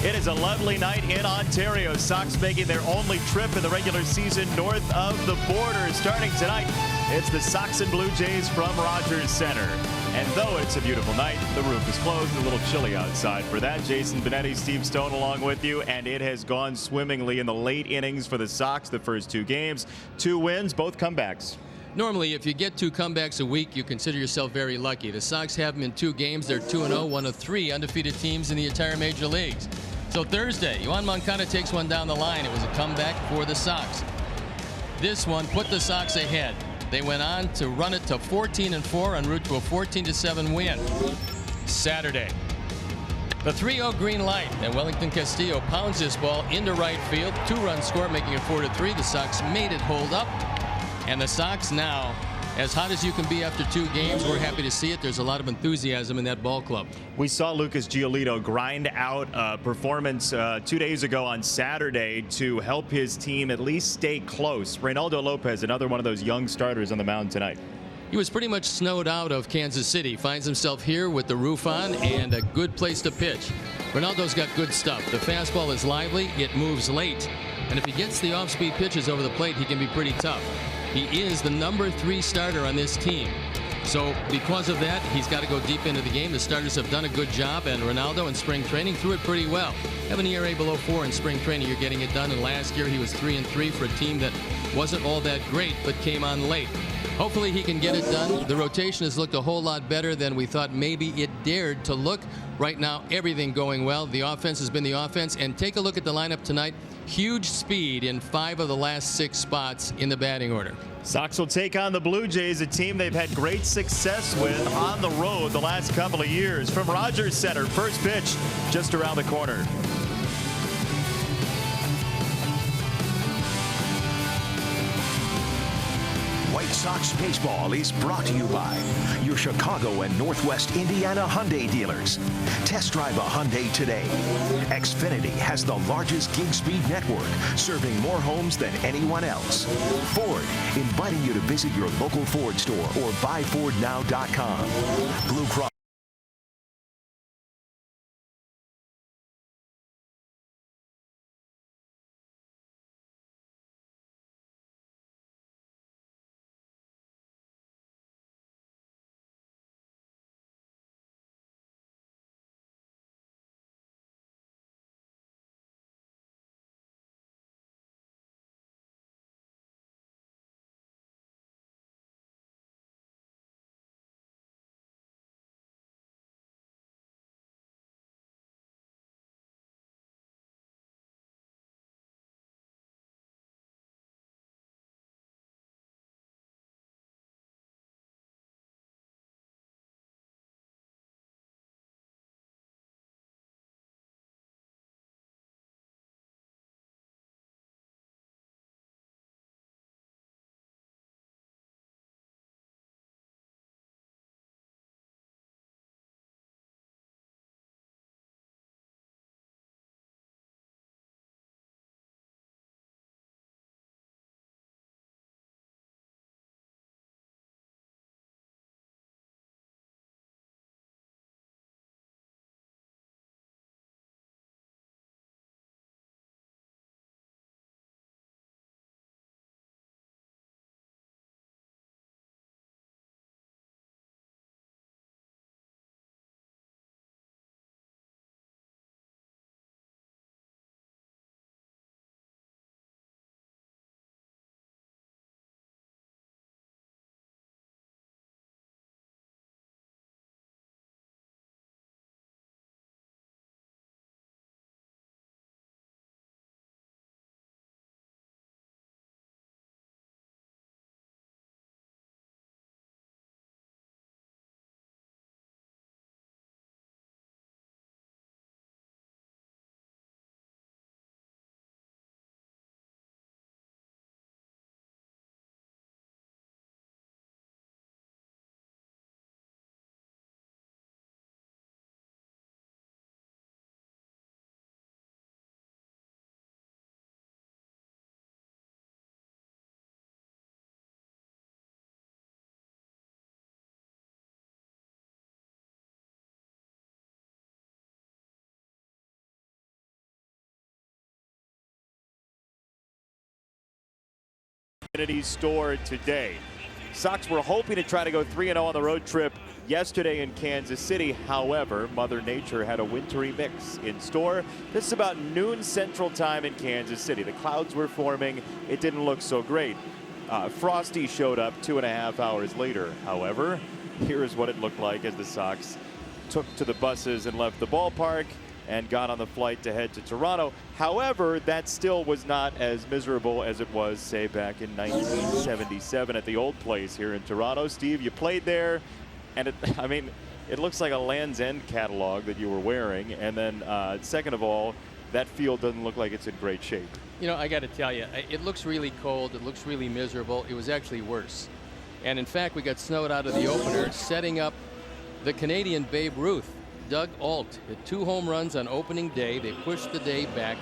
It is a lovely night in Ontario. Sox making their only trip in the regular season north of the border. Starting tonight, it's the Sox and Blue Jays from Rogers Center. And though it's a beautiful night, the roof is closed, a little chilly outside. For that, Jason Benetti, Steve Stone along with you, and it has gone swimmingly in the late innings for the Sox. The first two games, 2 wins, both comebacks. Normally, if you get 2 comebacks a week, you consider yourself very lucky. The Sox have them in 2 games. They're 2-0, one of 3 undefeated teams in the entire major leagues. So Thursday, Yoan Moncada takes one down the line. It was a comeback for the Sox. This one put the Sox ahead. They went on to run it to 14-4 en route to a 14-7 win. Saturday, the 3-0 green light, and Wellington Castillo pounds this ball into right field. 2-run score, making it 4-3. The Sox made it hold up, and the Sox now as hot as you can be after 2 games. We're happy to see it. There's a lot of enthusiasm in that ball club. We saw Lucas Giolito grind out a performance 2 days ago on Saturday to help his team at least stay close. Reynaldo Lopez, another one of those young starters on the mound tonight. He was pretty much snowed out of Kansas City. Finds himself here with the roof on and a good place to pitch. Ronaldo's got good stuff. The fastball is lively. It moves late. And if he gets the off-speed pitches over the plate, he can be pretty tough. He is the number 3 starter on this team. So because of that, he's got to go deep into the game. The starters have done a good job, and Ronaldo in spring training threw it pretty well. Have an ERA below 4 in spring training. You're getting it done. And last year he was 3-3 for a team that wasn't all that great, but came on late. Hopefully he can get it done. The rotation has looked a whole lot better than we thought maybe it dared to look. Right now, everything going well. The offense has been the offense. And take a look at the lineup tonight. Huge speed in 5 of the last 6 spots in the batting order. Sox will take on the Blue Jays, a team they've had great success with on the road the last couple of years. From Rogers Center, first pitch just around the corner. White Sox baseball is brought to you by your Chicago and Northwest Indiana Hyundai dealers. Test drive a Hyundai today. Xfinity has the largest gig speed network, serving more homes than anyone else. Ford, inviting you to visit your local Ford store or buyfordnow.com. Blue Cross. Xfinity store today. Sox were hoping to try to go 3-0 on the road trip yesterday in Kansas City. However, Mother Nature had a wintry mix in store. This is about noon Central Time in Kansas City. The clouds were forming. It didn't look so great. Frosty showed up 2.5 hours later. However, here's what it looked like as the Sox took to the buses and left the ballpark and got on the flight to head to Toronto. However, that still was not as miserable as it was, say, back in 1977 at the old place here in Toronto. Steve, you played there, and it looks like a Land's End catalog that you were wearing. And then, second of all, that field doesn't look like it's in great shape. You know, I got to tell you, it looks really cold. It looks really miserable. It was actually worse. And in fact, we got snowed out of the opener, setting up the Canadian Babe Ruth. Doug Ault hit 2 home runs on opening day. They pushed the day back.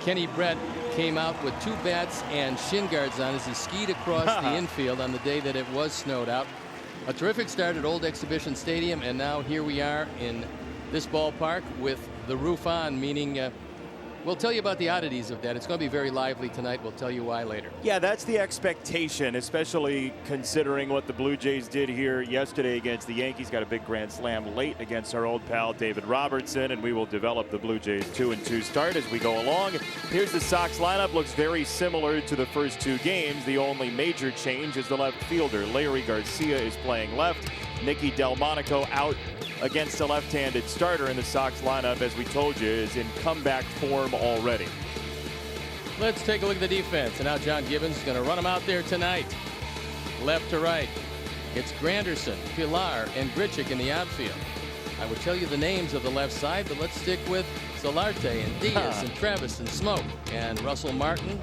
Kenny Brett came out with 2 bats and shin guards on as he skied across the infield on the day that it was snowed out. A terrific start at Old Exhibition Stadium, and now here we are in this ballpark with the roof on, meaning we'll tell you about the oddities of that. It's going to be very lively tonight. We'll tell you why later. Yeah, that's the expectation, especially considering what the Blue Jays did here yesterday against the Yankees. Got a big grand slam late against our old pal David Robertson, and we will develop the Blue Jays 2-2 start as we go along. Here's the Sox lineup. Looks very similar to the first 2 games. The only major change is the left fielder. Larry Garcia is playing left. Nicky Delmonico out against a left-handed starter, in the Sox lineup, as we told you, is in comeback form already. Let's take a look at the defense, and now John Gibbons is going to run them out there tonight. Left to right. It's Granderson, Pilar, and Grichuk in the outfield. I would tell you the names of the left side, but let's stick with Solarte and Diaz and Travis and Smoke. And Russell Martin,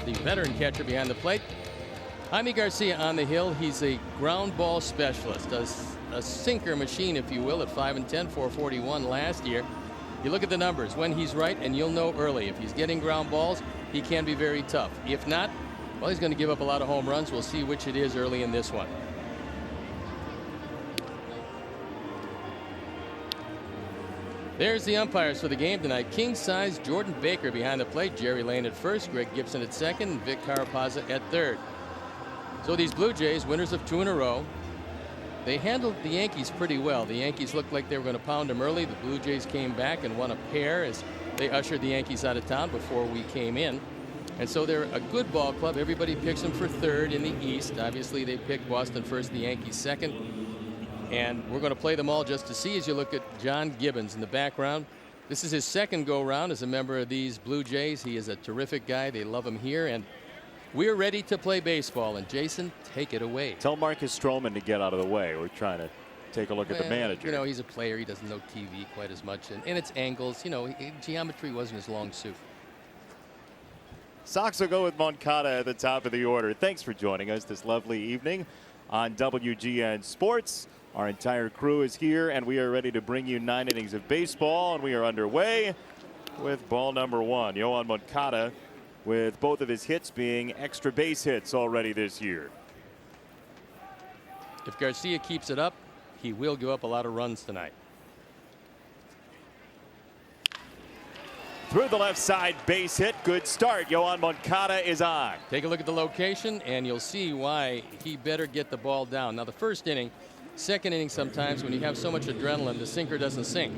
the veteran catcher behind the plate. Jaime Garcia on the hill. He's a ground ball specialist, a sinker machine, if you will, at 5-10, 441 last year. You look at the numbers when he's right, and you'll know early. If he's getting ground balls, he can be very tough. If not, well, he's going to give up a lot of home runs. We'll see which it is early in this one. There's the umpires for the game tonight. King size Jordan Baker behind the plate, Jerry Lane at first, Greg Gibson at second, and Vic Carapazza at third. So these Blue Jays, winners of 2 in a row, they handled the Yankees pretty well. The Yankees looked like they were going to pound them early. The Blue Jays came back and won a pair as they ushered the Yankees out of town before we came in. And so they're a good ball club. Everybody picks them for third in the East. Obviously, they picked Boston first, the Yankees second. And we're going to play them all just to see as you look at John Gibbons in the background. This is his second go-round as a member of these Blue Jays. He is a terrific guy. They love him here. And we're ready to play baseball, and Jason, take it away. Tell Marcus Stroman to get out of the way. We're trying to take a look at the manager. You know, he's a player. He doesn't know TV quite as much, and it's angles. You know, geometry wasn't his long suit. Sox will go with Moncada at the top of the order. Thanks for joining us this lovely evening on WGN Sports. Our entire crew is here, and we are ready to bring you 9 innings of baseball, and we are underway with ball number 1. Yoan Moncada, with both of his hits being extra base hits already this year. If Garcia keeps it up, he will give up a lot of runs tonight. Through the left side, base hit. Good start. Yoan Moncada is on. Take a look at the location, and you'll see why he better get the ball down. Now, the first inning, second inning, sometimes when you have so much adrenaline, the sinker doesn't sink.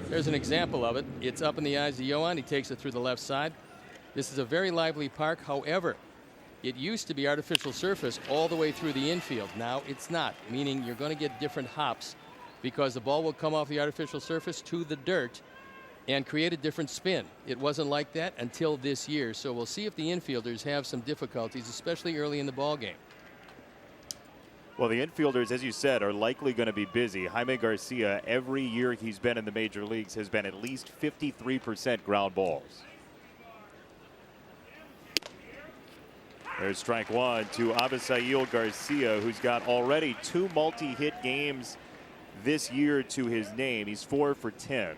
There's an example of it. It's up in the eyes of Yoan. He takes it through the left side. This is a very lively park. However, it used to be artificial surface all the way through the infield. Now it's not, meaning you're going to get different hops because the ball will come off the artificial surface to the dirt and create a different spin. It wasn't like that until this year. So we'll see if the infielders have some difficulties, especially early in the ball game. Well, the infielders, as you said, are likely going to be busy. Jaime Garcia, every year he's been in the major leagues, has been at least 53% ground balls. There's strike 1 to Abisail Garcia, who's got already 2 multi-hit games this year to his name. He's 4 for 10.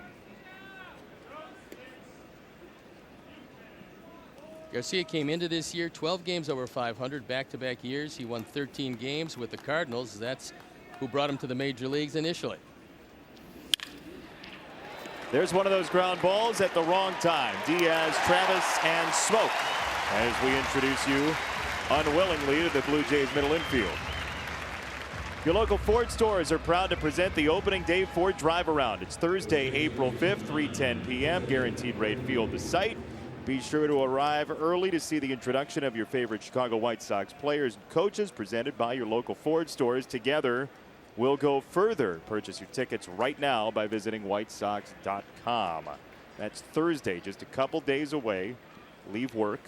Garcia came into this year 12 games over 500 back-to-back years. He won 13 games with the Cardinals. That's who brought him to the major leagues initially. There's one of those ground balls at the wrong time. Diaz, Travis, and Smoke as we introduce you unwillingly to the Blue Jays middle infield. Your local Ford stores are proud to present the opening day Ford Drive Around. It's Thursday, April 5th, 3:10 p.m. Guaranteed rate field to site. Be sure to arrive early to see the introduction of your favorite Chicago White Sox players and coaches, presented by your local Ford stores. Together, we'll go further. Purchase your tickets right now by visiting whitesox.com. That's Thursday, just a couple days away. Leave work,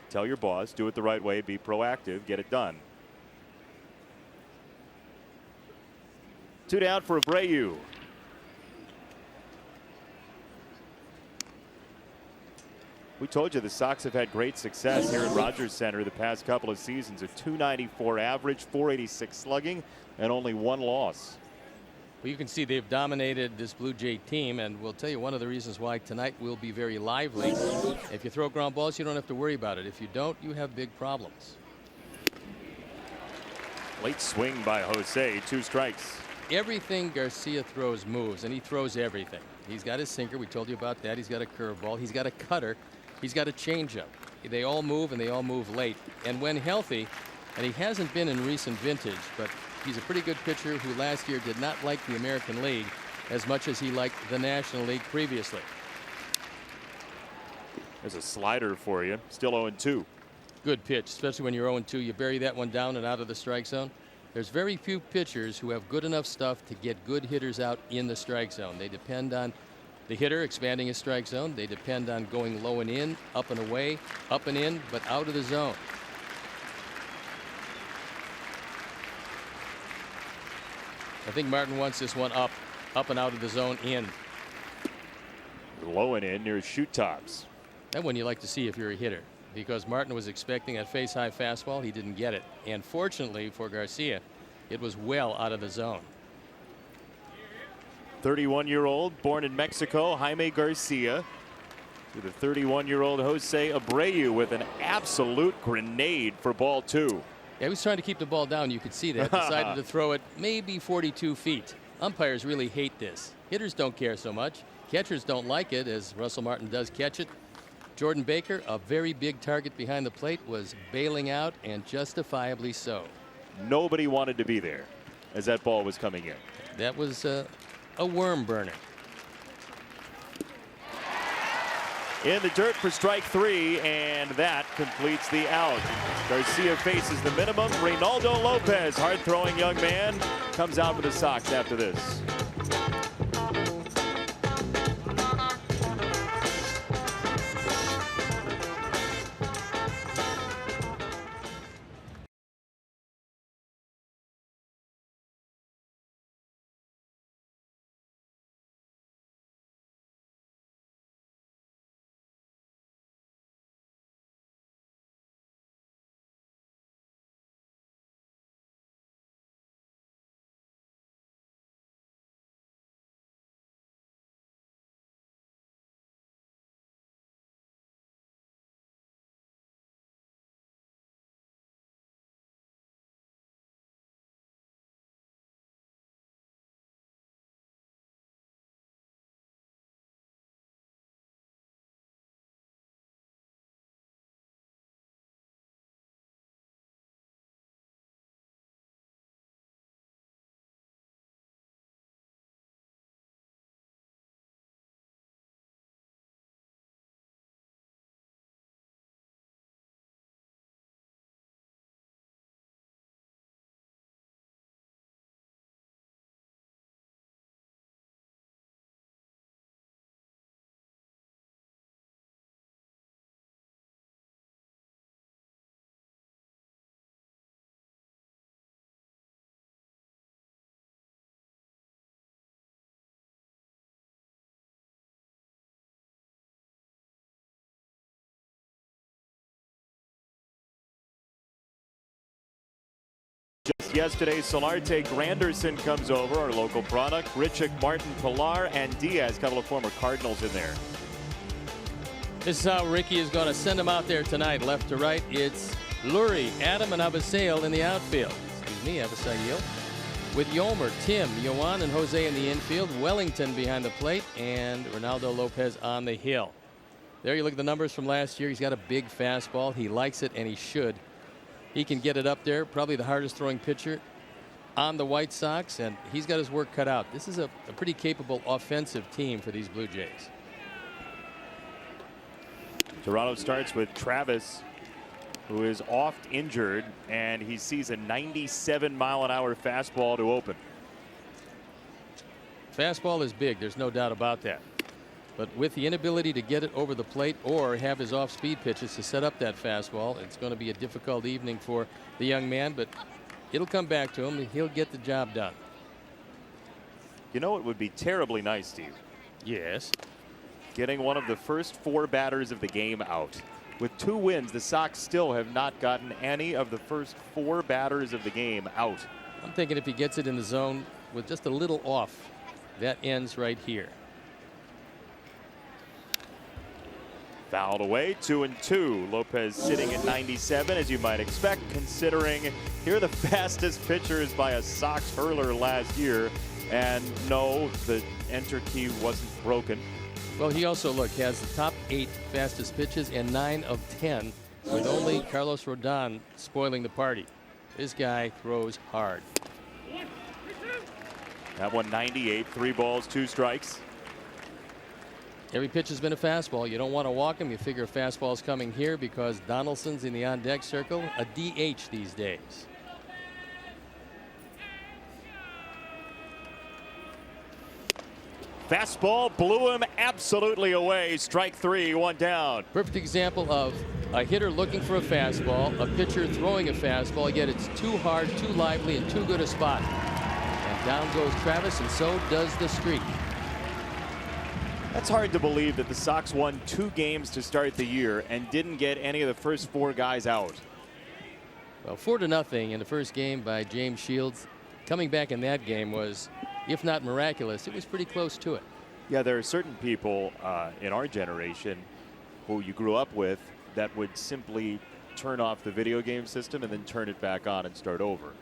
tell your boss, do it the right way, be proactive, get it done. 2 down for Abreu. We told you the Sox have had great success here at Rogers Center the past couple of seasons. A .294 average, .486 slugging, and only 1 loss. Well, you can see they've dominated this Blue Jay team, and we'll tell you one of the reasons why tonight will be very lively. If you throw ground balls, you don't have to worry about it. If you don't, you have big problems. Late swing by Jose, 2 strikes. Everything Garcia throws moves, and he throws everything. He's got his sinker. We told you about that. He's got a curveball. He's got a cutter. He's got a changeup. They all move, and they all move late. And when healthy, and he hasn't been in recent vintage, but he's a pretty good pitcher who last year did not like the American League as much as he liked the National League previously. There's a slider for you. Still 0-2. Good pitch, especially when you're 0-2. You bury that one down and out of the strike zone. There's very few pitchers who have good enough stuff to get good hitters out in the strike zone. They depend on the hitter expanding his strike zone. They depend on going low and in, up and away, up and in, but out of the zone. I think Martin wants this one up and out of the zone, in. Low and in near shoot tops. That one you like to see if you're a hitter, because Martin was expecting a face-high fastball. He didn't get it. And fortunately for Garcia, it was well out of the zone. 31-year-old, born in Mexico, Jaime Garcia, to the 31-year-old Jose Abreu with an absolute grenade for ball 2. Yeah, he was trying to keep the ball down. You could see that. Decided to throw it maybe 42 feet. Umpires really hate this. Hitters don't care so much. Catchers don't like it, as Russell Martin does catch it. Jordan Baker, a very big target behind the plate, was bailing out, and justifiably so. Nobody wanted to be there as that ball was coming in. That was a worm burner. In the dirt for strike 3, and that completes the out. Garcia faces the minimum. Reynaldo Lopez, hard-throwing young man, comes out for the Sox after this. Just yesterday, Solarte Granderson comes over, our local product. Richick, Martin, Pilar, and Diaz, a couple of former Cardinals in there. This is how Ricky is going to send them out there tonight, left to right. It's Lurie, Adam, and Abisail in the outfield. Excuse me, Abisail. With Yomer, Tim, Yoan, and Jose in the infield. Wellington behind the plate, and Reynaldo Lopez on the hill. There you look at the numbers from last year. He's got a big fastball. He likes it, and he should. He can get it up there. Probably the hardest throwing pitcher on the White Sox, and he's got his work cut out. This is a pretty capable offensive team for these Blue Jays. Toronto starts with Travis, who is oft injured, and he sees a 97-mile-an-hour fastball to open. Fastball is big, there's no doubt about that. But with the inability to get it over the plate or have his off-speed pitches to set up that fastball, it's going to be a difficult evening for the young man, but it'll come back to him. He'll get the job done. You know, it would be terribly nice, Steve. Yes. Getting one of the first 4 batters of the game out. With 2 wins, the Sox still have not gotten any of the first 4 batters of the game out. I'm thinking if he gets it in the zone with just a little off, that ends right here. Fouled away, 2-2. Lopez sitting at 97, as you might expect, considering here are the fastest pitchers by a Sox hurler last year. And no, the enter key wasn't broken. Well, he also, look, has the top 8 fastest pitches and 9 of 10, with only Carlos Rodon spoiling the party. This guy throws hard. That one 98, 3 balls, 2 strikes. Every pitch has been a fastball. You don't want to walk him. You figure a fastball's coming here because Donaldson's in the on-deck circle. A DH these days. Fastball blew him absolutely away. Strike 3, 1 down. Perfect example of a hitter looking for a fastball, a pitcher throwing a fastball, yet it's too hard, too lively, and too good a spot. And down goes Travis, and so does the streak. That's hard to believe that the Sox won 2 games to start the year and didn't get any of the first 4 guys out. Well, 4-0 in the first game by James Shields. Coming back in that game was, if not miraculous, it was pretty close to it. Yeah, there are certain people in our generation who you grew up with that would simply turn off the video game system and then turn it back on and start over.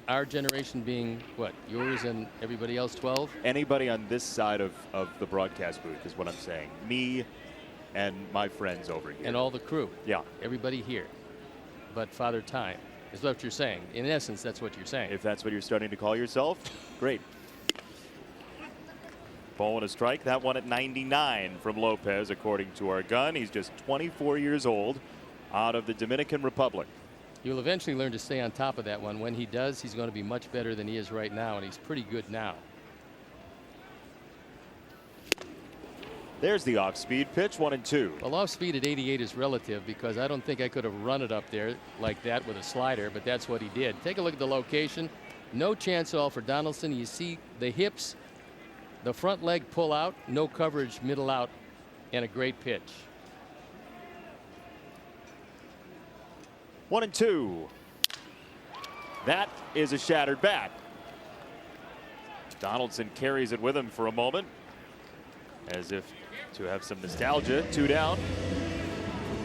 Our generation being what, yours and everybody else 12? Anybody on this side of the broadcast booth is what I'm saying. Me and my friends over here. And all the crew. Yeah. Everybody here. But Father Time is what you're saying. In essence, that's what you're saying. If that's what you're starting to call yourself, great. Ball and a strike. That one at 99 from Lopez, according to our gun. He's just 24 years old, out of the Dominican Republic. You'll eventually learn to stay on top of that one. When he does, he's going to be much better than he is right now, and he's pretty good now. There's the off-speed pitch, 1-2. Well, off-speed at 88 is relative because I don't think I could have run it up there like that with a slider, but that's what he did. Take a look at the location. No chance at all for Donaldson. You see the hips, the front leg pull out, no coverage, middle out, and a great pitch. 1-2. That is a shattered bat. Donaldson carries it with him for a moment, as if to have some nostalgia. 2 down.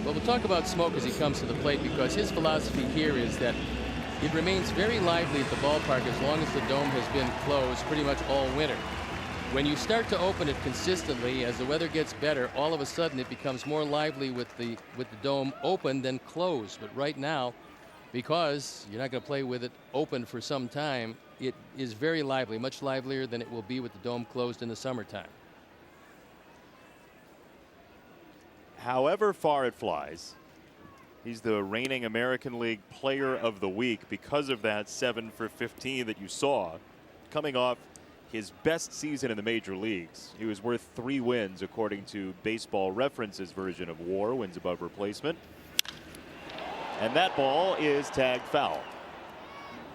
Well, we'll talk about Smoke as he comes to the plate because his philosophy here is that it remains very lively at the ballpark as long as the dome has been closed pretty much all winter. When you start to open it consistently, as the weather gets better, all of a sudden it becomes more lively with the dome open than closed. But right now, because you're not going to play with it open for some time, it is very lively, much livelier than it will be with the dome closed in the summertime. However far it flies, he's the reigning American League Player of the Week because of that 7 for 15 that you saw, coming off his best season in the major leagues. He was worth 3 wins according to Baseball Reference's version of WAR, wins above replacement. And that ball is tagged foul.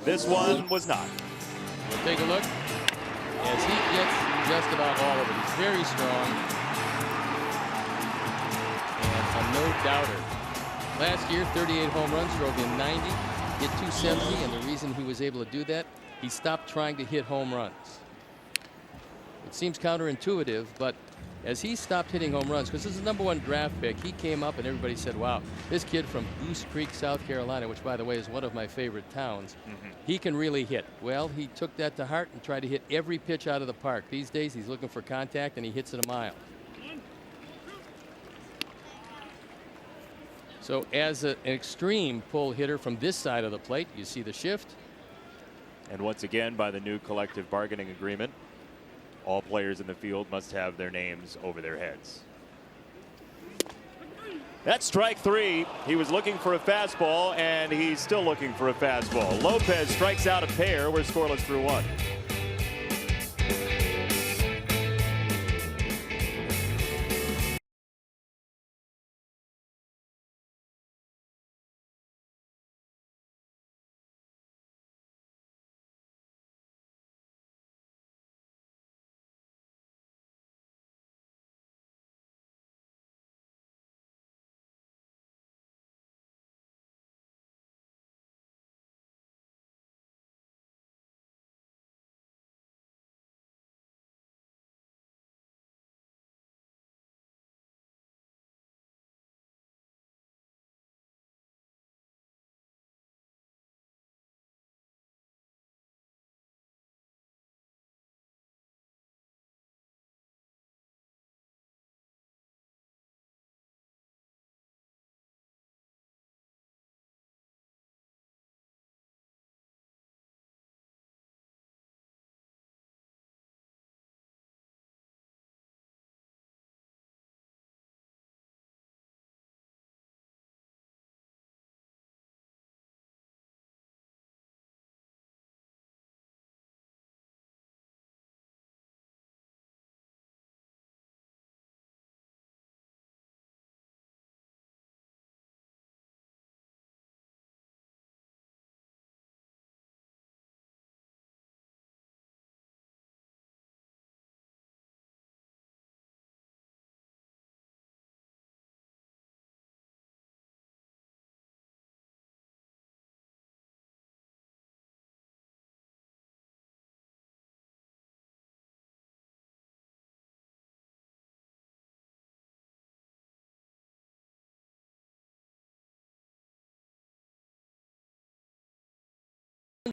This one was not. We'll take a look as he gets just about all of it. He's very strong and a no-doubter. Last year, 38 home runs, drove in 90, hit 270, and the reason he was able to do that, he stopped trying to hit home runs. It seems counterintuitive, but as he stopped hitting home runs, because this is the #1 draft pick, he came up and everybody said, wow, this kid from Goose Creek, South Carolina, which, by the way, is one of my favorite towns, he can really hit. Well, he took that to heart and tried to hit every pitch out of the park. These days, he's looking for contact, and he hits it a mile. So So as an extreme pull hitter from this side of the plate, you see the shift. And once again, by the new collective bargaining agreement, all players in the field must have their names over their heads. That's strike three. He was looking for a fastball, and he's still looking for a fastball. Lopez strikes out a pair. We're scoreless through one.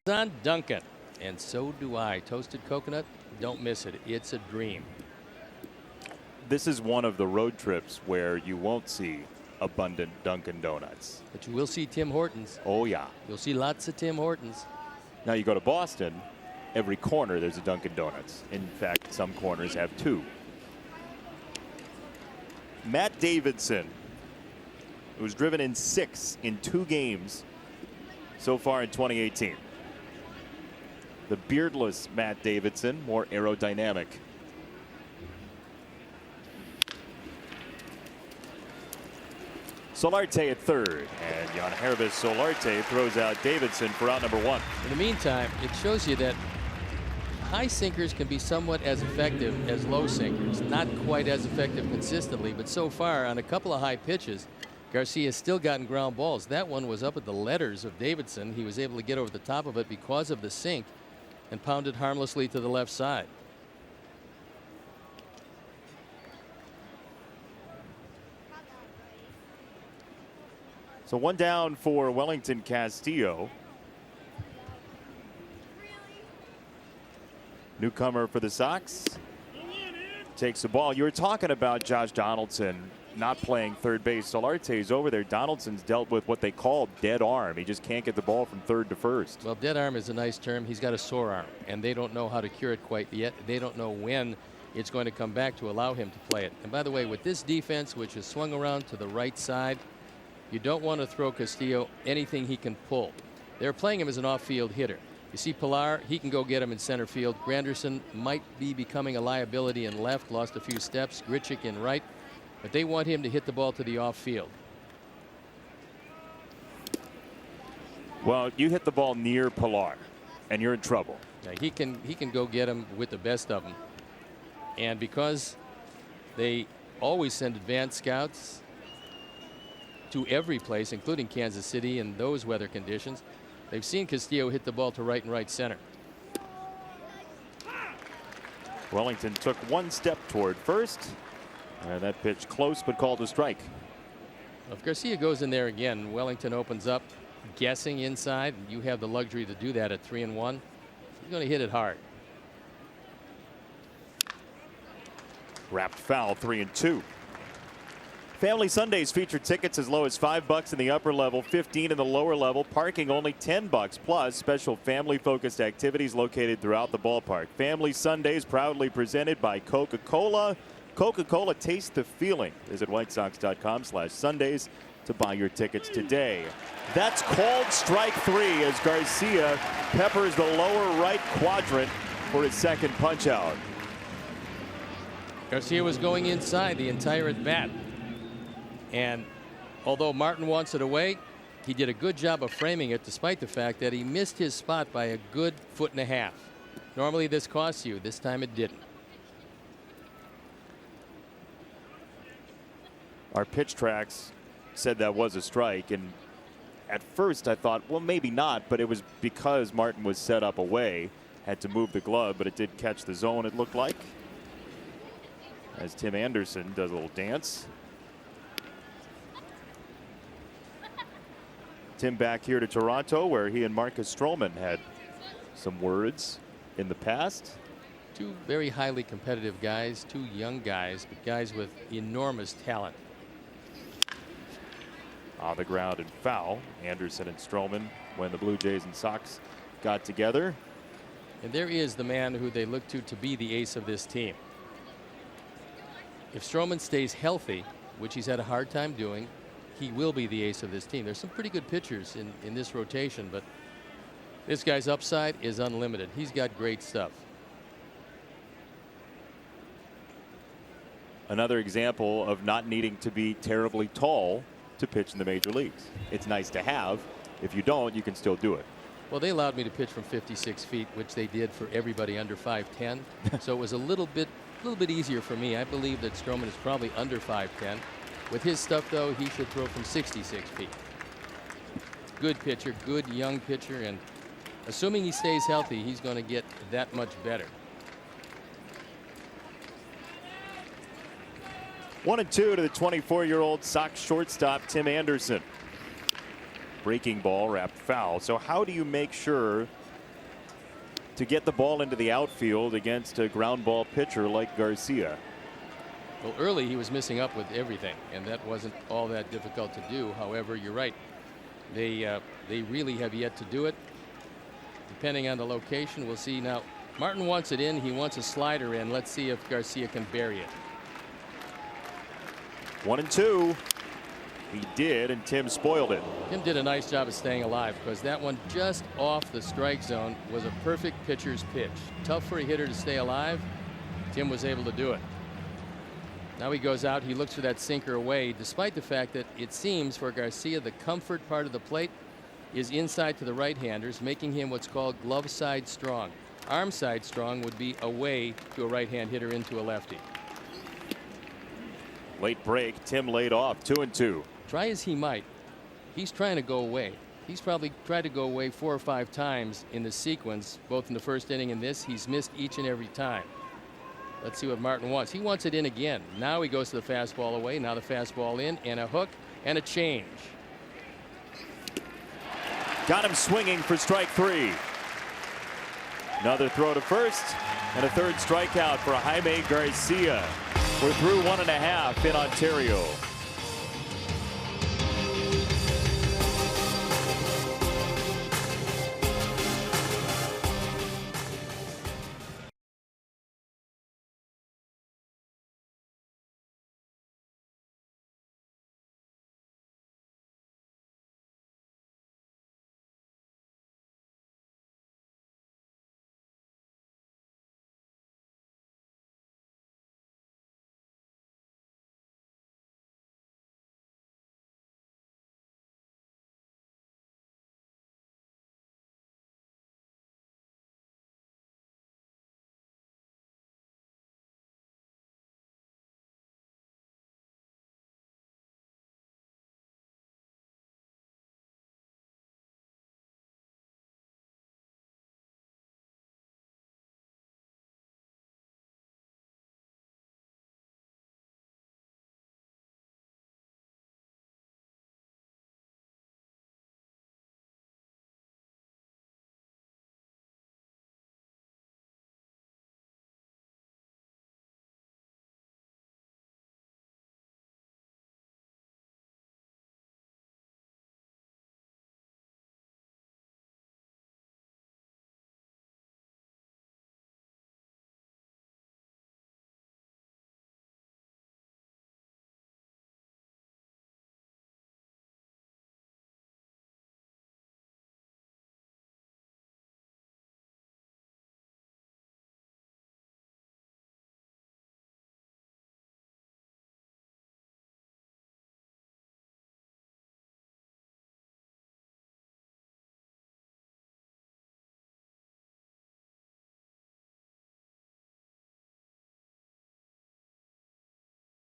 On Duncan, and so do I. Toasted coconut, don't miss it. It's a dream. This is one of the road trips where you won't see abundant Dunkin' Donuts. But you will see Tim Hortons. Oh, yeah. You'll see lots of Tim Hortons. Now you go to Boston, every corner there's a Dunkin' Donuts. In fact, some corners have two. Matt Davidson, who was driven in 6 in 2 games so far in 2018. The beardless Matt Davidson, more aerodynamic. Solarte at third, and Jan Hervis Solarte throws out Davidson for out number 1. In the meantime, it shows you that high sinkers can be somewhat as effective as low sinkers. Not quite as effective consistently, but so far on a couple of high pitches, Garcia's still gotten ground balls. That one was up at the letters of Davidson. He was able to get over the top of it because of the sink and pounded harmlessly to the left side. So one down for Wellington Castillo. Newcomer for the Sox takes the ball. You were talking about Josh Donaldson not playing third base. Solarte's over there. Donaldson's dealt with what they call dead arm. He just can't get the ball from third to first. Well, dead arm is a nice term. He's got a sore arm, and they don't know how to cure it quite yet. They don't know when it's going to come back to allow him to play it. And by the way, with this defense, which is swung around to the right side, you don't want to throw Castillo anything he can pull. They're playing him as an off-field hitter. You see Pilar, he can go get him in center field. Granderson might be becoming a liability in left, lost a few steps. Grichuk in right. But they want him to hit the ball to the off field. Well, you hit the ball near Pilar, and you're in trouble. Now, he can go get him with the best of them. And because they always send advanced scouts to every place, including Kansas City, in those weather conditions, they've seen Castillo hit the ball to right and right center. Wellington took one step toward first. And that pitch close, but called a strike. If Garcia goes in there again, Wellington opens up, guessing inside. And you have the luxury to do that at 3-1. He's going to hit it hard. Wrapped foul, 3-2. Family Sundays feature tickets as low as $5 in the upper level, $15 in the lower level. Parking only $10, plus special family-focused activities located throughout the ballpark. Family Sundays proudly presented by Coca-Cola. Coca-Cola, taste the feeling. Visit whitesox.com/Sundays to buy your tickets today. That's called strike three as Garcia peppers the lower right quadrant for his second punch out. Garcia was going inside the entire at bat. And although Martin wants it away, he did a good job of framing it, despite the fact that he missed his spot by a good 1.5 feet. Normally this costs you. This time it didn't. Our pitch tracks said that was a strike, and at first I thought, well, maybe not, but it was because Martin was set up away, had to move the glove, but it did catch the zone, it looked like, as Tim Anderson does a little dance. Tim back here to Toronto, where he and Marcus Stroman had some words in the past. Two very highly competitive guys, two young guys, but guys with enormous talent. On the ground and foul. Anderson and Stroman when the Blue Jays and Sox got together. And there is the man who they look to be the ace of this team. If Stroman stays healthy, which he's had a hard time doing, he will be the ace of this team. There's some pretty good pitchers in this rotation, but this guy's upside is unlimited. He's got great stuff. Another example of not needing to be terribly tall to pitch in the major leagues. It's nice to have. If you don't, you can still do it. Well, they allowed me to pitch from 56 feet, which they did for everybody under 5'10". So it was a little bit easier for me. I believe that Stroman is probably under 5'10". With his stuff, though, he should throw from 66 feet. Good pitcher, good young pitcher, and assuming he stays healthy, he's going to get that much better. 1-2 to the 24-year-old Sox shortstop Tim Anderson. Breaking ball wrapped foul. So how do you make sure to get the ball into the outfield against a ground ball pitcher like Garcia? Well, early he was missing up with everything, and that wasn't all that difficult to do. However, you're right. They really have yet to do it. Depending on the location, we'll see. Now, Martin wants it in. He wants a slider in. Let's see if Garcia can bury it. 1-2. He did, and Tim spoiled it. Tim did a nice job of staying alive, because that one just off the strike zone was a perfect pitcher's pitch. Tough for a hitter to stay alive. Tim was able to do it. Now he goes out. He looks for that sinker away, despite the fact that it seems for Garcia the comfort part of the plate is inside to the right-handers, making him what's called glove side strong. Arm side strong would be away to a right-hand hitter into a lefty. Late break. Tim laid off. 2-2. Try as he might, he's trying to go away. He's probably tried to go away 4 or 5 times in the sequence, both in the first inning and this. He's missed each and every time. Let's see what Martin wants. He wants it in again. Now he goes to the fastball away. Now the fastball in, and a hook and a change. Got him swinging for strike 3. Another throw to first, and a third strikeout for Jaime Garcia. We're through 1.5 in Ontario.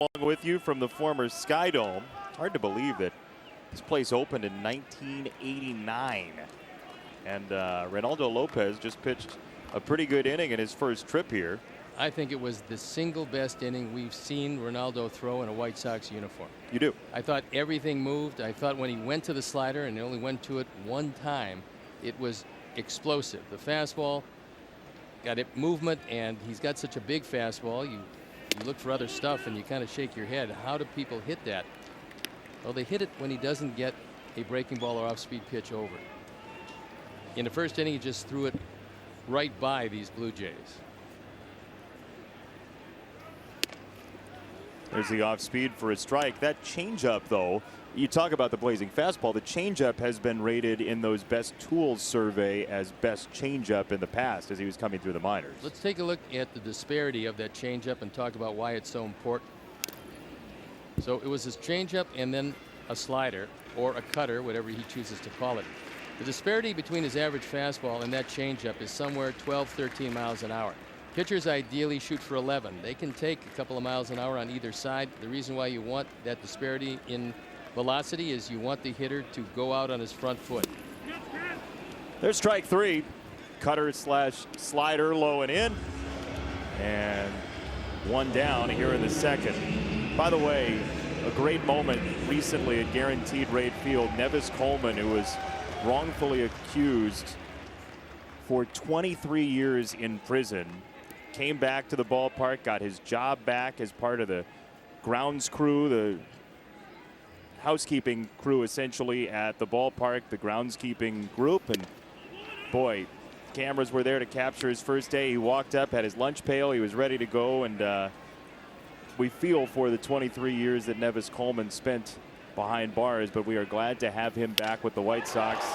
along with you from the former Sky Dome. Hard to believe that this place opened in 1989. And Reynaldo Lopez just pitched a pretty good inning in his first trip here. I think it was the single best inning we've seen Ronaldo throw in a White Sox uniform. You do? I thought everything moved. I thought when he went to the slider and he only went to it one time, it was explosive. The fastball got it movement, and he's got such a big fastball. You look for other stuff and you kind of shake your head. How do people hit that? Well, they hit it when he doesn't get a breaking ball or off-speed pitch over. In the first inning, he just threw it right by these Blue Jays. There's the off speed for a strike. That changeup, though, you talk about the blazing fastball. The changeup has been rated in those best tools survey as best changeup in the past as he was coming through the minors. Let's take a look at the disparity of that changeup and talk about why it's so important. So it was his changeup and then a slider or a cutter, whatever he chooses to call it. The disparity between his average fastball and that changeup is somewhere 12, 13 miles an hour. Pitchers ideally shoot for 11. They can take a couple of miles an hour on either side. The reason why you want that disparity in velocity is you want the hitter to go out on his front foot. There's strike three. Cutter slash slider low and in. And one down here in the second. By the way, a great moment recently at Guaranteed Rate Field. Nevis Coleman, who was wrongfully accused for 23 years in prison, came back to the ballpark, got his job back as part of the grounds crew, the housekeeping crew essentially at the ballpark, the groundskeeping group. And boy, cameras were there to capture his first day. He walked up, had his lunch pail, he was ready to go, and we feel for the 23 years that Nevis Coleman spent behind bars, but we are glad to have him back with the White Sox.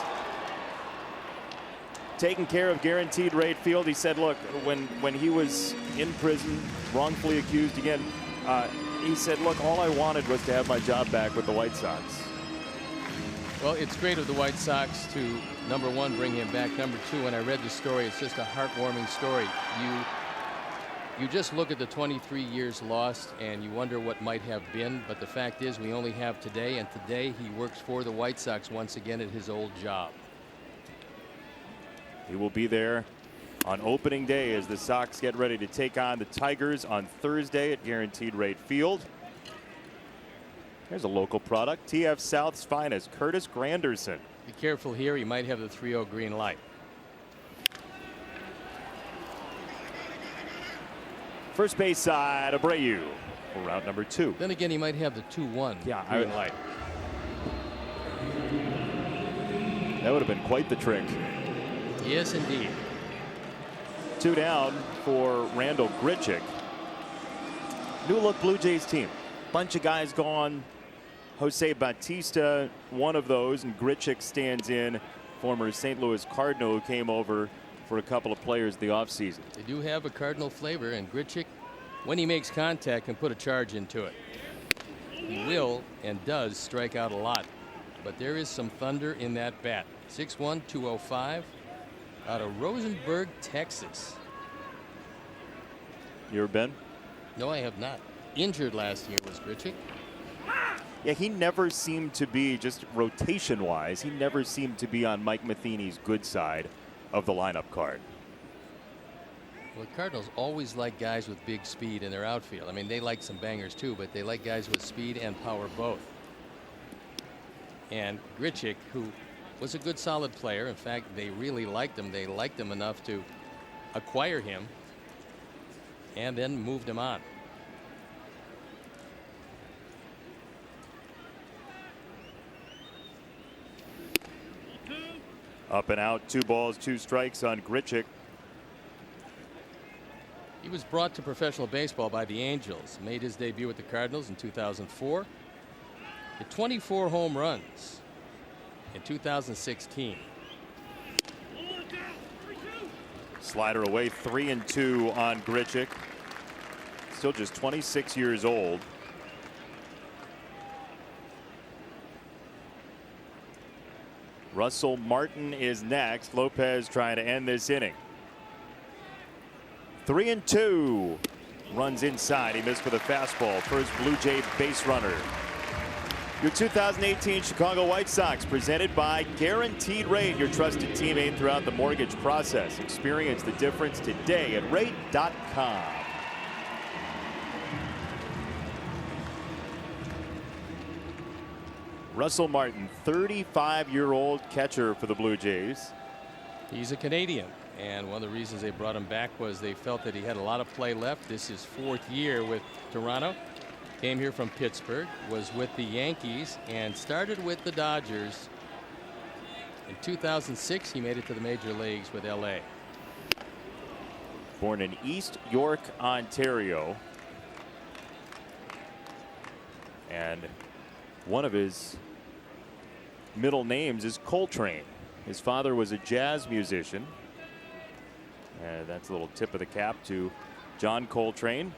Taking care of Guaranteed Rate Field. He said, look, when he was in prison, wrongfully accused again, he said, look, all I wanted was to have my job back with the White Sox. Well, it's great of the White Sox to, number one, bring him back. Number two, when I read the story, it's just a heartwarming story. You just look at the 23 years lost and you wonder what might have been, but the fact is we only have today, and today he works for the White Sox once again at his old job. He will be there on opening day as the Sox get ready to take on the Tigers on Thursday at Guaranteed Rate Field. Here's a local product, TF South's finest, Curtis Granderson. Be careful here, he might have the 3-0 green light. First base side, Abreu for route number 2. Then again, he might have the 2-1 green light. That would have been quite the trick. Yes, indeed. 2 down for Randall Grichuk. New look Blue Jays team. Bunch of guys gone. Jose Bautista, one of those, and Grichuk stands in. Former St. Louis Cardinal who came over for a couple of players the offseason. They do have a Cardinal flavor, and Grichuk, when he makes contact, can put a charge into it. He will and does strike out a lot, but there is some thunder in that bat. 6'1", 205. Out of Rosenberg, Texas. You ever been? No, I have not. Injured last year was Grichuk. Yeah, he never seemed to be, just rotation-wise, he never seemed to be on Mike Matheny's good side of the lineup card. Well, the Cardinals always like guys with big speed in their outfield. I mean, they like some bangers too, but they like guys with speed and power both. And Grichuk, who was a good solid player. In fact, they really liked him. They liked him enough to acquire him and then moved him on. Up and out, 2 balls, 2 strikes on Grichuk. He was brought to professional baseball by the Angels. Made his debut with the Cardinals in 2004. Hit 24 home runs in 2016. Slider away, 3-2 on Grichuk. Still just 26 years old. Russell Martin is next. Lopez trying to end this inning. 3-2. runs inside. He missed with a fastball. First Blue Jay base runner. Your 2018 Chicago White Sox, presented by Guaranteed Rate, your trusted teammate throughout the mortgage process. Experience the difference today at rate.com. Russell Martin, 35-year-old catcher for the Blue Jays. He's a Canadian, and one of the reasons they brought him back was they felt that he had a lot of play left. This is his 4th year with Toronto. Came here from Pittsburgh, was with the Yankees, and started with the Dodgers. In 2006, he made it to the major leagues with LA. Born in East York, Ontario. And one of his middle names is Coltrane. His father was a jazz musician. And that's a little tip of the cap to John Coltrane,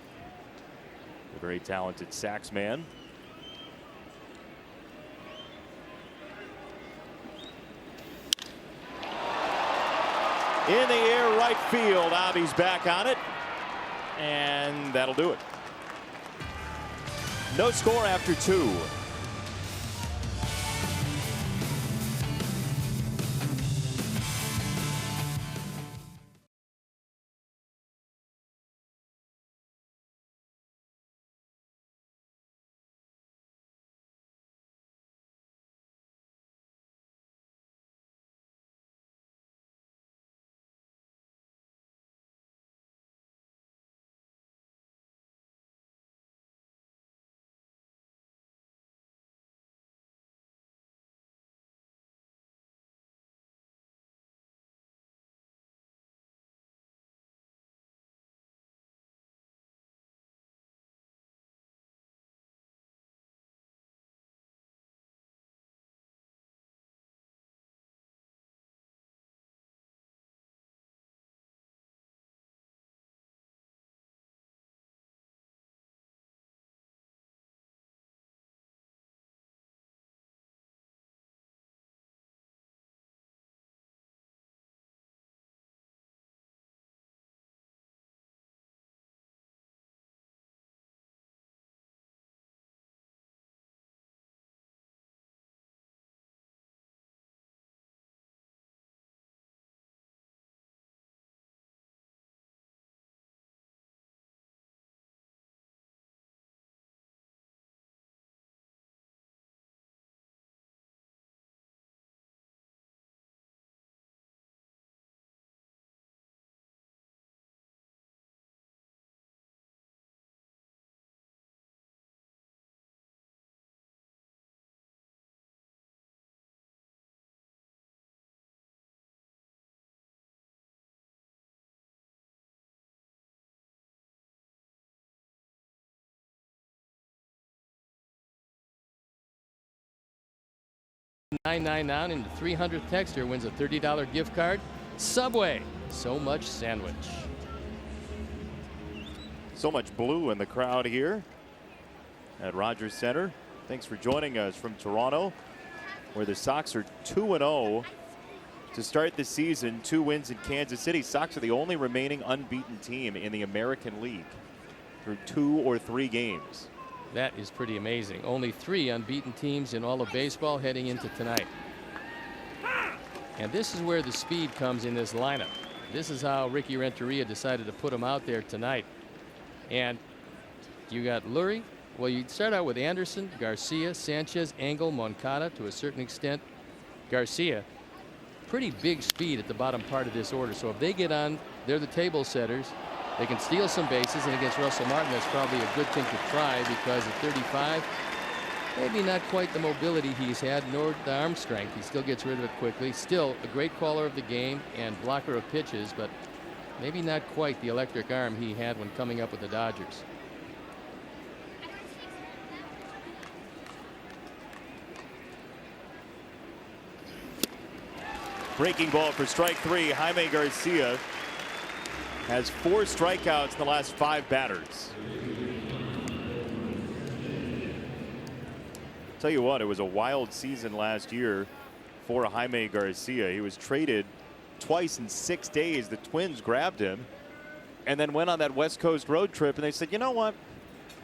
a very talented sax man. In the air, right field. Avi's back on it, and that'll do it. No score after 2. $9.99 and the 300th texter wins a $30 gift card. Subway, so much sandwich. So much blue in the crowd here at Rogers Center. Thanks for joining us from Toronto, where the Sox are 2-0 to start the season. 2 wins in Kansas City. Sox are the only remaining unbeaten team in the American League through 2 or 3 games. That is pretty amazing. Only 3 unbeaten teams in all of baseball heading into tonight. And this is where the speed comes in this lineup. This is how Ricky Renteria decided to put him out there tonight. And you got Lurie. Well, you start out with Anderson, Garcia, Sanchez, Engel, Moncada, to a certain extent Garcia. Pretty big speed at the bottom part of this order. So if they get on, they're the table setters. They can steal some bases, and against Russell Martin, that's probably a good thing to try, because at 35, maybe not quite the mobility he's had, nor the arm strength. He still gets rid of it quickly. Still a great caller of the game and blocker of pitches, but maybe not quite the electric arm he had when coming up with the Dodgers. Breaking ball for strike 3. Jaime Garcia has 4 strikeouts in the last 5 batters. Tell you what, it was a wild season last year for Jaime Garcia. He was traded twice in 6 days. The Twins grabbed him, and then went on that West Coast road trip, and they said, you know what?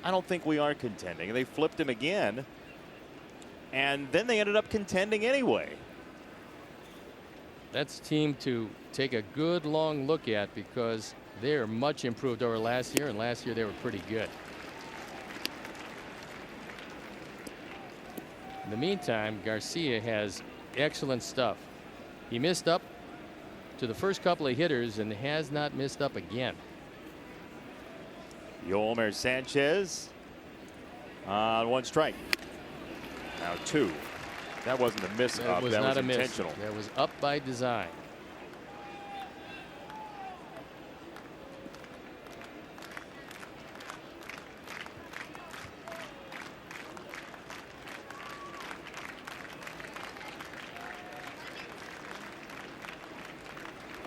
I don't think we are contending. And they flipped him again, and then they ended up contending anyway. That's a team to take a good long look at because they're much improved over last year, and last year they were pretty good. In the meantime, Garcia has excellent stuff. He missed up to the first couple of hitters and has not missed up again. Yolmer Sanchez on 1 strike. Now 2. That wasn't a miss That up. was That not was a miss. intentional. That was up by design.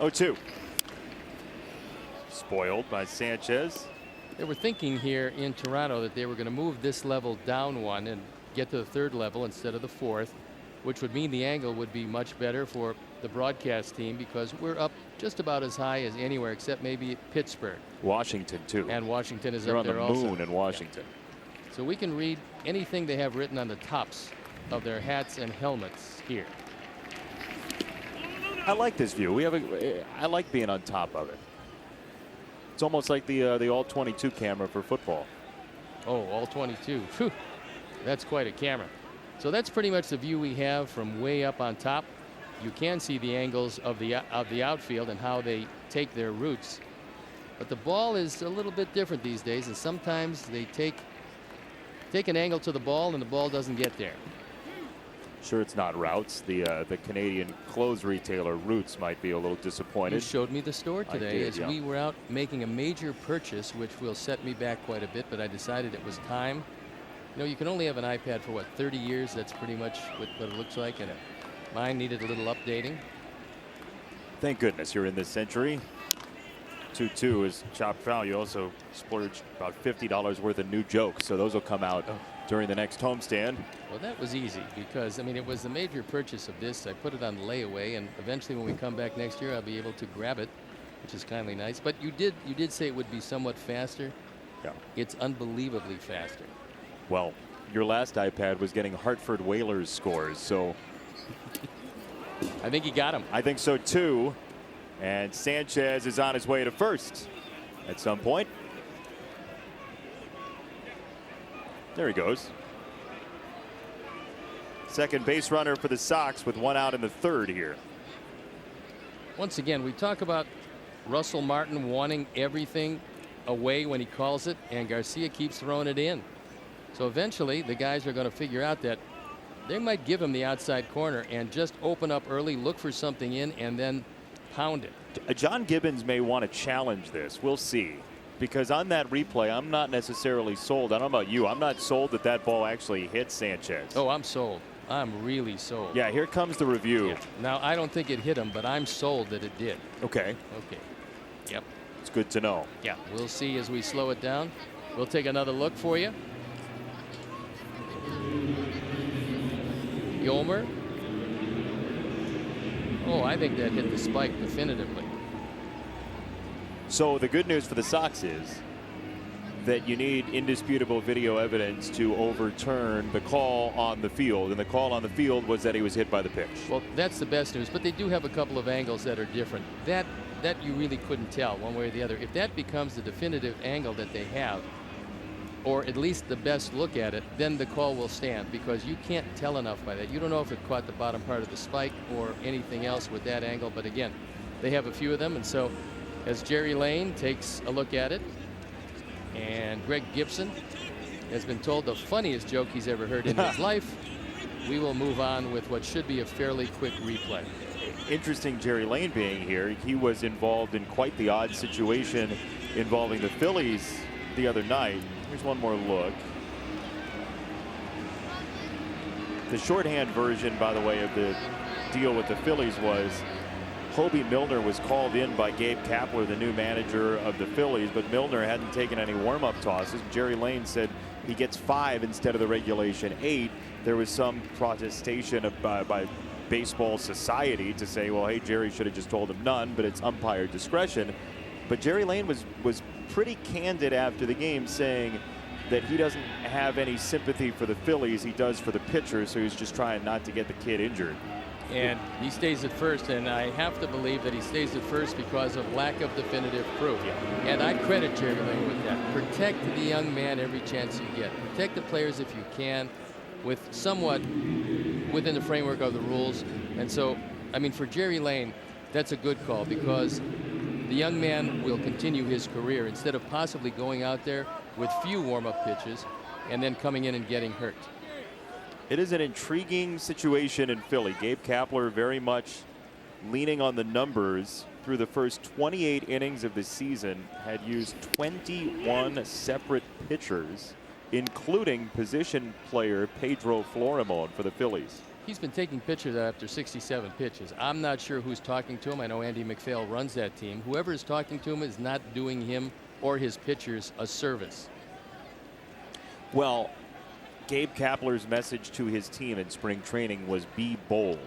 Oh, 2. Spoiled by Sanchez. They were thinking here in Toronto that they were going to move this level down 1 and get to the 3rd level instead of the 4th, which would mean the angle would be much better for the broadcast team because we're up just about as high as anywhere except maybe Pittsburgh. Washington, too. And Washington is They're up on there the also. moon in Washington. Yeah. So we can read anything they have written on the tops of their hats and helmets here. I like this view. I like being on top of it. It's almost like the all 22 camera for football. Oh, all 22. Whew. That's quite a camera. So that's pretty much the view we have from way up on top. You can see the angles of the outfield and how they take their routes. But the ball is a little bit different these days, and sometimes they take an angle to the ball and the ball doesn't get there. Sure, it's not Routes. The Canadian clothes retailer Roots might be a little disappointed. You showed me the store today as yeah. we were out making a major purchase, which will set me back quite a bit, but I decided it was time. You know, you can only have an iPad for, what, 30 years? That's pretty much what it looks like, and mine needed a little updating. Thank goodness you're in this century. 2-2 is chopped foul. You also splurged about $50 worth of new jokes, so those will come out during the next homestand. Well, that was easy because, I mean, it was the major purchase of this. I put it on layaway, and eventually when we come back next year, I'll be able to grab it, which is kindly nice. But you did say it would be somewhat faster. Yeah. It's unbelievably faster. Well, your last iPad was getting Hartford Whalers scores, so I think he got him. I think so too. And Sanchez is on his way to first at some point. There he goes. Second base runner for the Sox with 1 out in the 3rd here. Once again, we talk about Russell Martin wanting everything away when he calls it, and Garcia keeps throwing it in. So eventually the guys are going to figure out that they might give him the outside corner and just open up early, look for something in, and then pound it. John Gibbons may want to challenge this. We'll see. Because on that replay, I'm not necessarily sold. I don't know about you. I'm not sold that that ball actually hit Sanchez. Oh, I'm sold. I'm really sold. Yeah, here comes the review. Yeah. Now, I don't think it hit him, but I'm sold that it did. Okay. Okay. Yep. It's good to know. Yeah. We'll see as we slow it down. We'll take another look for you. Yolmer. Oh, I think that hit the spike definitively. So the good news for the Sox is that you need indisputable video evidence to overturn the call on the field. And the call on the field was that he was hit by the pitch. Well, that's the best news. But they do have a couple of angles that are different. That you really couldn't tell one way or the other. If that becomes the definitive angle that they have, or at least the best look at it, then the call will stand because you can't tell enough by that. You don't know if it caught the bottom part of the spike or anything else with that angle. But again, they have a few of them. And so as Jerry Lane takes a look at it, and Greg Gibson has been told the funniest joke he's ever heard in his life, we will move on with what should be a fairly quick replay. Interesting, Jerry Lane being here. He was involved in quite the odd situation involving the Phillies the other night. Here's one more look. The shorthand version, by the way, of the deal with the Phillies was Hobie Milner was called in by Gabe Kapler, the new manager of the Phillies, but Milner hadn't taken any warm-up tosses. Jerry Lane said he gets 5 instead of the regulation 8. There was some protestation by Baseball Society to say, well, hey, Jerry should have just told him none, but it's umpire discretion. But Jerry Lane was pretty candid after the game, saying that he doesn't have any sympathy for the Phillies. He does for the pitcher, so he's just trying not to get the kid injured. And he stays at first, and I have to believe that he stays at first because of lack of definitive proof. Yeah. And I credit Jerry Lane with that. Protect the young man every chance you get. Protect the players if you can, with somewhat within the framework of the rules. And so, I mean, for Jerry Lane, that's a good call, because the young man will continue his career instead of possibly going out there with few warm-up pitches and then coming in and getting hurt. It is an intriguing situation in Philly. Gabe Kapler very much leaning on the numbers. Through the first 28 innings of the season, had used 21 separate pitchers, including position player Pedro Florimon for the Phillies. He's been taking pitchers after 67 pitches. I'm not sure who's talking to him. I know Andy McPhail runs that team. Whoever is talking to him is not doing him or his pitchers a service. Well, Gabe Kapler's message to his team in spring training was be bold.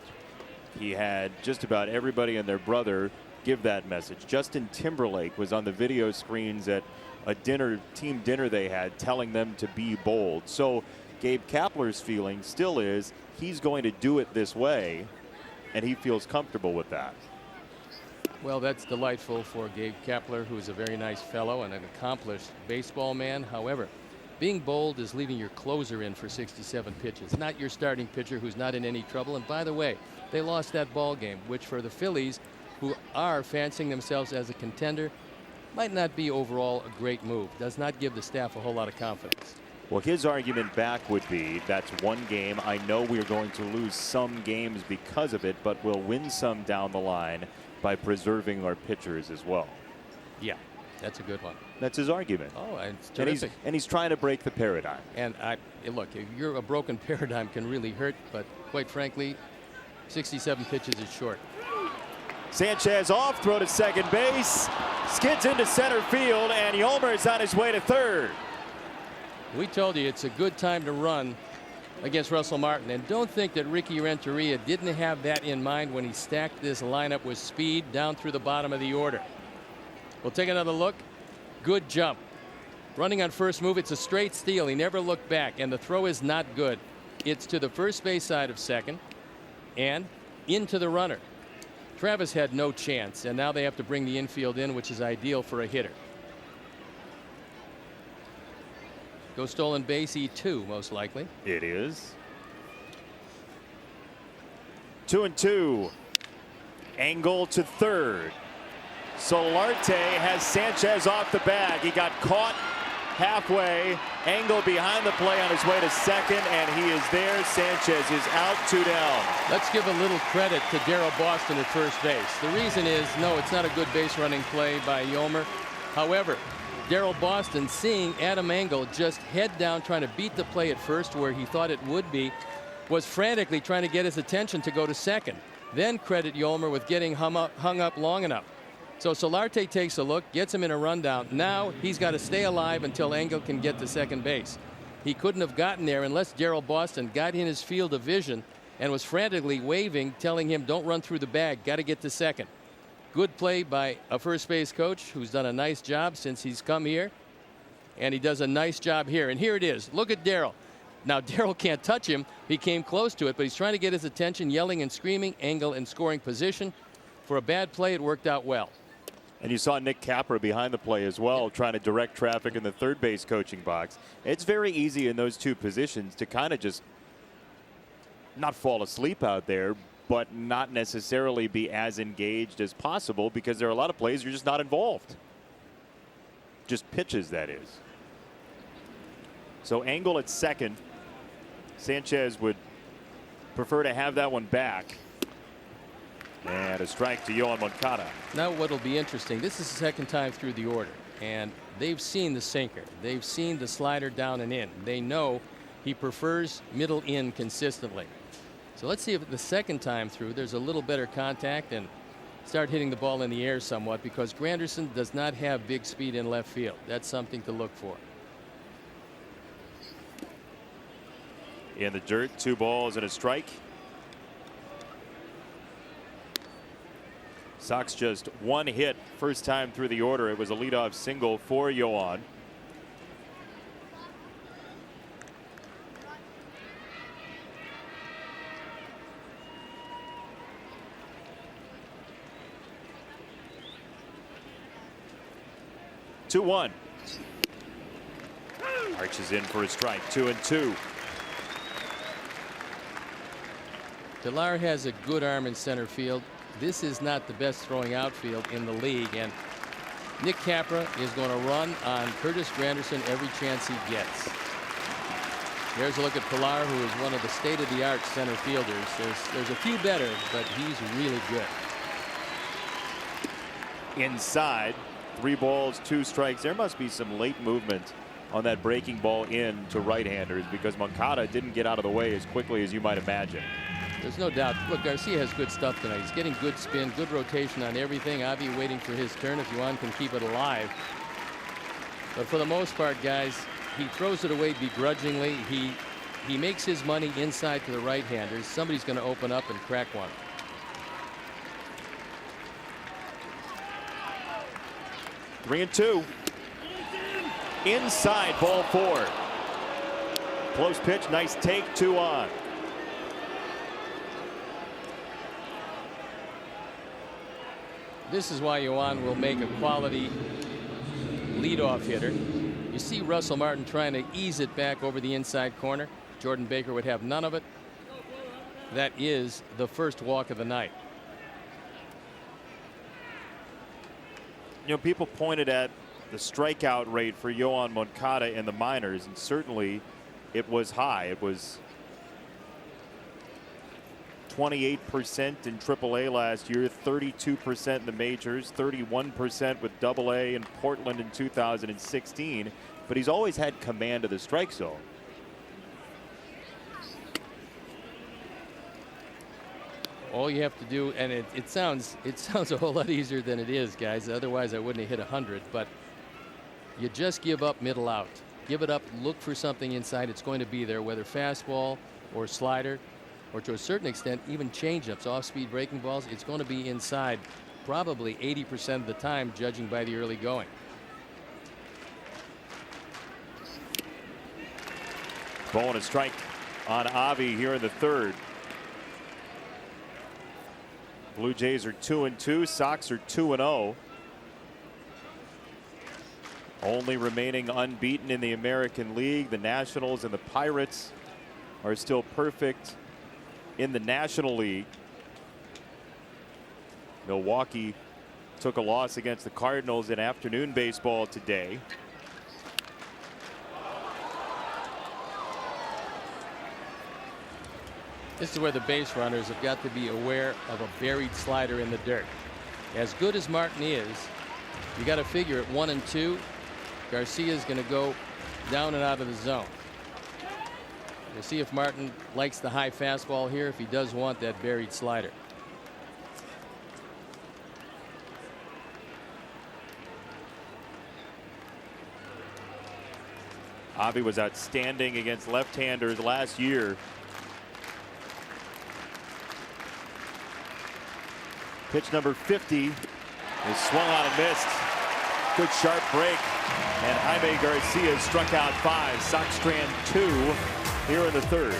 He had just about everybody and their brother give that message. Justin Timberlake was on the video screens at a team dinner they had, telling them to be bold. So Gabe Kapler's feeling still is he's going to do it this way, and he feels comfortable with that. Well, that's delightful for Gabe Kapler, who is a very nice fellow and an accomplished baseball man. However, being bold is leaving your closer in for 67 pitches, not your starting pitcher who's not in any trouble. And by the way, they lost that ball game, which for the Phillies, who are fancying themselves as a contender, might not be overall a great move. Does not give the staff a whole lot of confidence. Well, his argument back would be, that's one game. I know we're going to lose some games because of it, but we'll win some down the line by preserving our pitchers as well. Yeah, that's a good one. That's his argument. Oh, it's terrific. And he's trying to break the paradigm. And look, if a broken paradigm can really hurt, but quite frankly, 67 pitches is short. Sanchez off, throw to second base, skids into center field, and Yolmer's on his way to third. We told you it's a good time to run against Russell Martin, and don't think that Ricky Renteria didn't have that in mind when he stacked this lineup with speed down through the bottom of the order. We'll take another look. Good jump. Running on first move, it's a straight steal. He never looked back, and the throw is not good. It's to the first base side of second and into the runner. Travis had no chance, and now they have to bring the infield in, which is ideal for a hitter. Go stolen base, E2, most likely. It is. 2-2. Angle to third. Solarte has Sanchez off the bag. He got caught halfway. Angle behind the play on his way to second, and he is there. Sanchez is out, 2 down. Let's give a little credit to Darryl Boston at first base. The reason is, no, it's not a good base running play by Yolmer. However, Darryl Boston, seeing Adam Engel just head down trying to beat the play at first where he thought it would be, was frantically trying to get his attention to go to second. Then credit Yolmer with getting hung up long enough. So Solarte takes a look, gets him in a rundown. Now he's got to stay alive until Engel can get to second base. He couldn't have gotten there unless Darryl Boston got in his field of vision and was frantically waving, telling him, don't run through the bag, got to get to second. Good play by a first base coach who's done a nice job since he's come here. And he does a nice job here. And here it is. Look at Darryl. Now Darryl can't touch him. He came close to it, but he's trying to get his attention, yelling and screaming, Engel in scoring position. For a bad play, it worked out well. And you saw Nick Capra behind the play as well, trying to direct traffic in the third base coaching box. It's very easy in those two positions to kind of just not fall asleep out there, but not necessarily be as engaged as possible, because there are a lot of plays you're just not involved. Just pitches, that is. So Engel at second. Sanchez would prefer to have that one back. And a strike to Yohan Moncada. Now what'll be interesting, this is the second time through the order, and they've seen the sinker. They've seen the slider down and in. They know he prefers middle in consistently. So let's see if the second time through there's a little better contact and start hitting the ball in the air somewhat, because Granderson does not have big speed in left field. That's something to look for. In the dirt, 2 balls and a strike. Sox just one hit first time through the order. It was a leadoff single for Yoan. Two one. Arches in for a strike. 2-2. Tolar has a good arm in center field. This is not the best throwing outfield in the league, and Nick Capra is going to run on Curtis Granderson every chance he gets. There's a look at Tolar, who is one of the state-of-the-art center fielders. There's a few better, but he's really good. Inside, 3 balls, 2 strikes. There must be some late movement on that breaking ball in to right-handers, because Moncada didn't get out of the way as quickly as you might imagine. There's no doubt. Look, Garcia has good stuff tonight. He's getting good spin, good rotation on everything. Avi waiting for his turn if Yoan can keep it alive. But for the most part, guys, he throws it away begrudgingly. He makes his money inside to the right-handers. Somebody's going to open up and crack one. Three and 2. Inside, ball 4. Close pitch, nice take, 2 on. This is why Yoan will make a quality leadoff hitter. You see Russell Martin trying to ease it back over the inside corner. Jordan Baker would have none of it. That is the first walk of the night. You know, people pointed at the strikeout rate for Yoan Moncada in the minors, and certainly it was high. It was 28% in AAA last year, 32% in the majors, 31% with AA in Portland in 2016. But he's always had command of the strike zone. All you have to do, and it sounds a whole lot easier than it is, guys. Otherwise, I wouldn't have hit 100. But you just give up middle out. Give it up. Look for something inside. It's going to be there, whether fastball or slider, or to a certain extent, even changeups, off-speed breaking balls. It's going to be inside probably 80% of the time, judging by the early going. Ball and a strike on Avi here in the 3rd. Blue Jays are 2-2. Sox are 2-0. Only remaining unbeaten in the American League. The Nationals and the Pirates are still perfect in the National League. Milwaukee took a loss against the Cardinals in afternoon baseball today. This is where the base runners have got to be aware of a buried slider in the dirt. As good as Martin is, you got to figure at 1 and 2, Garcia is going to go down and out of the zone. We'll see if Martin likes the high fastball here, if he does want that buried slider. Avi was outstanding against left-handers last year. Pitch number 50 is swung on and missed. Good sharp break. And Jaime Garcia struck out 5. Sox strand 2 here in the 3rd.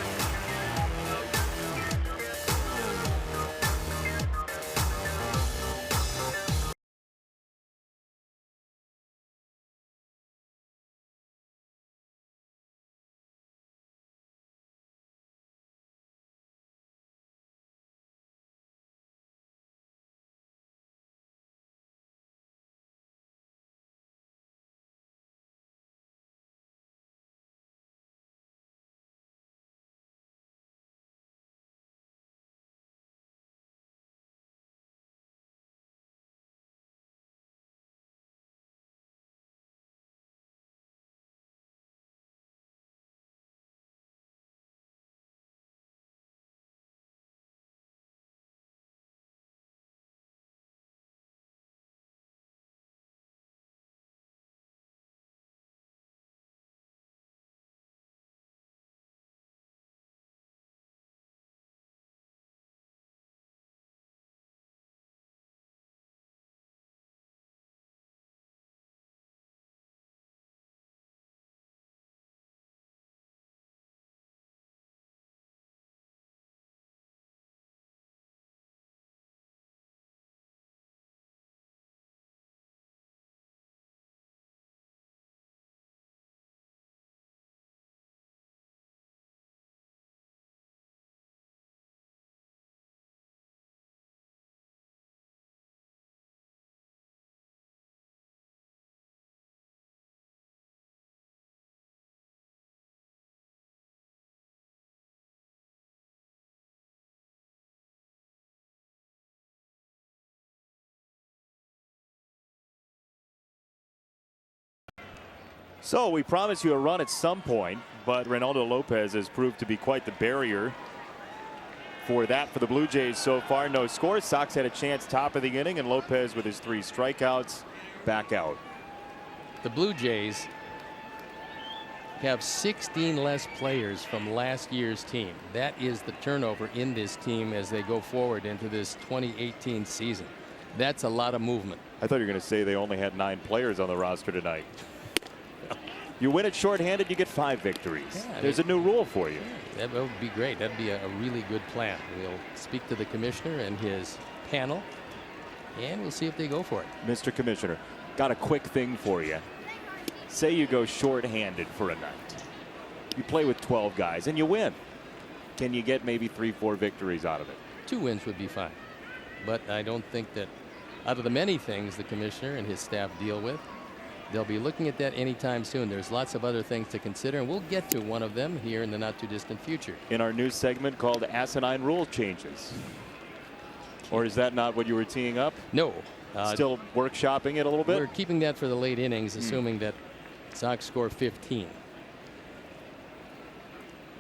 So we promised you a run at some point, but Reynaldo Lopez has proved to be quite the barrier for the Blue Jays so far. No scores. Sox had a chance top of the inning, and Lopez with his 3 strikeouts back out. The Blue Jays have 16 less players from last year's team. That is the turnover in this team as they go forward into this 2018 season. That's a lot of movement. I thought you were going to say they only had 9 players on the roster tonight. You win it shorthanded, you get 5 victories. Yeah, There's a new rule for you. That would be great. That'd be a really good plan. We'll speak to the commissioner and his panel, and we'll see if they go for it. Mr. Commissioner, got a quick thing for you. Say you go shorthanded for a night. You play with 12 guys and you win. Can you get maybe 3-4 victories out of it? 2 wins would be fine. But I don't think that out of the many things the commissioner and his staff deal with, they'll be looking at that anytime soon. There's lots of other things to consider, and we'll get to one of them here in the not too distant future. In our new segment called Asinine Rule Changes. Or is that not what you were teeing up? No. Still workshopping it a little bit? We're keeping that for the late innings, assuming that Sox score 15.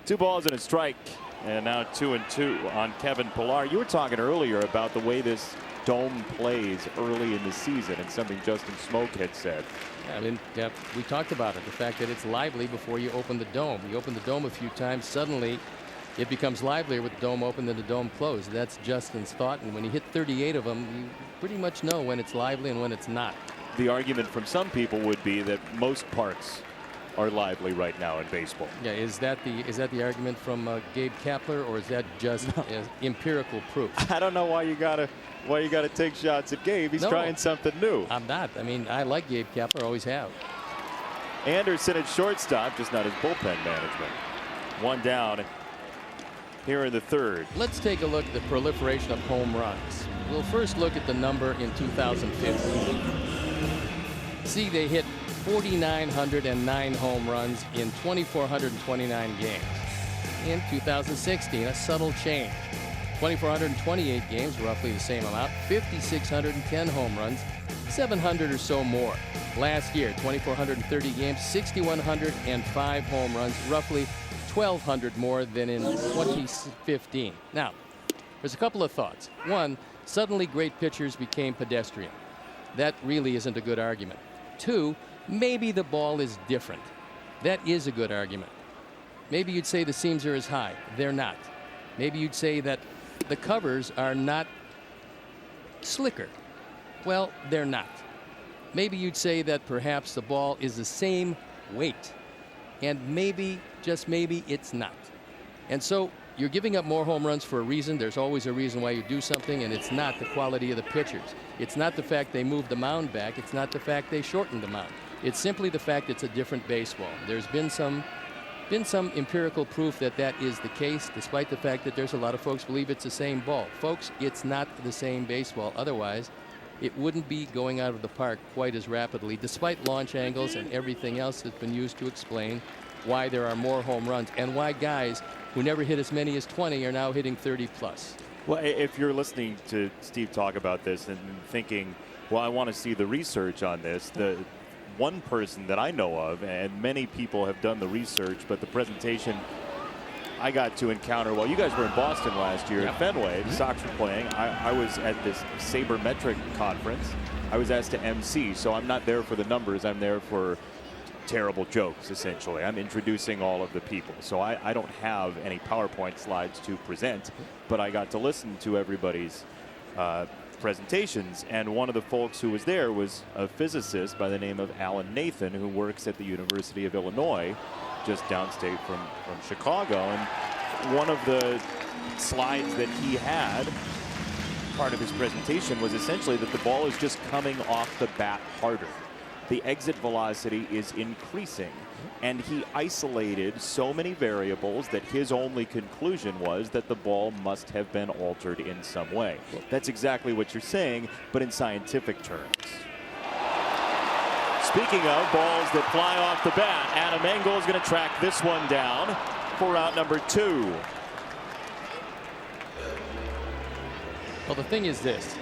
2 balls and a strike, and now 2-2 on Kevin Pillar. You were talking earlier about the way this dome plays early in the season, and something Justin Smoke had said. I mean, we talked about it, the fact that it's lively before you open the dome. You open the dome a few times, suddenly it becomes livelier with the dome open than the dome closed. That's Justin's thought, and when you hit 38 of them, you pretty much know when it's lively and when it's not. The argument from some people would be that most parks are lively right now in baseball. Yeah, is that the argument from Gabe Kapler, or is that just empirical proof? I don't know why you gotta take shots at Gabe. He's trying something new. I'm not. I mean, I like Gabe Kapler, always have. Anderson at shortstop, just not his bullpen management. 1 down here in the 3rd. Let's take a look at the proliferation of home runs. We'll first look at the number in 2015. See, they hit 4,909 home runs in 2,429 games. In 2016, a subtle change. 2,428 games, roughly the same amount. 5,610 home runs, 700 or so more. Last year, 2,430 games, 6,105 home runs, roughly 1,200 more than in 2015. Now, there's a couple of thoughts. One, suddenly great pitchers became pedestrian. That really isn't a good argument. 2, maybe the ball is different. That is a good argument. Maybe you'd say the seams are as high. They're not. Maybe you'd say that the covers are not slicker. Well, they're not. Maybe you'd say that perhaps the ball is the same weight. And maybe, just maybe, it's not. And so you're giving up more home runs for a reason. There's always a reason why you do something, and it's not the quality of the pitchers. It's not the fact they moved the mound back. It's not the fact they shortened the mound. It's simply the fact it's a different baseball. There's been some empirical proof that that is the case, despite the fact that there's a lot of folks believe it's the same ball. Folks, it's not the same baseball. Otherwise, it wouldn't be going out of the park quite as rapidly, despite launch angles and everything else that's been used to explain why there are more home runs and why guys who never hit as many as 20 are now hitting 30 plus. Well, if you're listening to Steve talk about this and thinking, well, I want to see the research on this, the one person that I know of, and many people have done the research, but the presentation I got to encounter while you guys were in Boston last year at Fenway, the Sox were playing. I was at this sabermetric conference. I was asked to MC, so I'm not there for the numbers. I'm there for terrible jokes, essentially. I'm introducing all of the people. So I don't have any PowerPoint slides to present, but I got to listen to everybody's presentations. And one of the folks who was there was a physicist by the name of Alan Nathan, who works at the University of Illinois, just downstate from Chicago. And one of the slides that he had, part of his presentation, was essentially that the ball is just coming off the bat harder. The exit velocity is increasing, and he isolated so many variables that his only conclusion was that the ball must have been altered in some way. That's exactly what you're saying, but in scientific terms. Speaking of balls that fly off the bat, Adam Engel is going to track this one down for out number 2. Well, the thing is this.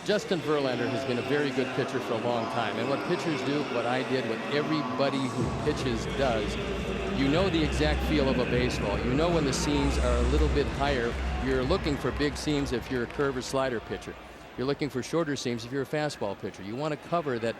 Justin Verlander has been a very good pitcher for a long time. And what pitchers do, what I did, what everybody who pitches does, you know the exact feel of a baseball. You know when the seams are a little bit higher. You're looking for big seams if you're a curve or slider pitcher. You're looking for shorter seams if you're a fastball pitcher. You want to cover that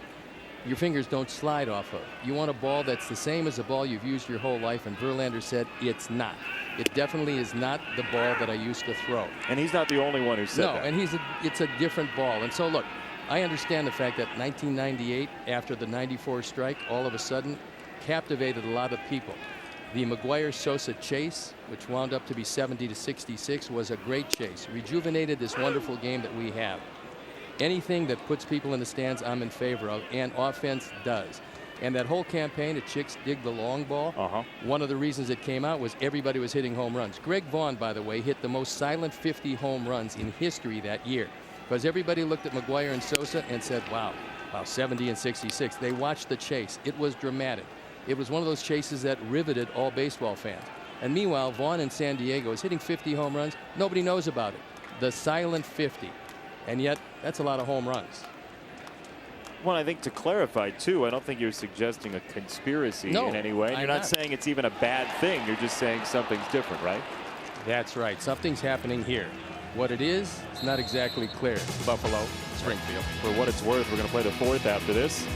your fingers don't slide off of. You want a ball that's the same as a ball you've used your whole life, and Verlander said it's not. It definitely is not the ball that I used to throw. And he's not the only one who said that. No, and it's a different ball. And so look, I understand the fact that 1998, after the '94 strike, all of a sudden captivated a lot of people. The McGuire-Sosa chase, which wound up to be 70-66, was a great chase. Rejuvenated this wonderful game that we have. Anything that puts people in the stands, I'm in favor of, and offense does. And that whole campaign at Chicks Dig the Long Ball, one of the reasons it came out was everybody was hitting home runs. Greg Vaughn, by the way, hit the most silent 50 home runs in history that year, because everybody looked at McGuire and Sosa and said, wow, 70 and 66. They watched the chase. It was dramatic. It was one of those chases that riveted all baseball fans. And meanwhile, Vaughn in San Diego is hitting 50 home runs. Nobody knows about it. The silent 50. And yet, that's a lot of home runs. Well, I think to clarify, too, I don't think you're suggesting a conspiracy in any way. You're not saying it's even a bad thing. You're just saying something's different, right? That's right. Something's happening here. What it is, it's not exactly clear. Buffalo, Springfield. For what it's worth, we're going to play the fourth after this.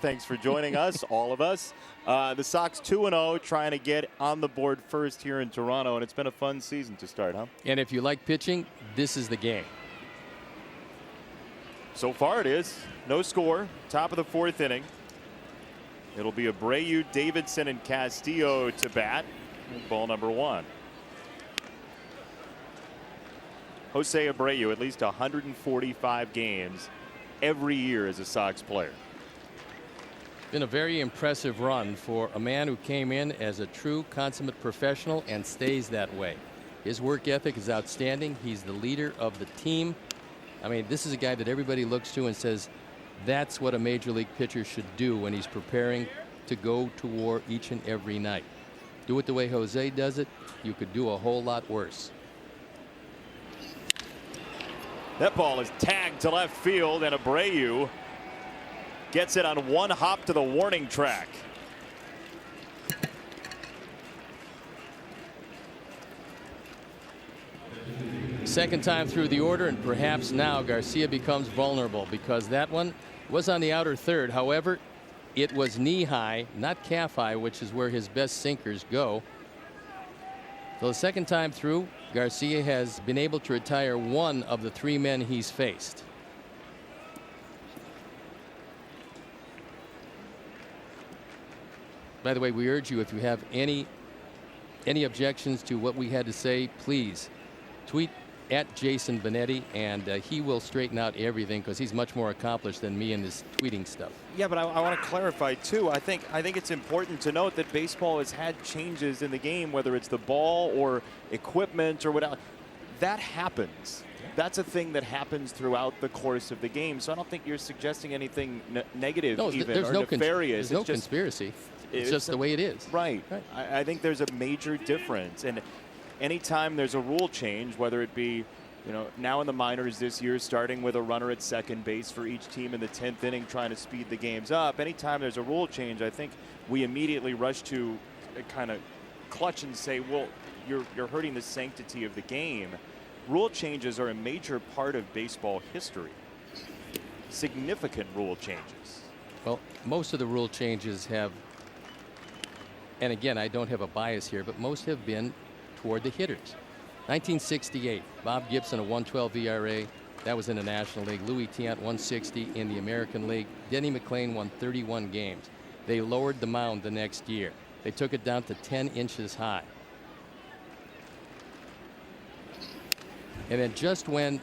Thanks for joining us, all of us. The Sox 2-0, trying to get on the board first here in Toronto, and it's been a fun season to start, huh? And if you like pitching, this is the game. So far it is. No score. Top of the fourth inning. It'll be Abreu, Davidson, and Castillo to bat. Ball number one. Jose Abreu, at least 145 games every year as a Sox player. Been a very impressive run for a man who came in as a true consummate professional and stays that way. His work ethic is outstanding. He's the leader of the team. I mean, this is a guy that everybody looks to and says that's what a major league pitcher should do when he's preparing to go to war each and every night. Do it the way Jose does it, you could do a whole lot worse. That ball is tagged to left field, and Abreu gets it on one hop to the warning track. Second time through the order, and perhaps now Garcia becomes vulnerable because that one was on the outer third. However, it was knee high, not calf high, which is where his best sinkers go. So the second time through, Garcia has been able to retire one of the three men he's faced. By the way, we urge you, if you have any objections to what we had to say, please tweet at Jason Benetti, and he will straighten out everything because he's much more accomplished than me in this tweeting stuff. Yeah, but I want to clarify too. I think it's important to note that baseball has had changes in the game, whether it's the ball or equipment or whatever. That happens. That's a thing that happens throughout the course of the game. So I don't think you're suggesting anything negative, even or nefarious. There's no conspiracy. It's just the way it is. Right. I think there's a major difference, and anytime there's a rule change, whether it be, now in the minors this year, starting with a runner at second base for each team in the 10th inning, trying to speed the games up. Anytime there's a rule change, I think we immediately rush to kind of clutch and say, well, you're hurting the sanctity of the game. Rule changes are a major part of baseball history. Significant rule changes. Well, most of the rule changes have, and again, I don't have a bias here, but most have been toward the hitters. 1968, Bob Gibson, a 112 ERA. That was in the National League. Louis Tiant, 160 in the American League. Denny McLain won 31 games. They lowered the mound the next year. They took it down to 10 inches high. And then just when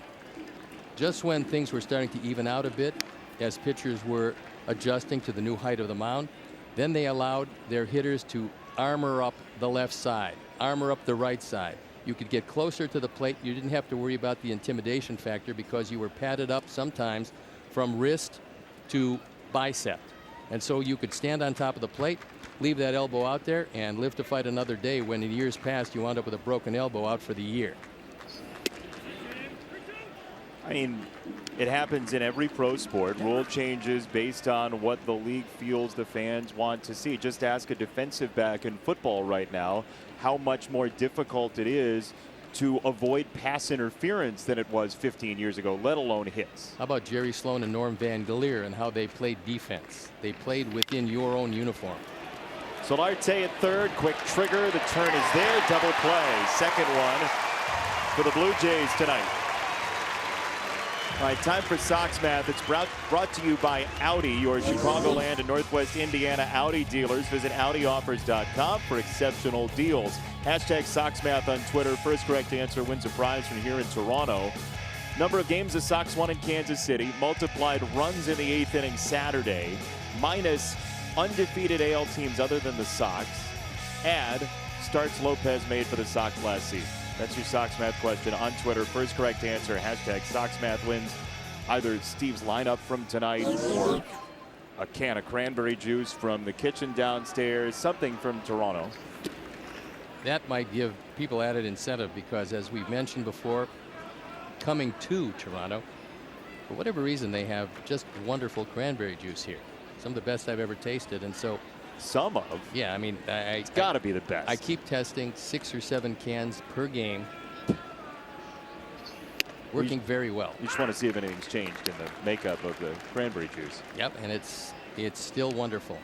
things were starting to even out a bit, as pitchers were adjusting to the new height of the mound, then they allowed their hitters to armor up the left side, armor up the right side. You could get closer to the plate. You didn't have to worry about the intimidation factor because you were padded up sometimes from wrist to bicep. And so you could stand on top of the plate, leave that elbow out there, and live to fight another day when in years past you wound up with a broken elbow out for the year. I mean, it happens in every pro sport. Rule changes based on what the league feels the fans want to see. Just ask a defensive back in football right now how much more difficult it is to avoid pass interference than it was 15 years ago, let alone hits. How about Jerry Sloan and Norm Van Gleer and how they played defense? They played within your own uniform. Solarte at third, quick trigger, the turn is there, double play. Second one for the Blue Jays tonight. All right, time for Sox Math. It's brought to you by Audi, your Chicagoland and Northwest Indiana Audi dealers. Visit AudiOffers.com for exceptional deals. Hashtag Sox Math on Twitter. First correct answer wins a prize from here in Toronto. Number of games the Sox won in Kansas City, multiplied runs in the 8th inning Saturday, minus undefeated AL teams other than the Sox, add starts Lopez made for the Sox last season. That's your Sox Math question on Twitter. First correct answer, hashtag Sox Math wins either Steve's lineup from tonight or a can of cranberry juice from the kitchen downstairs, something from Toronto. That might give people added incentive because, as we've mentioned before, coming to Toronto, for whatever reason, they have just wonderful cranberry juice here. Some of the best I've ever tasted. And so, some of? Yeah, I mean, it's got to be the best. I keep testing 6 or 7 cans per game. Working very well. You just want to see if anything's changed in the makeup of the cranberry juice. Yep, and it's still wonderful.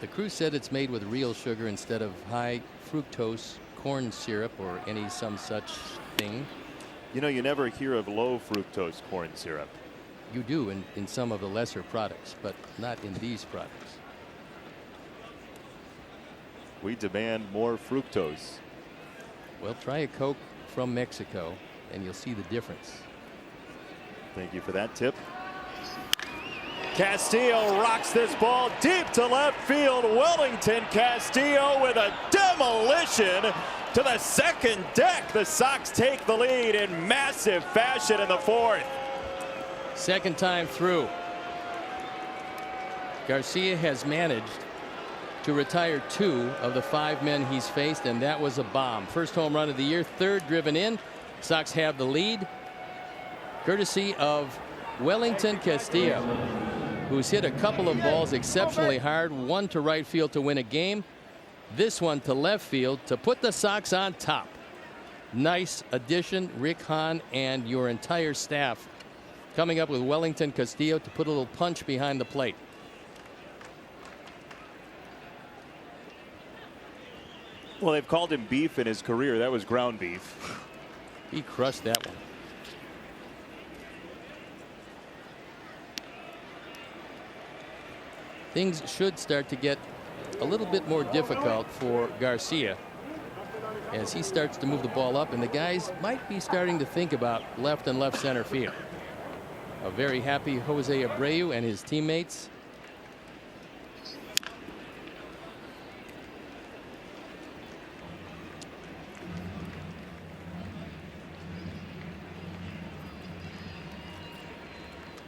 The crew said it's made with real sugar instead of high fructose corn syrup or some such thing. You know, you never hear of low fructose corn syrup. You do in some of the lesser products, but not in these products. We demand more fructose. Well, try a Coke from Mexico and you'll see the difference. Thank you for that tip. Castillo rocks this ball deep to left field. Wellington Castillo with a demolition to the second deck. The Sox take the lead in massive fashion in the 4th. Second time through. Garcia has managed to retire 2 of the 5 men he's faced, and that was a bomb. First home run of the year, 3rd driven in. Sox have the lead, courtesy of Wellington Castillo, who's hit a couple of balls exceptionally hard, one to right field to win a game, this one to left field to put the Sox on top. Nice addition, Rick Hahn and your entire staff coming up with Wellington Castillo to put a little punch behind the plate. Well, they've called him beef in his career. That was ground beef. He crushed that one. things should start to get a little bit more difficult for Garcia as he starts to move the ball up, and the guys might be starting to think about left and left center field. A very happy Jose Abreu and his teammates.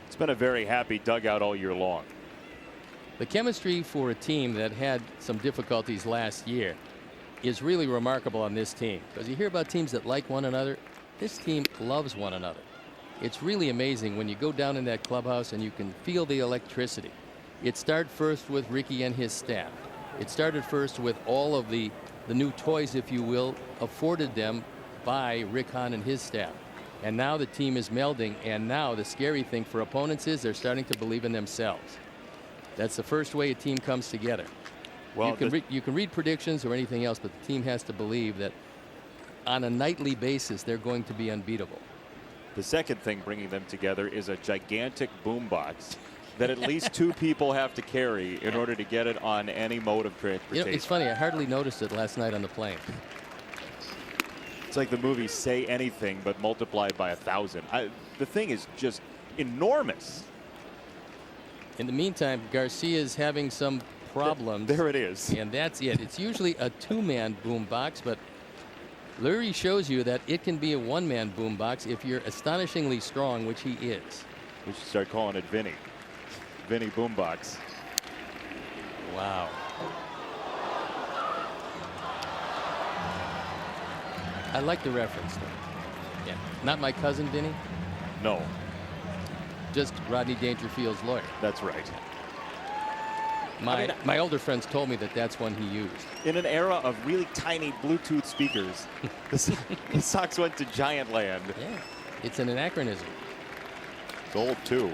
It's been a very happy dugout all year long. The chemistry for a team that had some difficulties last year is really remarkable on this team, because you hear about teams that like one another. This team loves one another. It's really amazing when you go down in that clubhouse and you can feel the electricity. It started first with Ricky and his staff. It started first with all of the new toys, if you will, afforded them by Rick Hahn and his staff. And now the team is melding, and now the scary thing for opponents is they're starting to believe in themselves. That's the first way a team comes together. Well, you can read predictions or anything else, but the team has to believe that on a nightly basis they're going to be unbeatable. The second thing bringing them together is a gigantic boombox that at least two people have to carry in order to get it on any mode of transportation. You know, it's funny, I hardly noticed it last night on the plane. It's like the movie Say Anything, but multiplied by 1,000. The thing is just enormous. In the meantime, Garcia is having some problems. There it is. And that's it. It's usually a two-man boombox, but Lurie shows you that it can be a one-man boombox if you're astonishingly strong, which he is. We should start calling it Vinny. Vinny Boombox. Wow. I like the reference, though. Yeah. Not my cousin Vinny? No. Just Rodney Dangerfield's lawyer. That's right. My older friends told me that that's one he used. In an era of really tiny Bluetooth speakers, the Sox went to giant land. Yeah, it's an anachronism. It's old, too.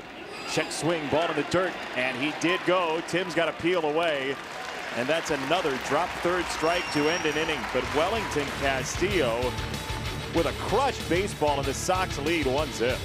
Check swing, ball in the dirt, and he did go. Tim's got to peel away, and that's another drop third strike to end an inning. But Wellington Castillo with a crushed baseball, and the Sox lead 1-0.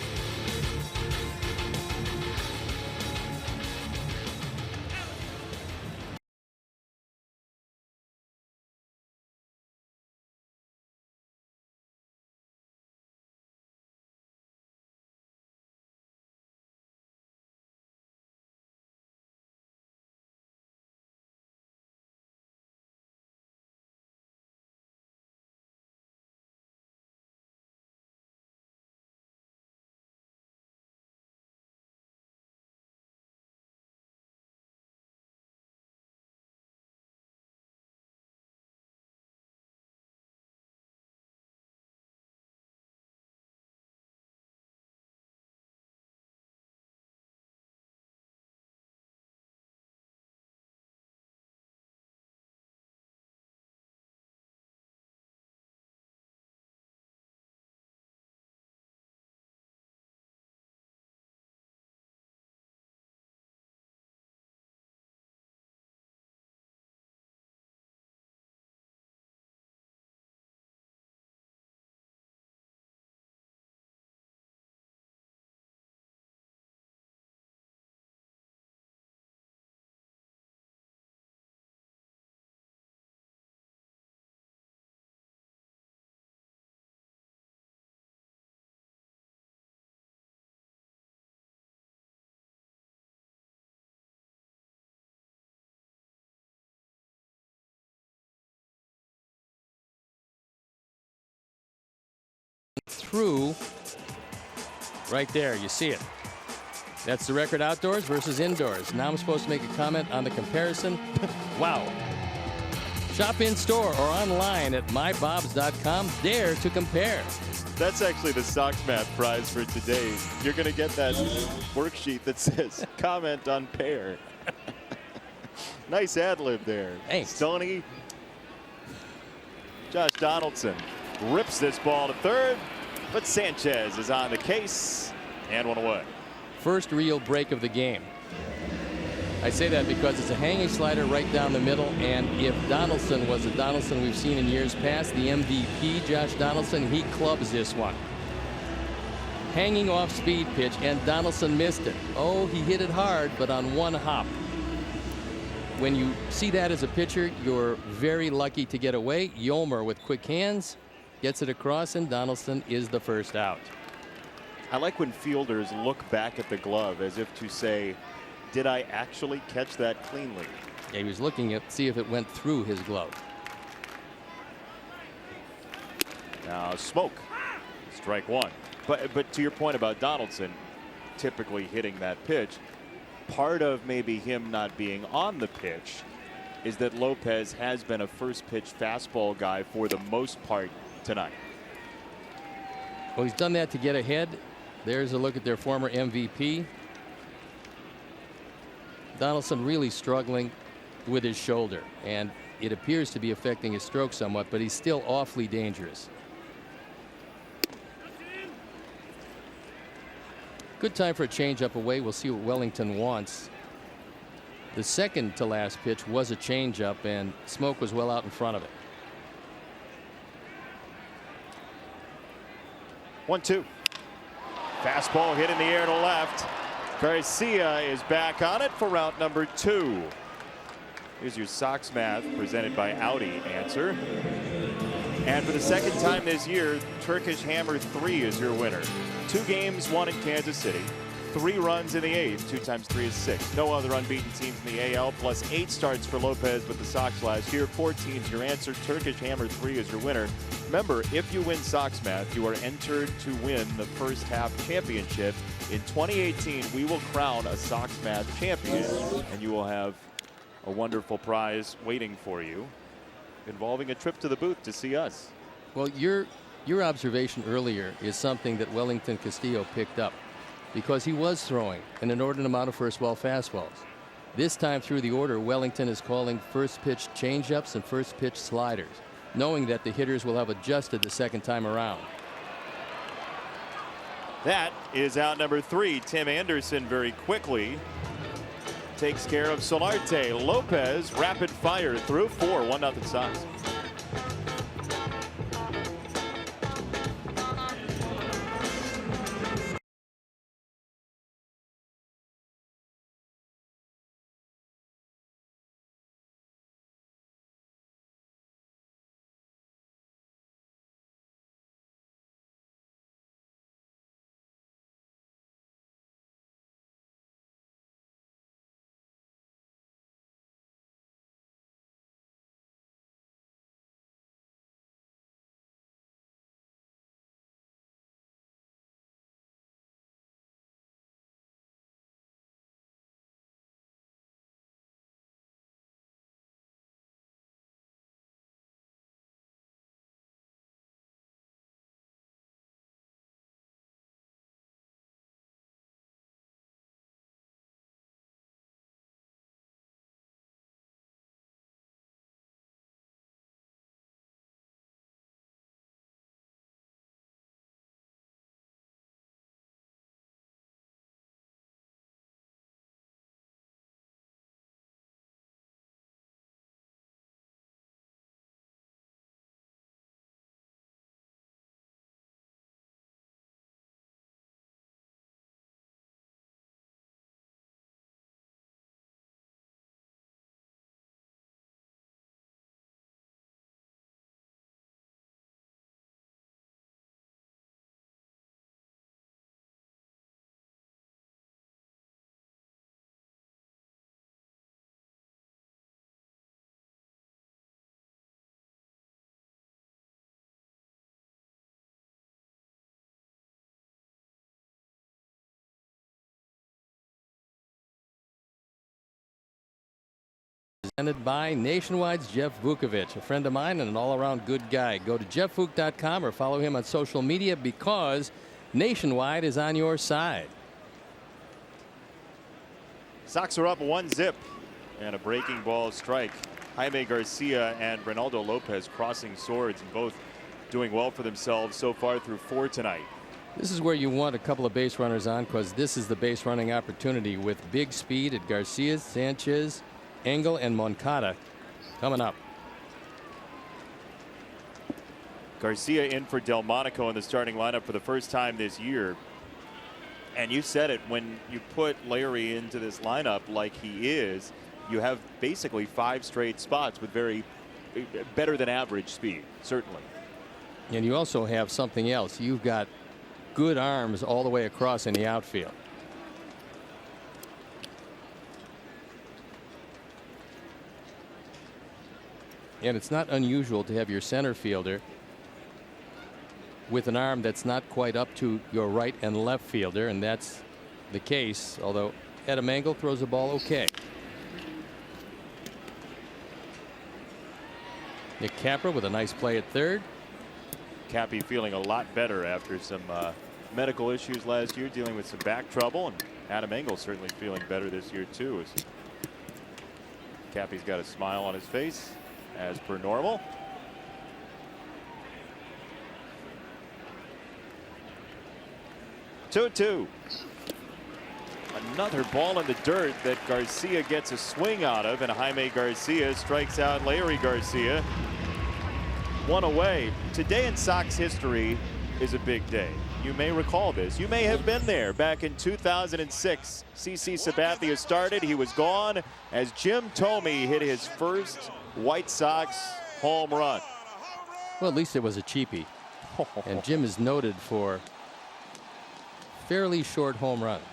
Through right there, you see it. That's the record outdoors versus indoors. Now I'm supposed to make a comment on the comparison. Wow. Shop in store or online at mybobs.com. Dare to compare. That's actually the Sox Math prize for today. You're going to get that worksheet that says comment on pair. Nice ad lib there. Thanks. Stoney. Josh Donaldson rips this ball to third, but Sanchez is on the case and one away. First real break of the game. I say that because it's a hanging slider right down the middle, and if Donaldson was the Donaldson we've seen in years past, the MVP, Josh Donaldson, he clubs this one. Hanging off speed pitch, and Donaldson missed it. Oh, he hit it hard, but on one hop. when you see that as a pitcher, you're very lucky to get away. Yolmer with quick hands gets it across, and Donaldson is the first out. I like when fielders look back at the glove as if to say, did I actually catch that cleanly? Yeah, he was looking at see if it went through his glove. Now Smoke, strike one. But to your point about Donaldson typically hitting that pitch, part of maybe him not being on the pitch is that Lopez has been a first pitch fastball guy for the most part tonight. Well, he's done that to get ahead. There's a look at their former MVP. Donaldson really struggling with his shoulder, and it appears to be affecting his stroke somewhat, but he's still awfully dangerous. Good time for a changeup away. We'll see what Wellington wants. The second to last pitch was a changeup, and Smoke was well out in front of it. 1-2. Fastball hit in the air to left. Garcia is back on it for route number 2. Here's your Sox math presented by Audi answer. And for the second time this year, Turkish Hammer 3 is your winner. 2 games won in Kansas City. 3 runs in the 8th. 2 times 3 is 6. No other unbeaten teams in the AL, plus 8 starts for Lopez with the Sox last year. 4 teams your answer. Turkish Hammer 3 is your winner. Remember, if you win Sox math, you are entered to win the first half championship. In 2018, we will crown a Sox math champion, and you will have a wonderful prize waiting for you, involving a trip to the booth to see us. Well, your observation earlier is something that Wellington Castillo picked up, because he was throwing an inordinate amount of first ball fastballs. This time through the order, Wellington is calling first pitch changeups and first pitch sliders, knowing that the hitters will have adjusted the second time around. That is out number 3. Tim Anderson very quickly takes care of Solarte. Lopez rapid fire through 4. 1-0 Sox. Presented by Nationwide's Jeff Vukovich, a friend of mine and an all-around good guy. Go to jeffvuk.com or follow him on social media, because Nationwide is on your side. Sox are up 1-0, and a breaking ball strike. Jaime Garcia and Ronaldo Lopez crossing swords, and both doing well for themselves so far through 4 tonight. This is where you want a couple of base runners on, because this is the base running opportunity with big speed at Garcia, Sanchez, Engel, and Moncada coming up. Garcia in for Delmonico in the starting lineup for the first time this year. And you said it, when you put Larry into this lineup like he is, you have basically 5 straight spots with better than average speed, certainly. And you also have something else. You've got good arms all the way across in the outfield. And it's not unusual to have your center fielder with an arm that's not quite up to your right and left fielder, and that's the case, although Adam Engel throws the ball okay. Nick Capra with a nice play at third. Cappy feeling a lot better after some medical issues last year, dealing with some back trouble, and Adam Engel certainly feeling better this year too. As Cappy's got a smile on his face as per normal. Two. Another ball in the dirt that Garcia gets a swing out of, and Jaime Garcia strikes out Larry Garcia. 1 away. Today in Sox history is a big day. You may recall this. You may have been there back in 2006. CC Sabathia started. He was gone as Jim Thome hit his first White Sox home run. Well, at least it was a cheapie. And Jim is noted for fairly short home runs.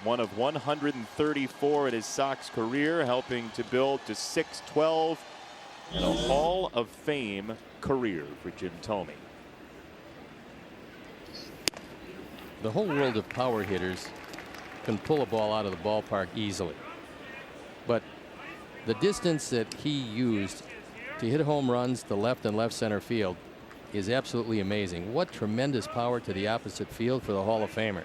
One of 134 in his Sox career, helping to build to 612 and a Hall of Fame career for Jim Thome. The whole world of power hitters can pull a ball out of the ballpark easily. But the distance that he used to hit home runs to left and left center field is absolutely amazing. What tremendous power to the opposite field for the Hall of Famer.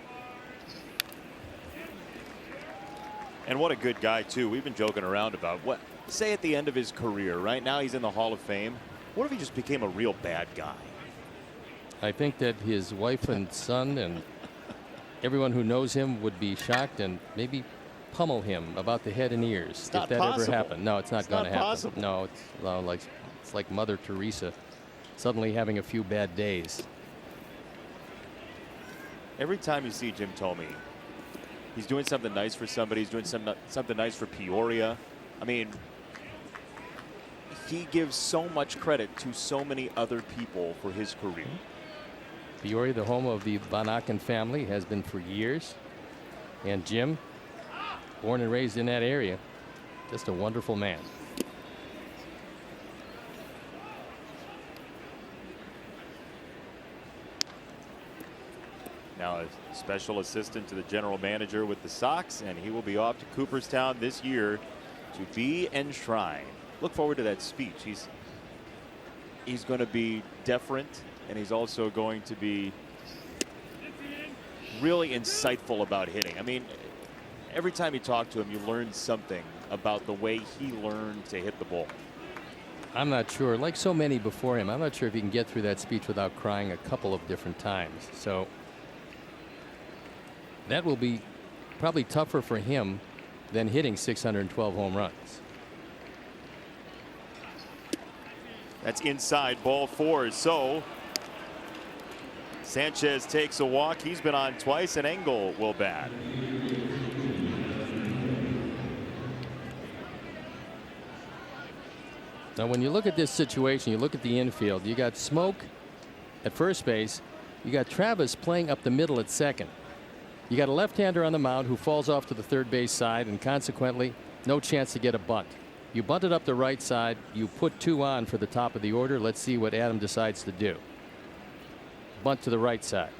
And what a good guy too. We've been joking around about what, say at the end of his career, right now he's in the Hall of Fame. What if he just became a real bad guy? I think that his wife and son and everyone who knows him would be shocked and maybe pummel him about the head and ears if that ever happened. No, it's not going to happen. Possible. No, it's like Mother Teresa suddenly having a few bad days. Every time you see Jim Thome, he's doing something nice for somebody. He's doing something nice for Peoria. I mean, he gives so much credit to so many other people for his career. Peoria, the home of the Van Aken family, has been for years. And Jim, born and raised in that area, just a wonderful man. Now a special assistant to the general manager with the Sox, and he will be off to Cooperstown this year to be enshrined. Look forward to that speech. He's going to be deferent, and he's also going to be really insightful about hitting. I mean, every time you talk to him, you learn something about the way he learned to hit the ball. I'm not sure, like so many before him, I'm not sure if he can get through that speech without crying a couple of different times. So that will be probably tougher for him than hitting 612 home runs. That's inside, ball 4. So Sanchez takes a walk. He's been on twice, and Engel will bat. Now, when you look at this situation, you look at the infield, you got Smoke at first base, you got Travis playing up the middle at second. You got a left-hander on the mound who falls off to the third base side, and consequently no chance to get a bunt. You bunt it up the right side, you put 2 on for the top of the order. Let's see what Adam decides to do. Bunt to the right side.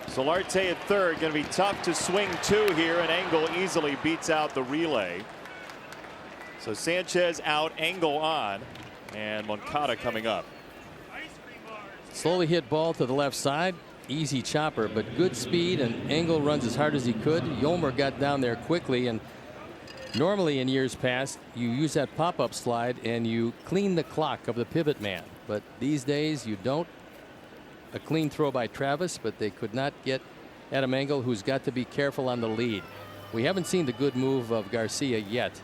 Solarte at third, going to be tough to swing 2 here, and Engel easily beats out the relay. So Sanchez out, Engel on, and Moncada coming up. Slowly hit ball to the left side. Easy chopper, but good speed, and Engel runs as hard as he could. Yolmer got down there quickly, and normally in years past you use that pop-up slide and you clean the clock of the pivot man, but these days you don't. A clean throw by Travis, but they could not get Adam Engel, who's got to be careful on the lead. We haven't seen the good move of Garcia yet,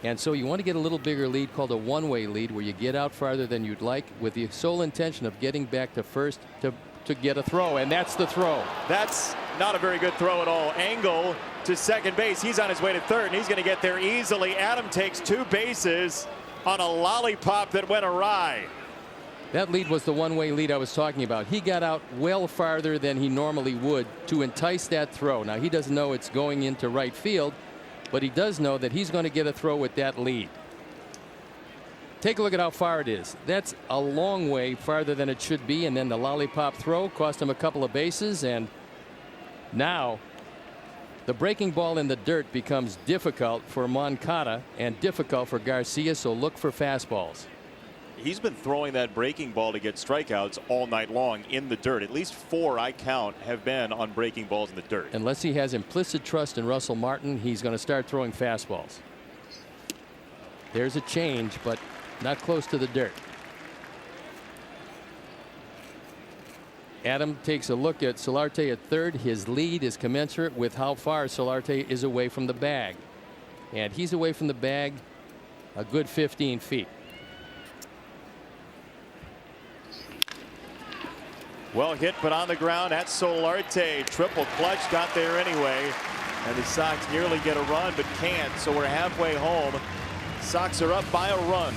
and so you want to get a little bigger lead, called a one-way lead, where you get out farther than you'd like with the sole intention of getting back to first to get a throw, and that's the throw. That's not a very good throw at all. Engel to second base. He's on his way to third, and he's going to get there easily. Adam takes 2 bases on a lollipop that went awry. That lead was the one-way lead I was talking about. He got out well farther than he normally would to entice that throw. Now, he doesn't know it's going into right field, but he does know that he's going to get a throw with that lead. Take a look at how far it is. That's a long way farther than it should be, and then the lollipop throw cost him a couple of bases, and now the breaking ball in the dirt becomes difficult for Moncada and difficult for Garcia, so look for fastballs. He's been throwing that breaking ball to get strikeouts all night long in the dirt. At least 4 I count have been on breaking balls in the dirt. Unless he has implicit trust in Russell Martin, he's going to start throwing fastballs. There's a change, but not close to the dirt. Adam takes a look at Solarte at third. His lead is commensurate with how far Solarte is away from the bag. And he's away from the bag a good 15 feet. Well hit, but on the ground at Solarte. Triple clutch, got there anyway. And the Sox nearly get a run, but can't. So we're halfway home. Sox are up by a run.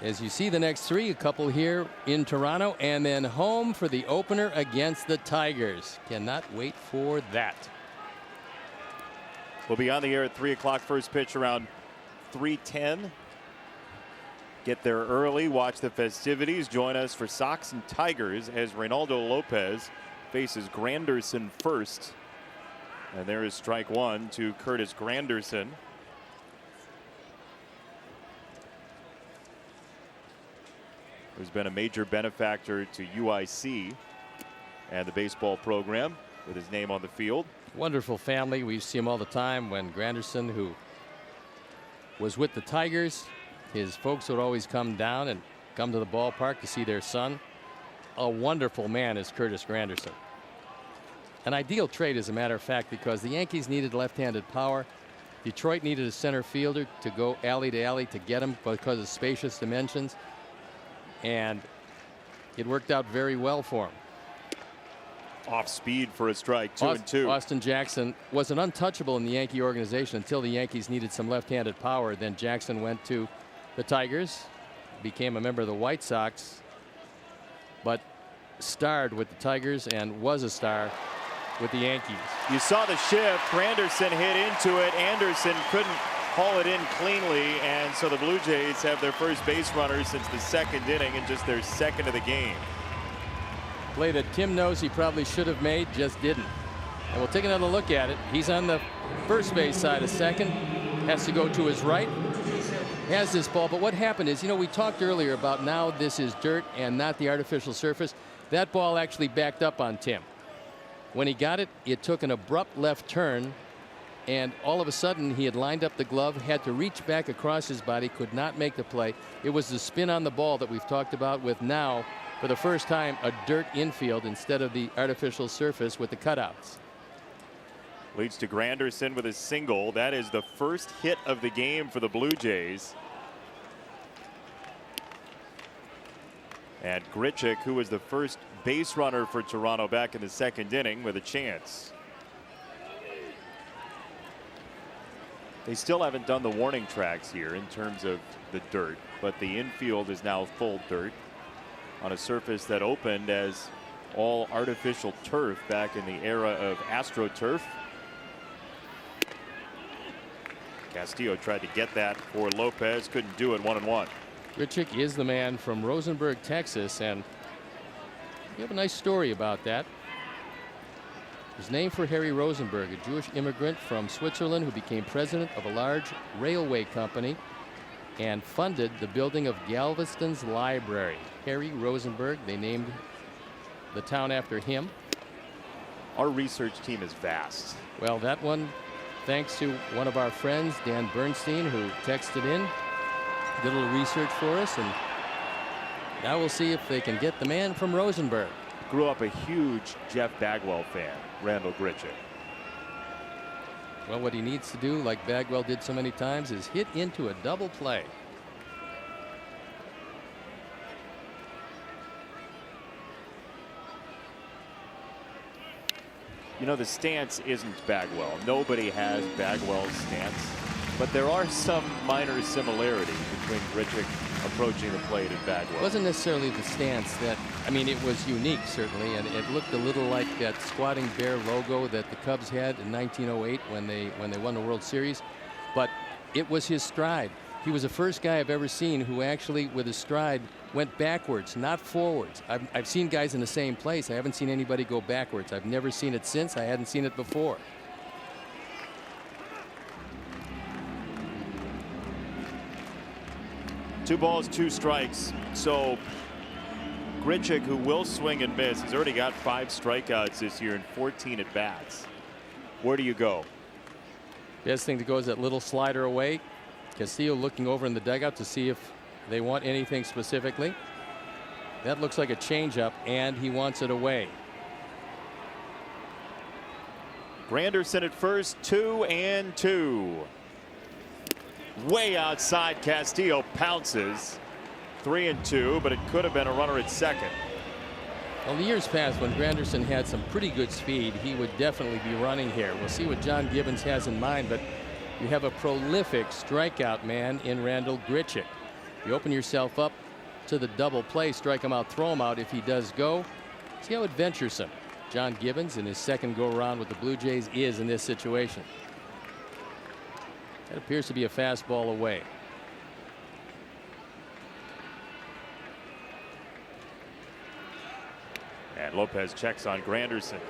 As you see the next 3, a couple here in Toronto, and then home for the opener against the Tigers. Cannot wait for that. We'll be on the air at 3 o'clock. First pitch around 3:10. Get there early, watch the festivities. Join us for Sox and Tigers as Reynaldo Lopez faces Granderson first. And there is strike 1 to Curtis Granderson. Who's been a major benefactor to UIC and the baseball program with his name on the field. Wonderful family. We see him all the time. When Granderson, who was with the Tigers, his folks would always come down and come to the ballpark to see their son. A wonderful man is Curtis Granderson. An ideal trade, as a matter of fact, because the Yankees needed left-handed power. Detroit needed a center fielder to go alley to alley to get him because of spacious dimensions. And it worked out very well for him. Off speed for a strike, 2-2. Austin Jackson was an untouchable in the Yankee organization until the Yankees needed some left-handed power. Then Jackson went to the Tigers, became a member of the White Sox, but starred with the Tigers and was a star with the Yankees. You saw the shift. Granderson hit into it. Anderson couldn't haul it in cleanly, and so the Blue Jays have their first base runner since the 2nd inning and just their 2nd of the game. Play that Tim knows he probably should have made, just didn't. And we'll take another look at it. He's on the first base side of second. Has to go to his right. Has this ball, but what happened is, we talked earlier about now this is dirt and not the artificial surface. That ball actually backed up on Tim. When he got it, it took an abrupt left turn, and all of a sudden he had lined up the glove, had to reach back across his body, could not make the play. It was the spin on the ball that we've talked about, with now, for the first time, a dirt infield instead of the artificial surface with the cutouts. Leads to Granderson with a single. That is the first hit of the game for the Blue Jays. And Grichuk, who was the first base runner for Toronto back in the second inning, with a chance. They still haven't done the warning tracks here in terms of the dirt, but the infield is now full dirt on a surface that opened as all artificial turf back in the era of AstroTurf. Castillo tried to get that for Lopez, couldn't do it. 1-1. Grichuk is the man from Rosenberg, Texas, and we have a nice story about that. His name for Harry Rosenberg, a Jewish immigrant from Switzerland who became president of a large railway company and funded the building of Galveston's library. Harry Rosenberg, they named the town after him. Our research team is vast. Well, that one, thanks to one of our friends, Dan Bernstein, who texted in, did a little research for us, and now we'll see if they can get the man from Rosenberg. Grew up a huge Jeff Bagwell fan, Randall Grichuk. Well, what he needs to do, like Bagwell did so many times, is hit into a double play. The stance isn't Bagwell. Nobody has Bagwell's stance, but there are some minor similarities between Grichuk approaching the plate and Bagwell. It wasn't necessarily the stance that, it was unique, certainly, and it looked a little like that squatting bear logo that the Cubs had in 1908 when they won the World Series, but it was his stride. He was the first guy I've ever seen who actually, with his stride, went backwards, not forwards. I've seen guys in the same place. I haven't seen anybody go backwards. I've never seen it since. I hadn't seen it before. Two balls, two strikes. So Grichuk, who will swing and miss, has already got 5 strikeouts this year and 14 at bats. Where do you go? Best thing to go is that little slider away. Castillo looking over in the dugout to see if they want anything specifically. That looks like a changeup, and he wants it away. Granderson at first, 2-2. Way outside, Castillo pounces. 3-2, but it could have been a runner at second. Well, the years past, when Granderson had some pretty good speed, he would definitely be running here. We'll see what John Gibbons has in mind, but you have a prolific strikeout man in Randall Grichuk. You open yourself up to the double play, strike him out, throw him out if he does go. See how adventuresome John Gibbons in his second go around with the Blue Jays is in this situation. That appears to be a fastball away. And Lopez checks on Granderson.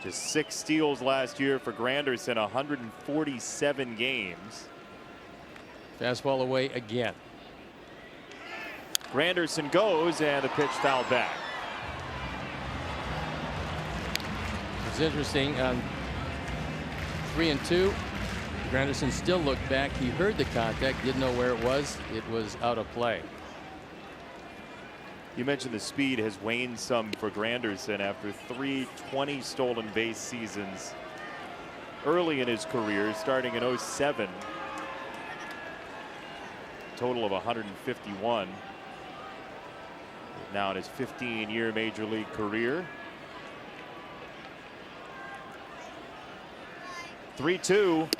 Just 6 steals last year for Granderson, 147 games. Fastball away again. Granderson goes, and the pitch fouled back. It's interesting, on 3-2, Granderson still looked back. He heard the contact, didn't know where it was. It was out of play. You mentioned the speed has waned some for Granderson after 3 20 stolen base seasons early in his career, starting in 07. Total of 151. Now in his 15-year major league career. 3-2.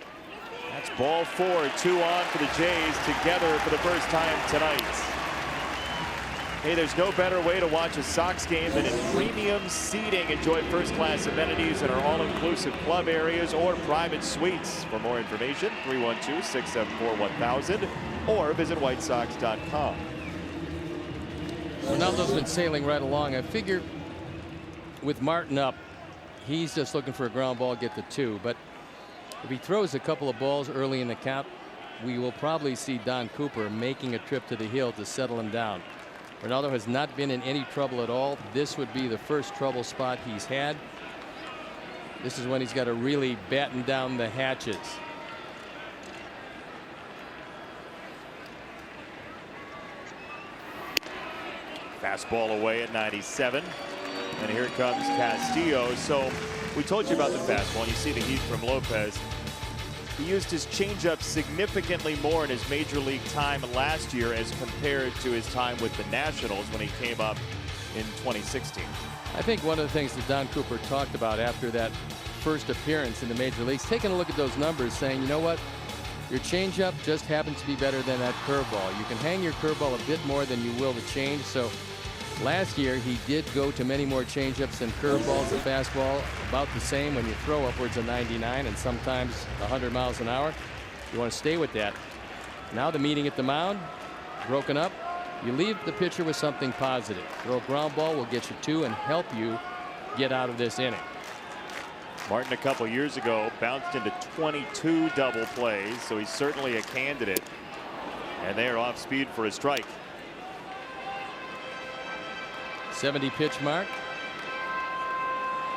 That's ball 4. 2 on for the Jays together for the first time tonight. Hey, there's no better way to watch a Sox game than in premium seating. Enjoy first-class amenities in our all-inclusive club areas or private suites. For more information, 312-674-1000 or visit whitesox.com. Ronaldo's been sailing right along. I figure with Martin up, he's just looking for a ground ball, get the 2. But if he throws a couple of balls early in the count, we will probably see Don Cooper making a trip to the hill to settle him down. Ronaldo has not been in any trouble at all. This would be the first trouble spot he's had. This is when he's got to really batten down the hatches. Fastball away at 97. And here comes Castillo. So we told you about the fastball, and you see the heat from Lopez. He used his changeup significantly more in his major league time last year as compared to his time with the Nationals when he came up in 2016. I think one of the things that Don Cooper talked about after that first appearance in the major leagues, taking a look at those numbers, saying, you know what, your changeup just happens to be better than that curveball. You can hang your curveball a bit more than you will the change. So last year he did go to many more changeups than curveballs. The fastball about the same when you throw upwards of 99 and sometimes 100 miles an hour. You want to stay with that. Now the meeting at the mound broken up. You leave the pitcher with something positive. Throw a ground ball will get you 2 and help you get out of this inning. Martin a couple years ago bounced into 22 double plays, so he's certainly a candidate. And they are off speed for a strike. 70 pitch mark.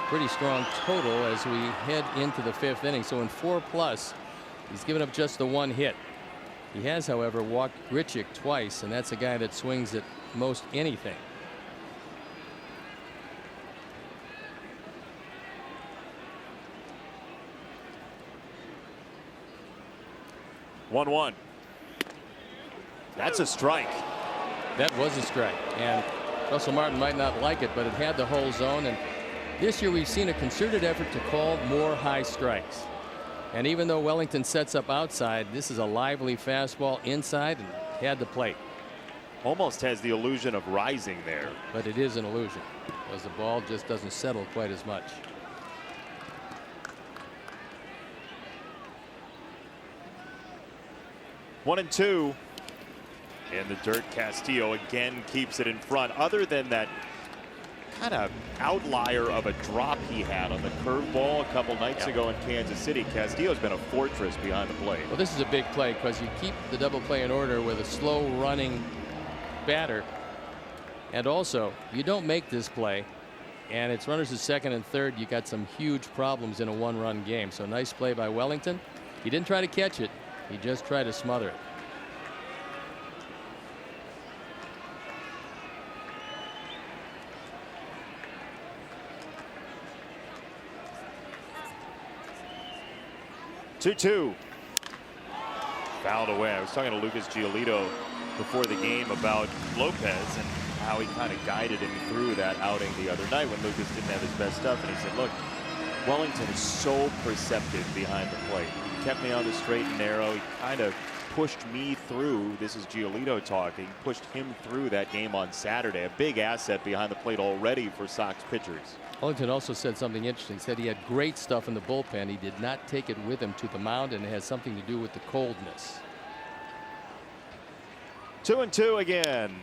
Pretty strong total as we head into the 5th inning. So in 4+, he's given up just the 1 hit. He has, however, walked Grichuk twice, and that's a guy that swings at most anything. One. That's a strike. That was a strike, and Russell Martin might not like it, but it had the whole zone. And this year we've seen a concerted effort to call more high strikes. And even though Wellington sets up outside, this is a lively fastball inside and had the plate. Almost has the illusion of rising there. But it is an illusion because the ball just doesn't settle quite as much. One and two. In the dirt, Castillo again keeps it in front. Other than that kind of outlier of a drop he had on the curveball a couple nights ago in Kansas City, Castillo's been a fortress behind the plate. Well, this is a big play because you keep the double play in order with a slow running batter. And also, you don't make this play and it's runners at second and third, you got some huge problems in a 1-run game. So nice play by Wellington. He didn't try to catch it. He just tried to smother it. Two. Fouled away. I was talking to Lucas Giolito before the game about Lopez and how he kind of guided him through that outing the other night when Lucas didn't have his best stuff. And he said, look, Wellington is so perceptive behind the plate. He kept me on the straight and narrow. He kind of pushed me through. This is Giolito talking. Pushed him through that game on Saturday. A big asset behind the plate already for Sox pitchers. Wellington also said something interesting. He said he had great stuff in the bullpen. He did not take it with him to the mound, and it has something to do with the coldness. 2-2 again.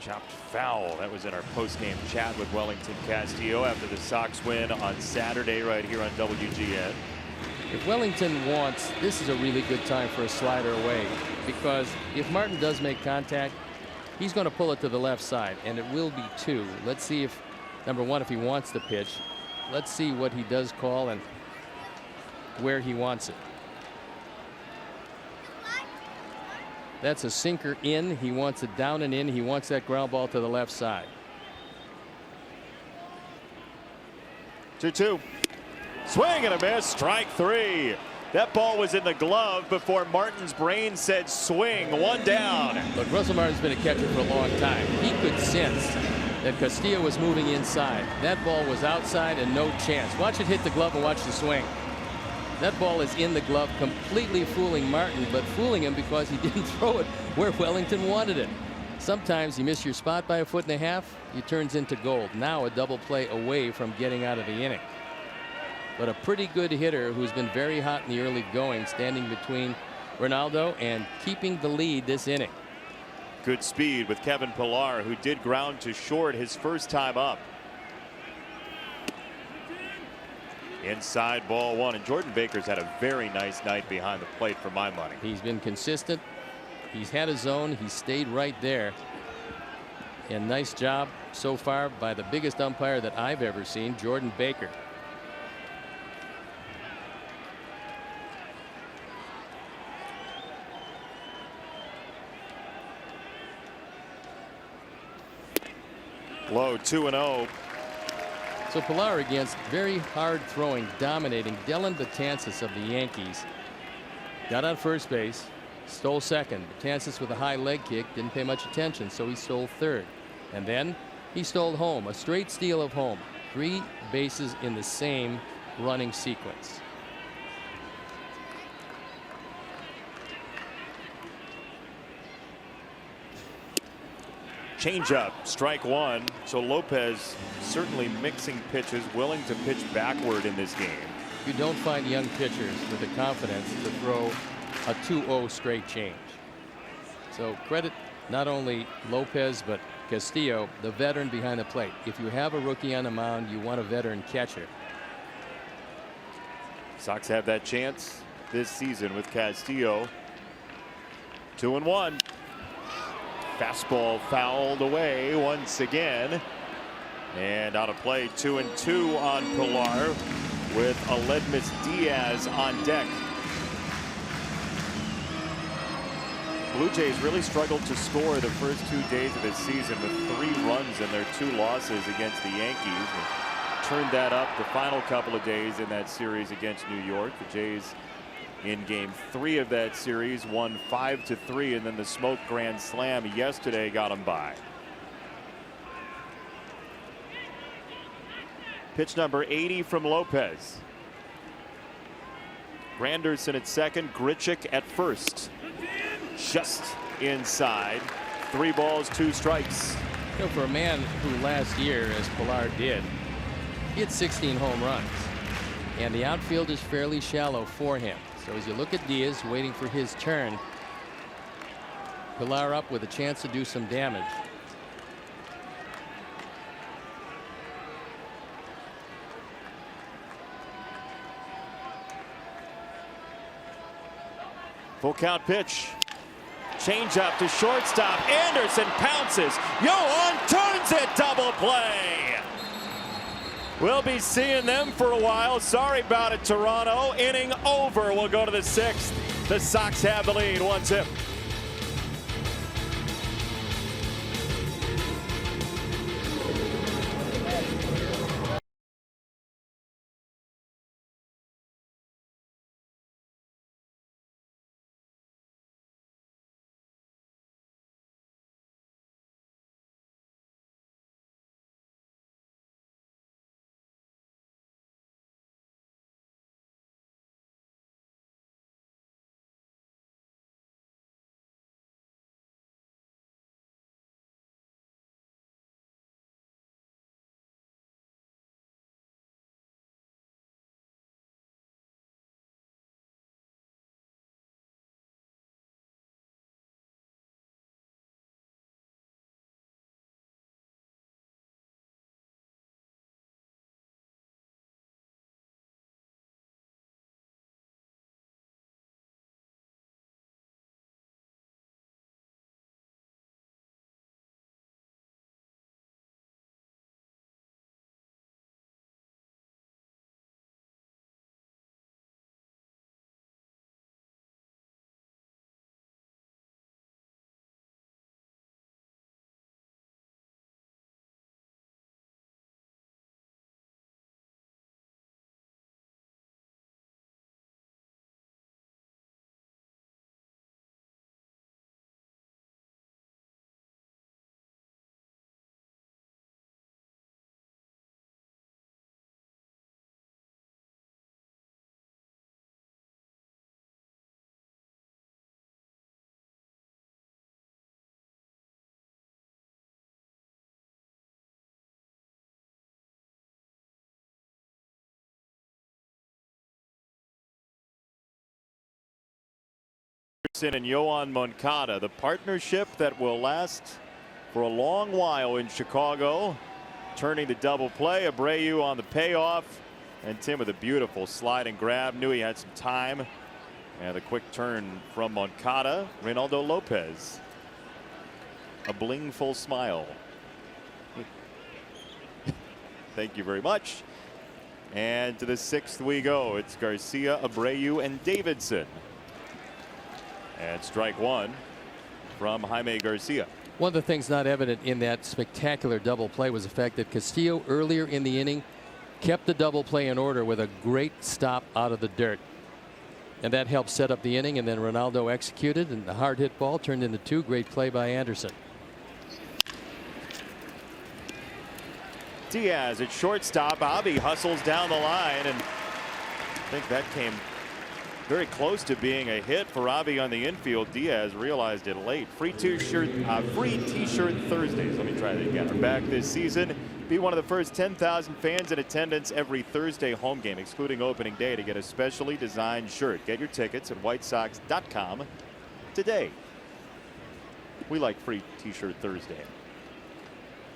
Chopped foul. That was in our post-game chat with Wellington Castillo after the Sox win on Saturday right here on WGN. If Wellington wants, this is a really good time for a slider away, because if Martin does make contact, he's going to pull it to the left side, and it will be 2. Let's see if, number one, if he wants the pitch. Let's see what he does call and where he wants it. That's a sinker in. He wants it down and in. He wants that ground ball to the left side. 2-2. Swing and a miss. Strike 3. That ball was in the glove before Martin's brain said swing. 1 down. Look, Russell Martin's been a catcher for a long time. He could sense that Castillo was moving inside. That ball was outside and no chance. Watch it hit the glove and watch the swing. That ball is in the glove, completely fooling Martin, but fooling him because he didn't throw it where Wellington wanted it. Sometimes you miss your spot by 1.5 feet, it turns into gold. Now a double play away from getting out of the inning. But a pretty good hitter who's been very hot in the early going, standing between Ronaldo and keeping the lead this inning. Good speed with Kevin Pillar, who did ground to short his first time up. Inside ball one, and Jordan Baker's had a very nice night behind the plate for my money. He's been consistent. He's had a zone. He stayed right there. And nice job so far by the biggest umpire that I've ever seen, Jordan Baker. Low 2-0. So Pillar against very hard throwing, dominating Dylan Betances of the Yankees. Got on first base, stole second. Betances with a high leg kick didn't pay much attention, so he stole third. And then he stole home, a straight steal of home. 3 bases in the same running sequence. Changeup, strike one. So Lopez certainly mixing pitches, willing to pitch backward in this game. You don't find young pitchers with the confidence to throw a 2-0 straight change. So credit not only Lopez but Castillo, the veteran behind the plate. If you have a rookie on the mound, you want a veteran catcher. Sox have that chance this season with Castillo. 2-1. Fastball fouled away once again. And out of play, 2-2 on Pillar with Aledmus Diaz on deck. Blue Jays really struggled to score the first 2 days of this season with 3 runs in their 2 losses against the Yankees. And turned that up the final couple of days in that series against New York. The Jays in game 3 of that series won 5-3, and then the smoke grand slam yesterday got them by. Pitch number 80 from Lopez. Granderson at second, Grichuk at first. Just inside. 3 balls, 2 strikes. You know, for a man who last year, as Pillar did, he had 16 home runs, and the outfield is fairly shallow for him. So as you look at Diaz waiting for his turn, Pillar up with a chance to do some damage. Full count pitch. Change up to shortstop. Anderson pounces. Yohan turns it. Double play. We'll be seeing them for a while. Sorry about it, Toronto. Inning over. We'll go to the 6th. The Sox have the lead. 1-0. And Yohan Moncada, the partnership that will last for a long while in Chicago, turning the double play. Abreu on the payoff, and Tim with a beautiful slide and grab. Knew he had some time, and the quick turn from Moncada. Reynaldo Lopez, a blingful smile. Thank you very much. And to the sixth we go. It's Garcia, Abreu, and Davidson. And strike one from Jaime Garcia. One of the things not evident in that spectacular double play was the fact that Castillo earlier in the inning kept the double play in order with a great stop out of the dirt. And that helped set up the inning, and then Ronaldo executed, and the hard hit ball turned into two. Great play by Anderson. Diaz at shortstop. Avi hustles down the line, and I think that came very close to being a hit for Avi on the infield. Diaz realized it late. Free T-shirt Thursdays. Let me try that again. We're back this season. Be one of the first 10,000 fans in attendance every Thursday home game, excluding opening day, to get a specially designed shirt. Get your tickets at whitesox.com today. We like Free T-shirt Thursday.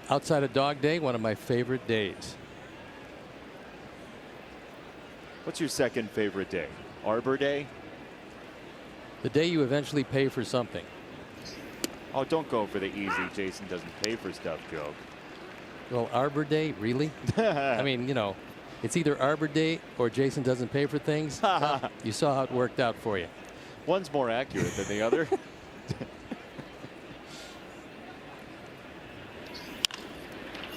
Outside of Dog Day, one of my favorite days. What's your second favorite day? Arbor Day? The day you eventually pay for something. Oh, don't go for the easy Jason doesn't pay for stuff joke. Well, Arbor Day, really? I mean, you know, it's either Arbor Day or Jason doesn't pay for things. You saw how it worked out for you. One's more accurate than the other.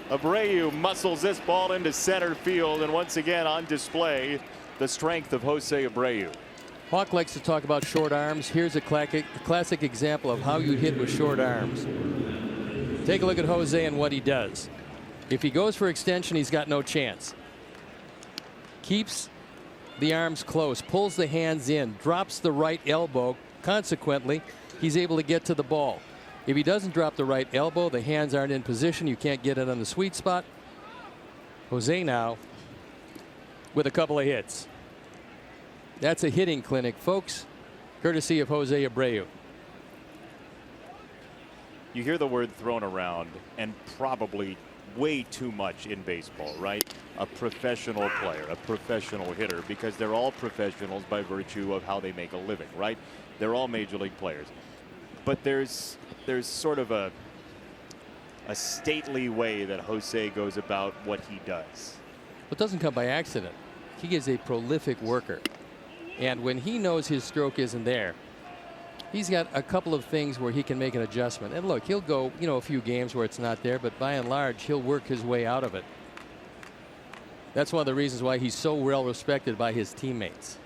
Abreu muscles this ball into center field, and once again on display the strength of Jose Abreu. Hawk likes to talk about short arms. Here's a classic example of how you hit with short arms. Take a look at Jose and what he does. If he goes for extension, he's got no chance. Keeps the arms close, pulls the hands in, drops the right elbow. Consequently, he's able to get to the ball. If he doesn't drop the right elbow, the hands aren't in position. You can't get it on the sweet spot. Jose now with a couple of hits. That's a hitting clinic, folks, courtesy of Jose Abreu. You hear the word thrown around, and probably way too much in baseball, right? A professional player, a professional hitter, because they're all professionals by virtue of how they make a living, right? They're all major league players. But there's sort of a stately way that Jose goes about what he does. It doesn't come by accident. He is a prolific worker. And when he knows his stroke isn't there, he's got a couple of things where he can make an adjustment. And look, he'll go, you know, a few games where it's not there, but by and large, he'll work his way out of it. That's one of the reasons why he's so well respected by his teammates.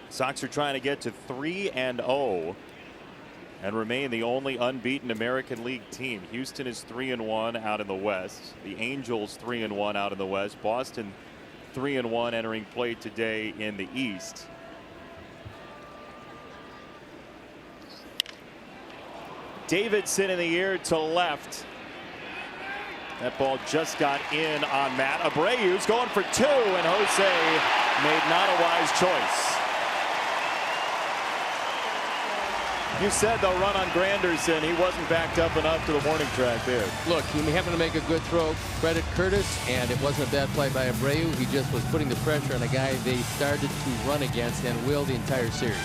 Sox are trying to get to 3-0 and remain the only unbeaten American League team. Houston is 3-1 out in the West. The Angels 3-1 out in the West. Boston 3-1 entering play today in the East. Davidson in the air to left. That ball just got in on Matt. Abreu's going for two, and Jose made not a wise choice. You said they'll run on Granderson. He wasn't backed up enough to the warning track there. Look, he happened to make a good throw. Credit Curtis, and it wasn't a bad play by Abreu. He just was putting the pressure on a guy they started to run against and will the entire series.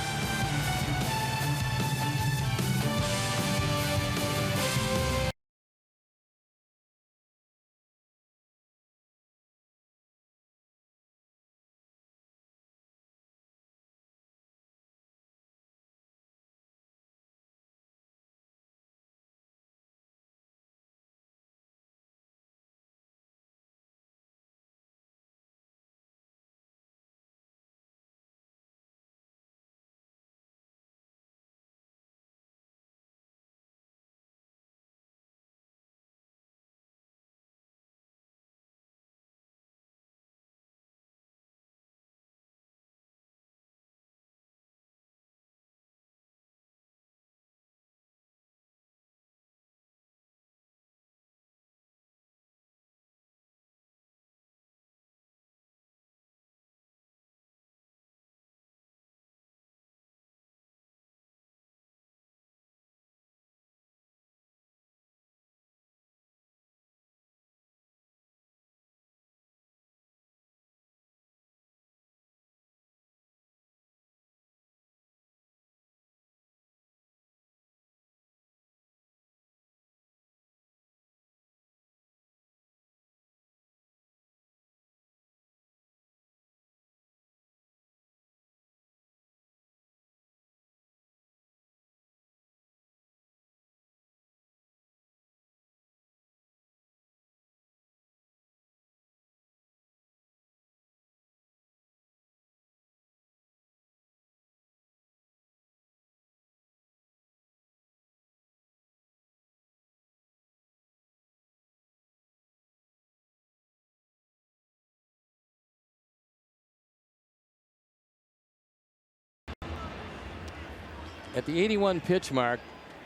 At the 81 pitch mark,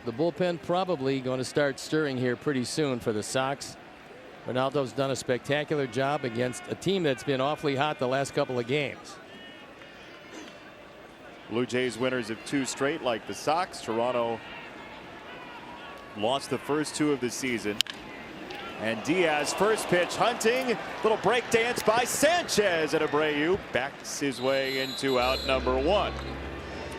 the bullpen probably going to start stirring here pretty soon for the Sox. Ronaldo's done a spectacular job against a team that's been awfully hot the last couple of games. Blue Jays winners of 2 straight like the Sox. Toronto lost the first 2 of the season. And Diaz, first pitch, hunting, little break dance by Sanchez, and Abreu backs his way into out number 1.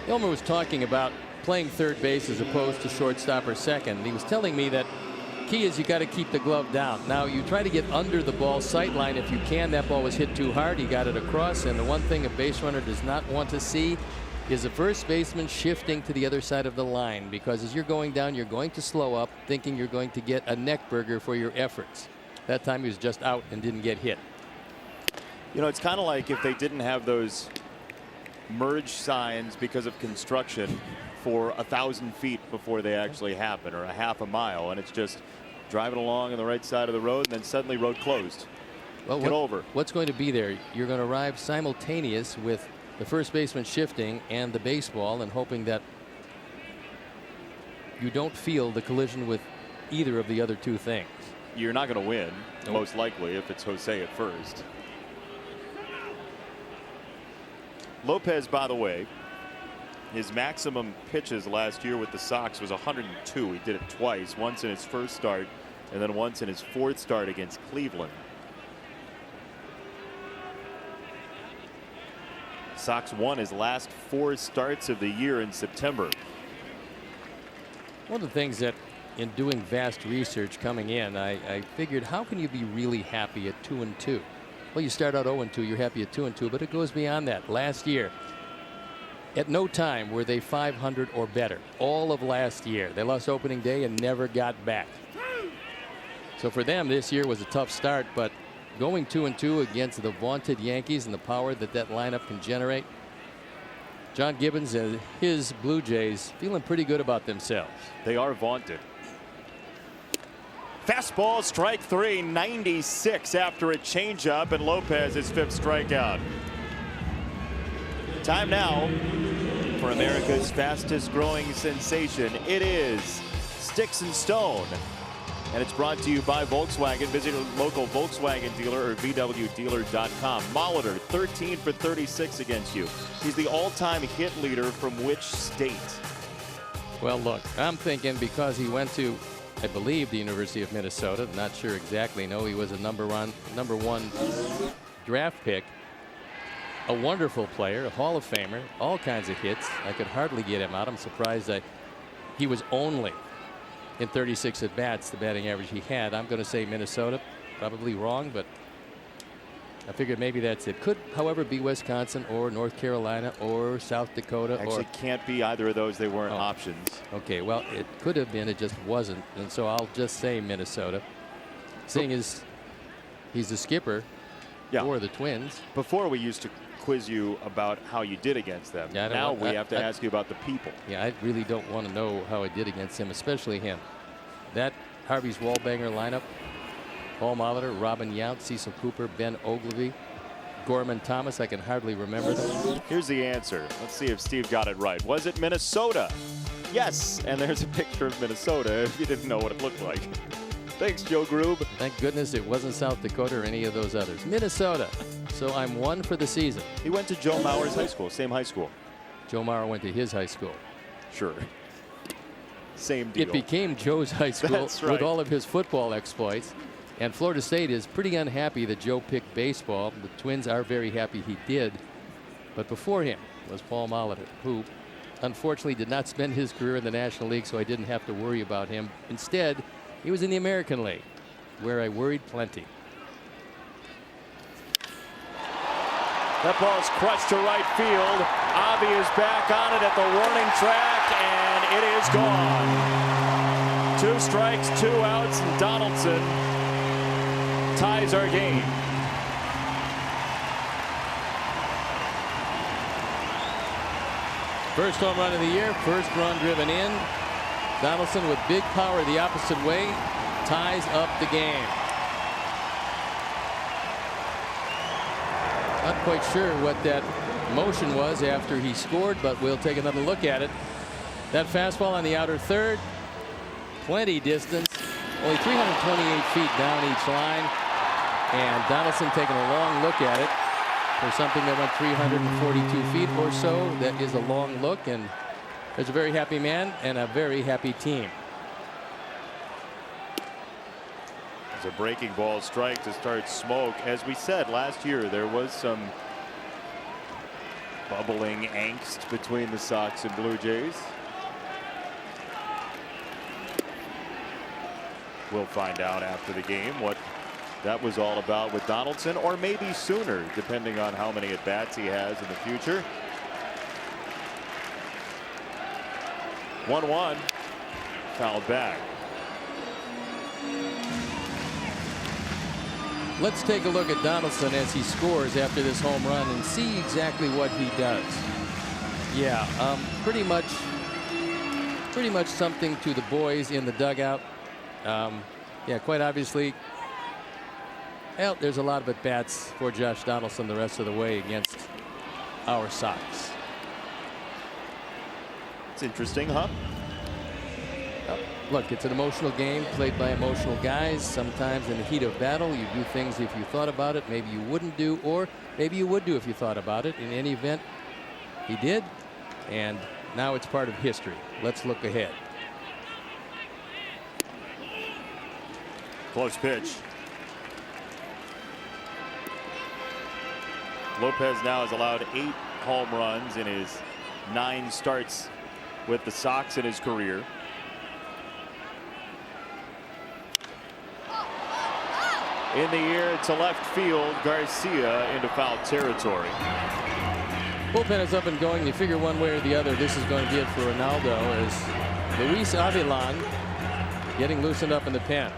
Elmer was talking about playing third base as opposed to shortstop or second. He was telling me that key is you got to keep the glove down. Now you try to get under the ball sight line if you can. That ball was hit too hard. He got it across, and the one thing a base runner does not want to see is a first baseman shifting to the other side of the line, because as you're going down, you're going to slow up, thinking you're going to get a neck burger for your efforts. That time he was just out and didn't get hit. You know, it's kind of like if they didn't have those merge signs because of construction for 1,000 feet before they actually happen, or a half a mile, and it's just driving along on the right side of the road, and then suddenly road closed. Well, Get over. What's going to be there? You're going to arrive simultaneous with the first baseman shifting and the baseball, and hoping that you don't feel the collision with either of the other 2 things. You're not going to win, most likely, if it's Jose at first. Lopez, by the way, his maximum pitches last year with the Sox was 102. He did it twice, once in his first start and then once in his 4th start against Cleveland. Sox won his last 4 starts of the year in September. One of the things that in doing vast research coming in, I figured, how can you be really happy at 2-2? Well, you start out 0-2, you're happy at 2-2, but it goes beyond that. Last year, at no time were they 500 or better. All of last year. They lost opening day and never got back. So for them, this year was a tough start, but going 2-2 against the vaunted Yankees and the power that lineup can generate, John Gibbons and his Blue Jays feeling pretty good about themselves. They are vaunted. Fastball, strike 3, 96 after a changeup, and Lopez's 5th strikeout. Time now for America's fastest growing sensation. It is Sticks and Stone. And it's brought to you by Volkswagen. Visit your local Volkswagen dealer or VWdealer.com. Molitor, 13 for 36 against you. He's the all-time hit leader from which state? Well, look, I'm thinking because he went to, I believe, the University of Minnesota. Not sure exactly. No, he was a number one draft pick. A wonderful player, a Hall of Famer, all kinds of hits. I could hardly get him out. I'm surprised that he was only in 36 at bats, the batting average he had. I'm going to say Minnesota. Probably wrong, but I figured maybe that's it. Could, however, be Wisconsin or North Carolina or South Dakota. Actually, can't be either of those. They weren't options. Okay, well, it could have been. It just wasn't. And so I'll just say Minnesota. Seeing as he's the skipper for the Twins. Before, we used to quiz you about how you did against them. Yeah, now we have to ask you about the people. Yeah, I really don't want to know how I did against him, especially him. That Harvey's Wallbanger lineup: Paul Molitor, Robin Yount, Cecil Cooper, Ben Ogilvy, Gorman Thomas. I can hardly remember them. Here's the answer. Let's see if Steve got it right. Was it Minnesota? Yes, and there's a picture of Minnesota if you didn't know what it looked like. Thanks, Joe Grube. Thank goodness it wasn't South Dakota or any of those others. Minnesota. So I'm 1 for the season. He went to Joe Mauer's high school, same high school. Joe Mauer went to his high school. Sure. Same deal. It became Joe's high school. That's right. With all of his football exploits. And Florida State is pretty unhappy that Joe picked baseball. The Twins are very happy he did. But before him was Paul Molitor, who unfortunately did not spend his career in the National League, so I didn't have to worry about him. Instead, he was in the American League, where I worried plenty. That ball is crushed to right field. Avi is back on it at the warning track, and it is gone. 2 strikes, 2 outs, and Donaldson ties our game. First home run of the year, first run driven in. Donaldson with big power the opposite way ties up the game. Not quite sure what that motion was after he scored, but we'll take another look at it. That fastball on the outer third. Plenty distance. Only 328 feet down each line. And Donaldson taking a long look at it. For something that went 342 feet or so, that is a long look. And there's a very happy man and a very happy team. It's a breaking ball strike to start Smoke. As we said last year, there was some bubbling angst between the Sox and Blue Jays. We'll find out after the game what that was all about with Donaldson, or maybe sooner, depending on how many at-bats he has in the future. 1-1, fouled back. Let's take a look at Donaldson as he scores after this home run and see exactly what he does. Yeah, pretty much something to the boys in the dugout. Yeah, quite obviously. Well, there's a lot of at-bats for Josh Donaldson the rest of the way against our Sox. It's interesting, huh? Look, it's an emotional game played by emotional guys. Sometimes in the heat of battle, you do things if you thought about it, maybe you wouldn't do, or maybe you would do if you thought about it. In any event, he did, and now it's part of history. Let's look ahead. Close pitch. Lopez now has allowed 8 home runs in his 9 starts with the Sox in his career. In the air to left field, Garcia into foul territory. Bullpen is up and going. You figure one way or the other this is going to be it for Ronaldo, as Luis Avilan getting loosened up in the pen.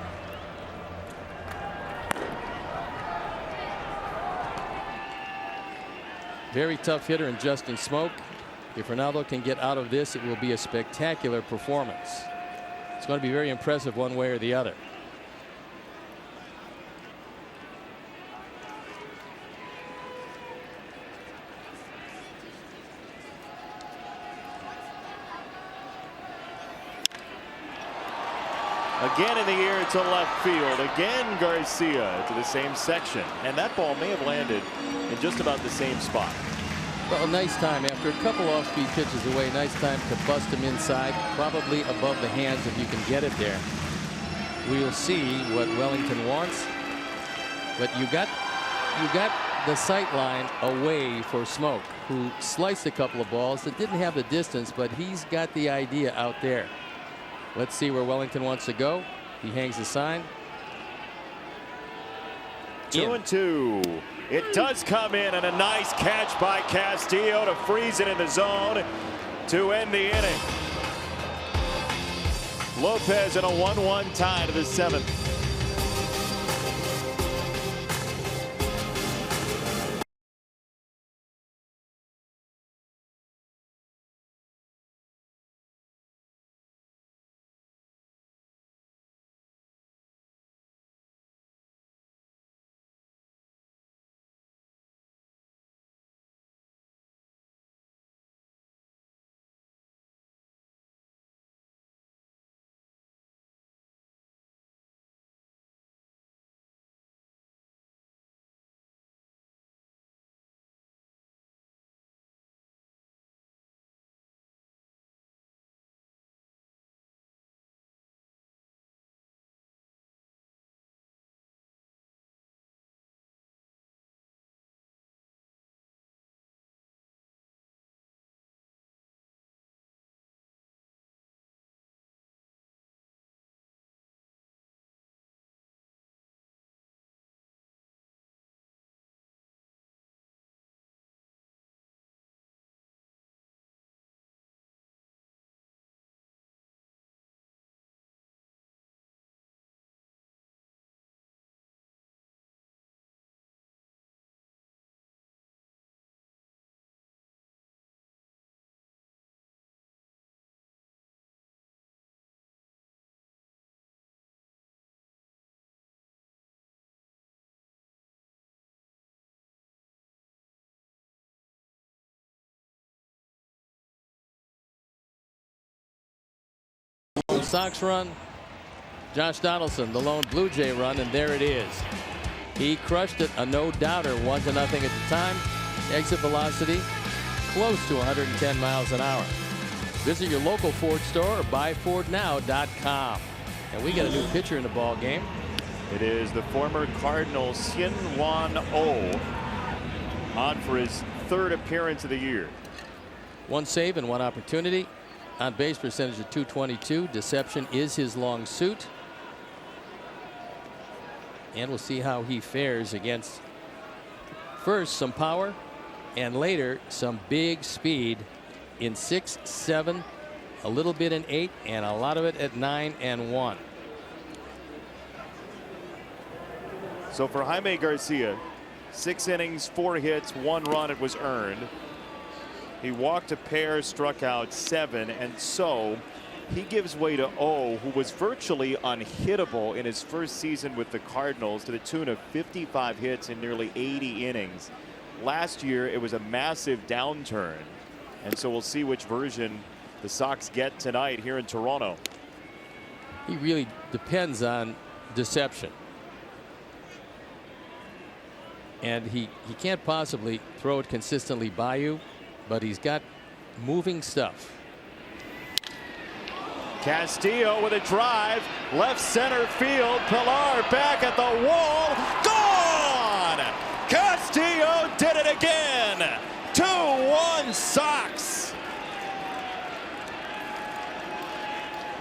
Very tough hitter in Justin Smoke. If Ronaldo can get out of this, it will be a spectacular performance. It's going to be very impressive one way or the other. Again in the air to left field. Again Garcia to the same section. And that ball may have landed in just about the same spot. Well, a nice time after a couple off-speed pitches away. Nice time to bust him inside, probably above the hands if you can get it there. We'll see what Wellington wants. But you got the sight line away for Smoke, who sliced a couple of balls that didn't have the distance, but he's got the idea out there. Let's see where Wellington wants to go. He hangs the sign. 2-2. It does come in, and a nice catch by Castillo to freeze it in the zone to end the inning. Lopez in a 1-1 tie to the 7th. the Sox run, Josh Donaldson, the lone Blue Jay run, and there it is. He crushed it, a no-doubter, 1-0 at the time. Exit velocity close to 110 miles an hour. Visit your local Ford store or buyfordnow.com. And we got a new pitcher in the ball game. It is the former Cardinal Hsien-Wan Oh, on for his third appearance of the year. 1 save and 1 opportunity. On base percentage of .222. Deception is his long suit. And we'll see how he fares against first some power and later some big speed in 6, 7, a little bit in 8, and a lot of it at 9 and 1. So for Jaime Garcia, 6 innings, 4 hits, 1 run. It was earned. He walked a pair, struck out 7, and so he gives way to O, who was virtually unhittable in his first season with the Cardinals, to the tune of 55 hits in nearly 80 innings. Last year, it was a massive downturn, and so we'll see which version the Sox get tonight here in Toronto. He really depends on deception. And he can't possibly throw it consistently by you, but he's got moving stuff. Castillo with a drive, left center field. Pilar back at the wall. Gone! Castillo did it again. 2-1 Sox.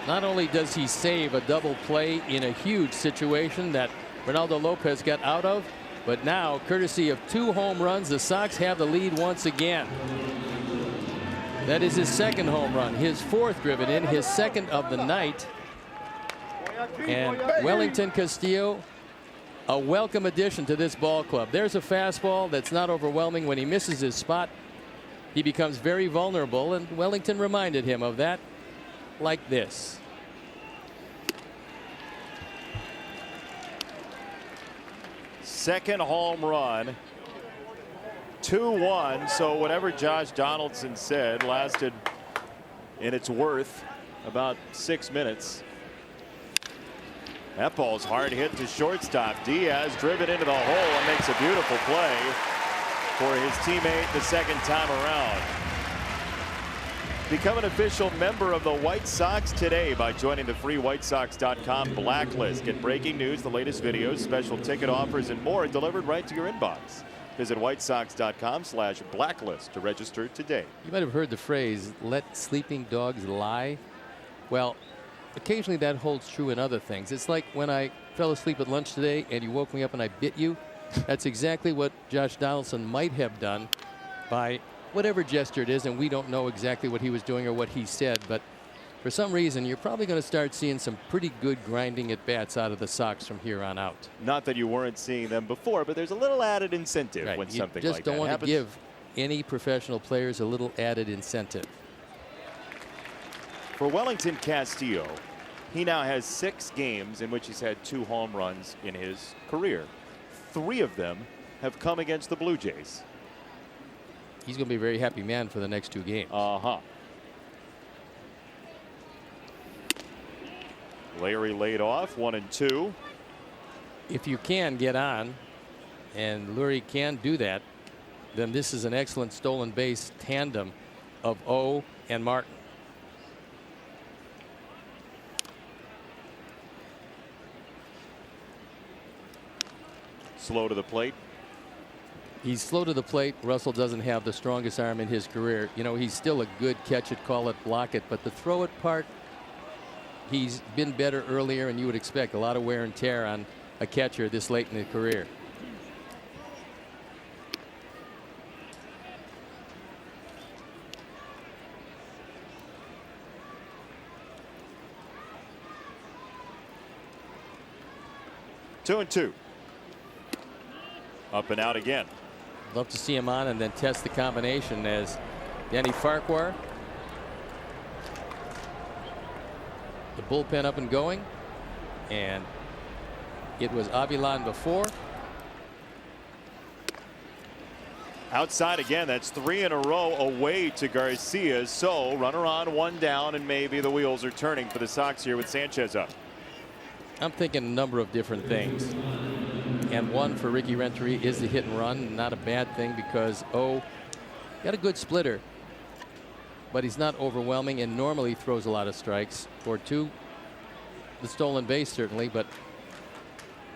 Not only does he save a double play in a huge situation that Ronaldo Lopez got out of, but now, courtesy of 2 home runs, the Sox have the lead once again. That is his 2nd home run, his 4th driven in, his 2nd of the night. And Wellington Castillo, a welcome addition to this ball club. There's a fastball that's not overwhelming. When he misses his spot, he becomes very vulnerable, and Wellington reminded him of that like this. Second home run. 2-1. So whatever Josh Donaldson said lasted in its worth about 6 minutes. That ball's hard hit to shortstop. Diaz driven into the hole and makes a beautiful play for his teammate the second time around. Become an official member of the White Sox today by joining the free WhiteSox.com blacklist. Get breaking news, the latest videos, special ticket offers, and more delivered right to your inbox. Visit WhiteSox.com/blacklist to register today. You might have heard the phrase, let sleeping dogs lie. Well, occasionally that holds true in other things. It's like when I fell asleep at lunch today and you woke me up and I bit you. That's exactly what Josh Donaldson might have done by whatever gesture it is, and we don't know exactly what he was doing or what he said, but for some reason you're probably going to start seeing some pretty good grinding at bats out of the Sox from here on out. Not that you weren't seeing them before, but there's a little added incentive when something like that happens. You just don't want to give any professional players a little added incentive. For Wellington Castillo, he now has 6 games in which he's had 2 home runs in his career. 3 of them have come against the Blue Jays. He's going to be a very happy man for the next 2 games. Larry laid off 1-2. If you can get on, and Lurie can do that, then this is an excellent stolen base tandem of O and Martin. Slow to the plate. He's slow to the plate. Russell doesn't have the strongest arm in his career. You know, he's still a good catch it, call it, block it, but the throw it part, he's been better earlier, and you would expect a lot of wear and tear on a catcher this late in his career. Two and two. Up and out again. Love to see him on and then test the combination as Danny Farquhar. The bullpen up and going, and it was Avilan before. Outside again. That's 3 in a row away to Garcia. So runner on, 1 down, and maybe the wheels are turning for the Sox here with Sanchez up. I'm thinking a number of different things. And one for Ricky Renteria is the hit and run. Not a bad thing because got a good splitter, but he's not overwhelming and normally throws a lot of strikes. Or 2, the stolen base certainly, but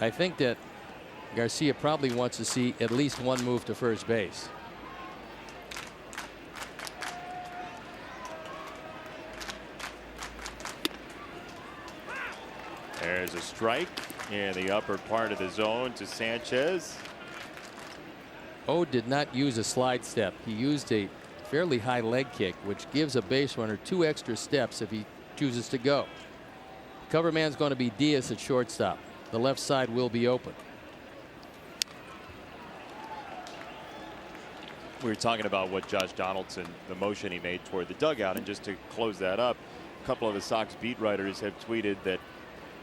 I think that Garcia probably wants to see at least 1 move to first base. There's a strike in the upper part of the zone to Sanchez. Did not use a slide step. He used a fairly high leg kick, which gives a base runner 2 extra steps if he chooses to go. Cover man's going to be Diaz at shortstop. The left side will be open. We were talking about what Josh Donaldson, the motion he made toward the dugout, and just to close that up, a couple of the Sox beat writers have tweeted that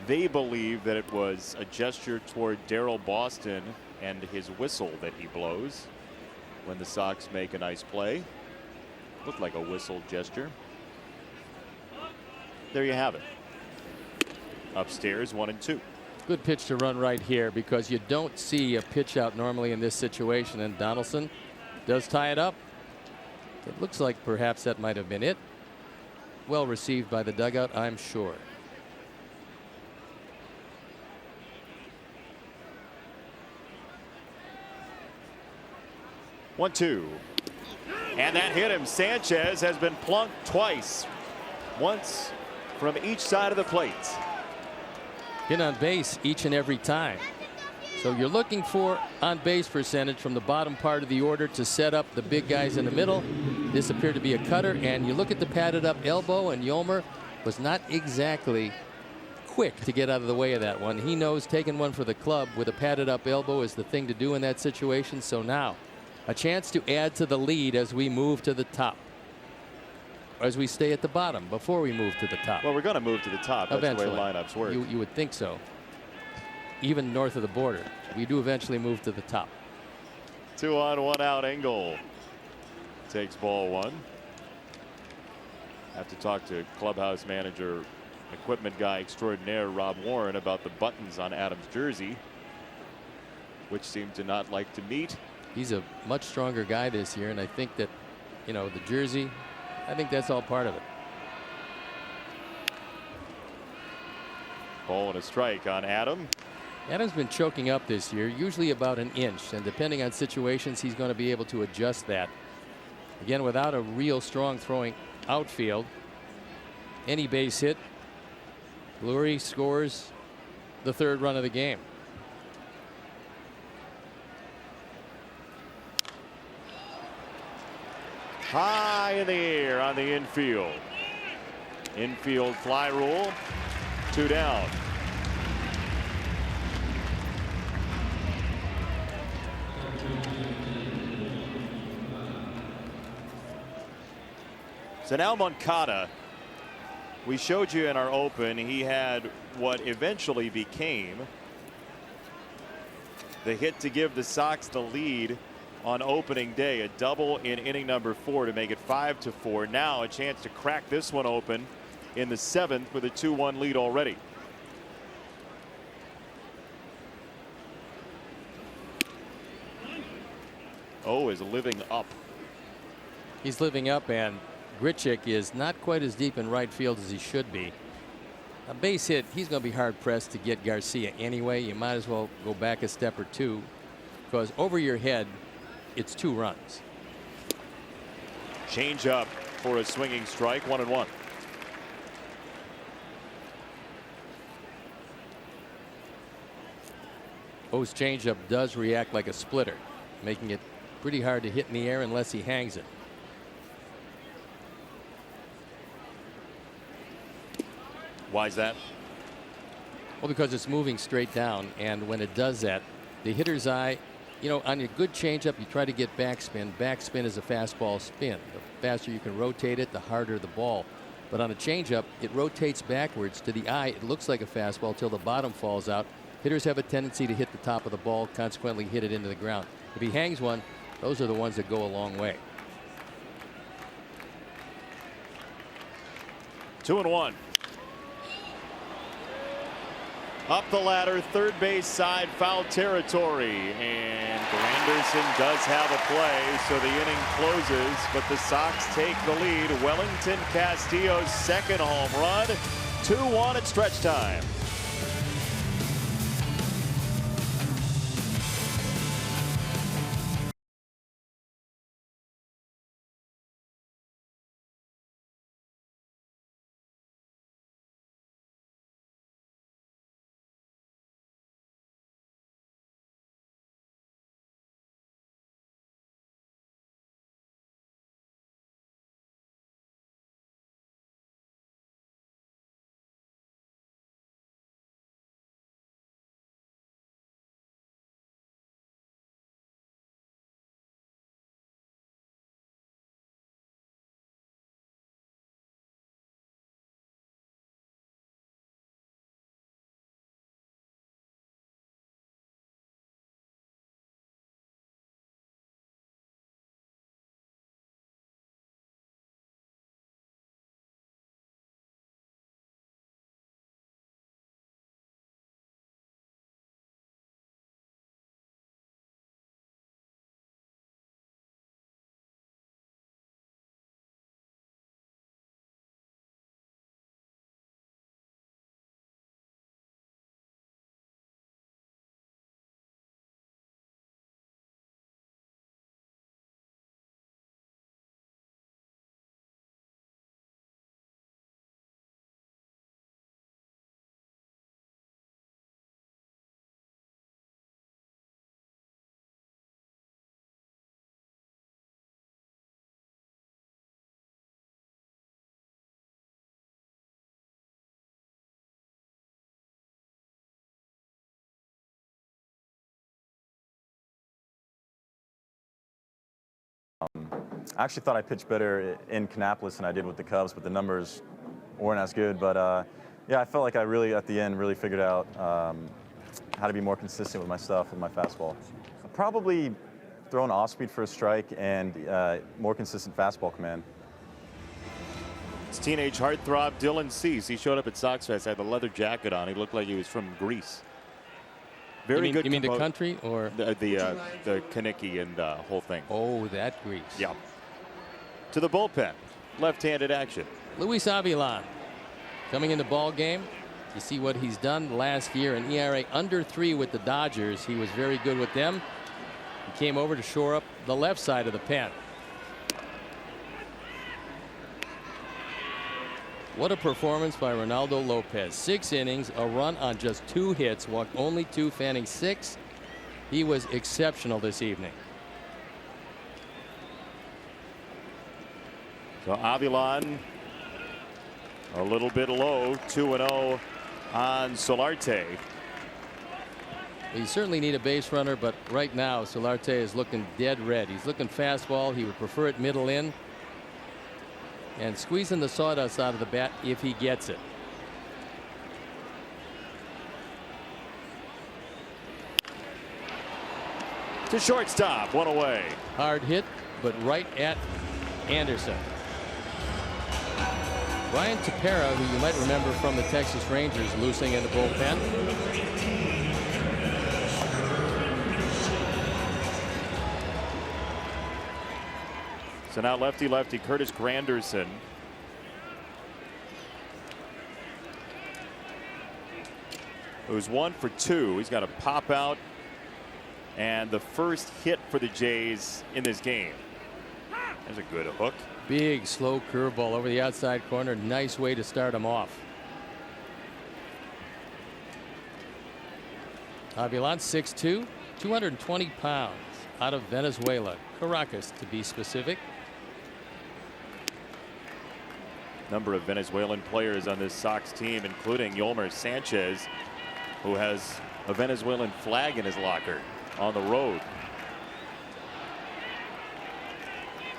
they believe that it was a gesture toward Darryl Boston and his whistle that he blows when the Sox make a nice play. Looked like a whistle gesture. There you have it. Upstairs, 1 and 2. Good pitch to run right here because you don't see a pitch out normally in this situation, and Donaldson does tie it up. It looks like perhaps that might have been it. Well received by the dugout, I'm sure. One, 2. And that hit him. Sanchez has been plunked twice. Once from each side of the plate. Hit on base each and every time. So you're looking for on base percentage from the bottom part of the order to set up the big guys in the middle. This appeared to be a cutter, and you look at the padded up elbow, and Yolmer was not exactly quick to get out of the way of that one. He knows taking one for the club with a padded up elbow is the thing to do in that situation. So now a chance to add to the lead as we move to the top. As we stay at the bottom before we move to the top. Well, we're going to move to the top. That's eventually. the way lineups work. You would think so. Even north of the border, we do eventually move to the top. 2 on, 1 out. Engel takes ball 1. Have to talk to clubhouse manager, equipment guy extraordinaire Rob Warren about the buttons on Adams' jersey, which seem to not like to meet. He's a much stronger guy this year, and I think that, the jersey, I think that's all part of it. Ball and a strike on Adam. Adam's been choking up this year, usually about an inch, and depending on situations, he's going to be able to adjust that. Again, without a real strong throwing outfield, any base hit, Lurie scores the 3rd run of the game. High in the air on the infield. Infield fly rule. 2 down. So now Moncada, we showed you in our open, he had what eventually became the hit to give the Sox the lead on opening day, a double in inning number 4 to make it 5-4. Now a chance to crack this one open in the 7th with a 2-1 lead already. Is living up. He's living up, and Grichuk is not quite as deep in right field as he should be. A base hit, he's going to be hard pressed to get Garcia anyway. You might as well go back a step or 2, because over your head it's 2 runs. Change up for a swinging strike. 1-1. O's changeup does react like a splitter, making it pretty hard to hit in the air unless he hangs it. Why is that? Well, because it's moving straight down, and when it does that, the hitter's eye, on a good changeup, you try to get backspin. Backspin is a fastball spin. The faster you can rotate it, the harder the ball. But on a changeup, it rotates backwards to the eye. It looks like a fastball till the bottom falls out. Hitters have a tendency to hit the top of the ball, consequently hit it into the ground. If he hangs one, Those are the ones that go a long way. 2-1. Up the ladder, third base side, foul territory, and Granderson does have a play, so the inning closes, but the Sox take the lead. Wellington Castillo's second home run, 2-1 at stretch time. I actually thought I pitched better in Kannapolis than I did with the Cubs, but the numbers weren't as good. But yeah, I felt like I really, at the end, really figured out how to be more consistent with my stuff, with my fastball. Probably throwing off speed for a strike and more consistent fastball command. It's teenage heartthrob Dylan Cease. He showed up at Sox Fest, had the leather jacket on. He looked like he was from Greece. Very good. You mean the country or the Kaniki and whole thing? Oh, that Greece. Yeah. To the bullpen, left-handed action. Luis Avilan coming in the ball game. You see what he's done last year, an ERA under 3 with the Dodgers. He was very good with them. He came over to shore up the left side of the pen. What a performance by Ronaldo Lopez. 6 innings, a run on just 2 hits, walked only 2, fanning 6. He was exceptional this evening. So Avilan a little bit low, 2-0 on Solarte. You certainly need a base runner, but right now Solarte is looking dead red. He's looking fastball. He would prefer it middle in. And squeezing the sawdust out of the bat if he gets it. To shortstop, 1 away. Hard hit, but right at Anderson. Ryan Tepera, who you might remember from the Texas Rangers, loosing in the bullpen. So now lefty-lefty Curtis Granderson. Who's 1 for 2. He's got a pop out and the first hit for the Jays in this game. There's a good hook. Big slow curveball over the outside corner. Nice way to start him off. Avilan 6'2", 220 pounds, out of Venezuela, Caracas to be specific. Number of Venezuelan players on this Sox team, including Yolmer Sanchez, who has a Venezuelan flag in his locker on the road.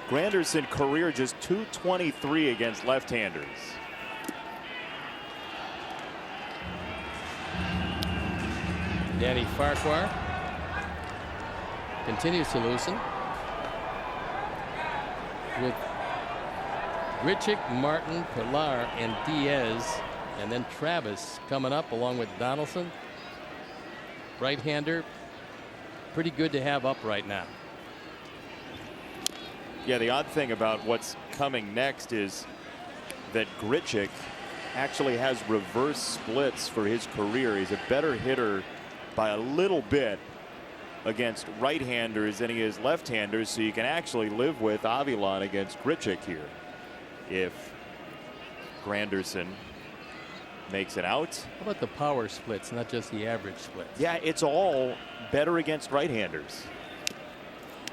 Granderson career just .223 against left-handers. Danny Farquhar continues to loosen. with Grichuk, Martin, Pilar, and Diaz, and then Travis coming up along with Donaldson. Right-hander, pretty good to have up right now. Yeah, the odd thing about what's coming next is that Grichuk actually has reverse splits for his career. He's a better hitter by a little bit against right-handers than he is left-handers, so you can actually live with Avilan against Grichuk here if Granderson makes it out. How about the power splits, not just the average splits? Yeah, it's all better against right-handers.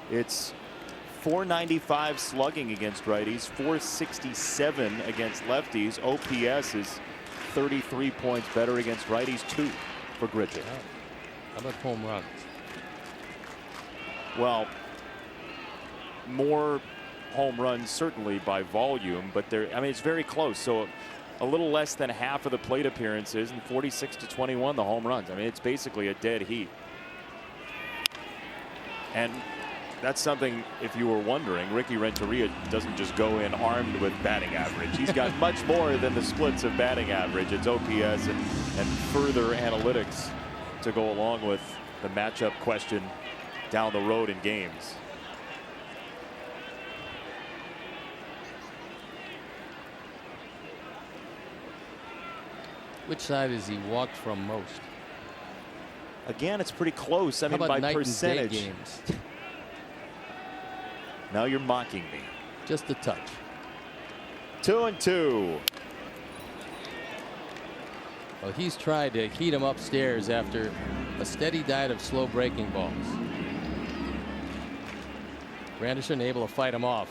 It's .495 slugging against righties, .467 against lefties. OPS is 33 points better against righties, 2 for Grichuk. How about home runs? Well, more home runs certainly by volume, but it's very close. So a little less than half of the plate appearances and 46-21 the home runs. I mean, it's basically a dead heat. And that's something, if you were wondering, Ricky Renteria doesn't just go in armed with batting average. He's got much more than the splits of batting average. It's OPS and further analytics to go along with the matchup question down the road in games. Which side has he walked from most? Again, it's pretty close. I How mean, about by night percentage. and day games? Now you're mocking me. Just a touch. 2-2. Well, he's tried to heat him upstairs after a steady diet of slow breaking balls. Granderson able to fight him off.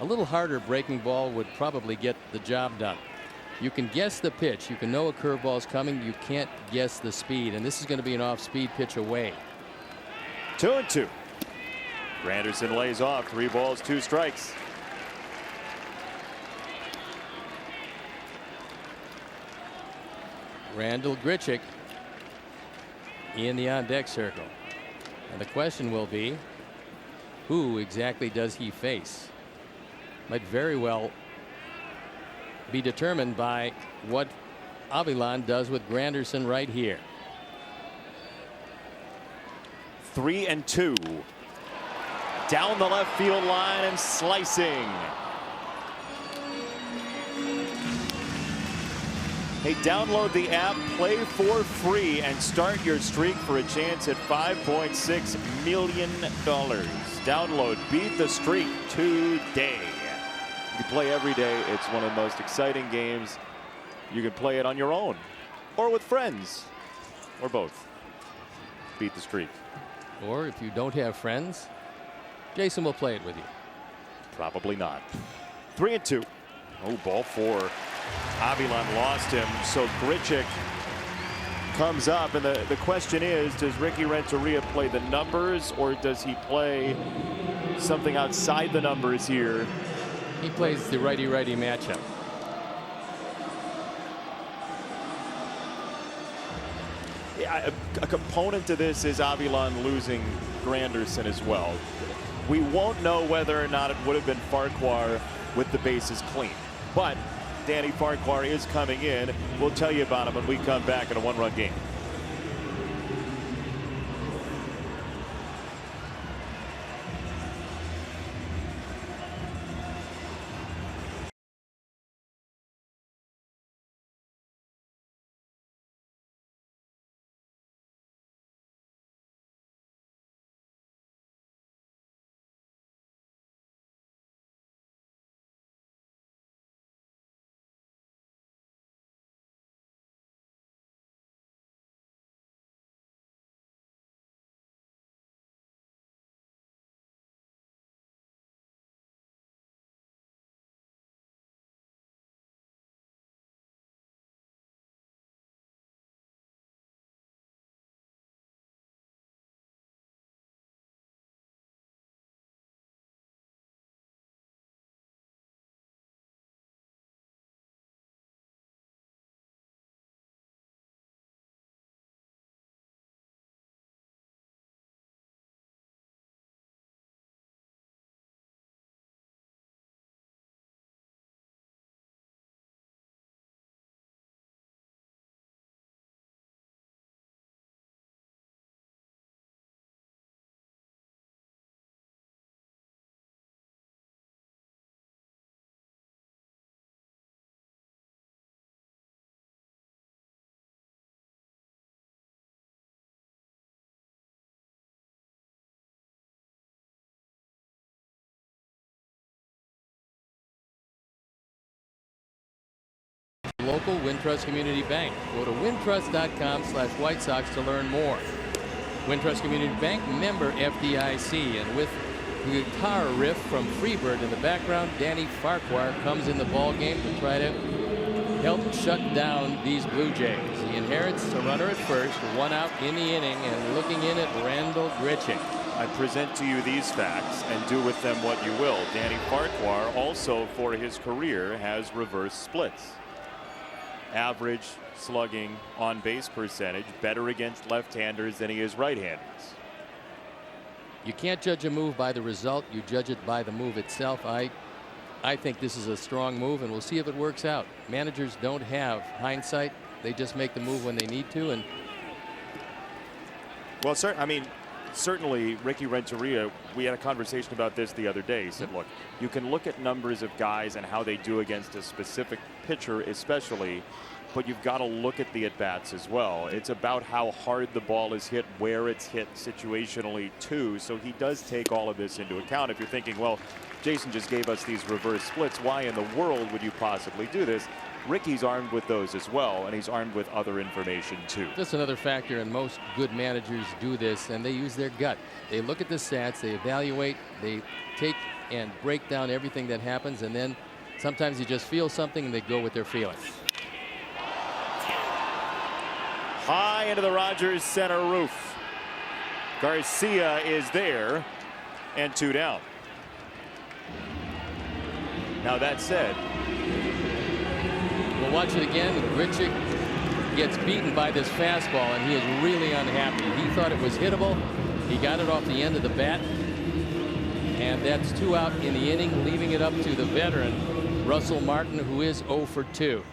A little harder breaking ball would probably get the job done. You can guess the pitch. You can know a curveball is coming. You can't guess the speed. And this is going to be an off-speed pitch away. 2-2. Granderson lays off. 3 balls, 2 strikes. Randall Grichuk in the on-deck circle. And the question will be, who exactly does he face? Might very well be determined by what Avilan does with Granderson right here. 3-2. Down the left field line and slicing. Hey, download the app, play for free, and start your streak for a chance at $5.6 million. Download Beat the Streak today. You can play every day. It's one of the most exciting games. You can play it on your own or with friends or both. Beat the Streak. Or if you don't have friends, Jason will play it with you. Probably not. 3-2. Oh, ball 4. Avilan lost him, so Grichuk comes up, and the question is, does Ricky Renteria play the numbers, or does he play something outside the numbers here? He plays the righty-righty matchup. Yeah, a component to this is Avilan losing Granderson as well. We won't know whether or not it would have been Farquhar with the bases clean, but Danny Farquhar is coming in. We'll tell you about him when we come back in a 1-run game. local Wintrust Community Bank. Go to wintrust.com/White Sox to learn more. Wintrust Community Bank, member FDIC, and with the guitar riff from Freebird in the background, Danny Farquhar comes in the ball game to try to help shut down these Blue Jays. He inherits a runner at first, 1 out in the inning, and looking in at Randall Grichuk. I present to you these facts and do with them what you will. Danny Farquhar also for his career has reverse splits. Average slugging, on base percentage, better against left-handers than he is right-handers. You can't judge a move by the result. You judge it by the move itself. I think this is a strong move, and we'll see if it works out. Managers don't have hindsight. They just make the move when they need to. And well, sir, I mean, certainly Ricky Renteria, we had a conversation about this the other day. He said, look, you can look at numbers of guys and how they do against a specific pitcher especially, but you've got to look at the at-bats as well. It's about how hard the ball is hit, where it's hit situationally too. So he does take all of this into account. If you're thinking, well, Jason just gave us these reverse splits, why in the world would you possibly do this? Ricky's armed with those as well, and he's armed with other information too. That's another factor, and most good managers do this, and they use their gut. They look at the stats, they evaluate, they take and break down everything that happens, and then sometimes you just feel something and they go with their feelings. High into the Rogers center roof. Garcia is there, and 2 down. Now that said, we'll watch it again. Grichuk gets beaten by this fastball, and he is really unhappy. He thought it was hittable. He got it off the end of the bat, and that's 2 out in the inning, leaving it up to the veteran Russell Martin, who is 0 for 2.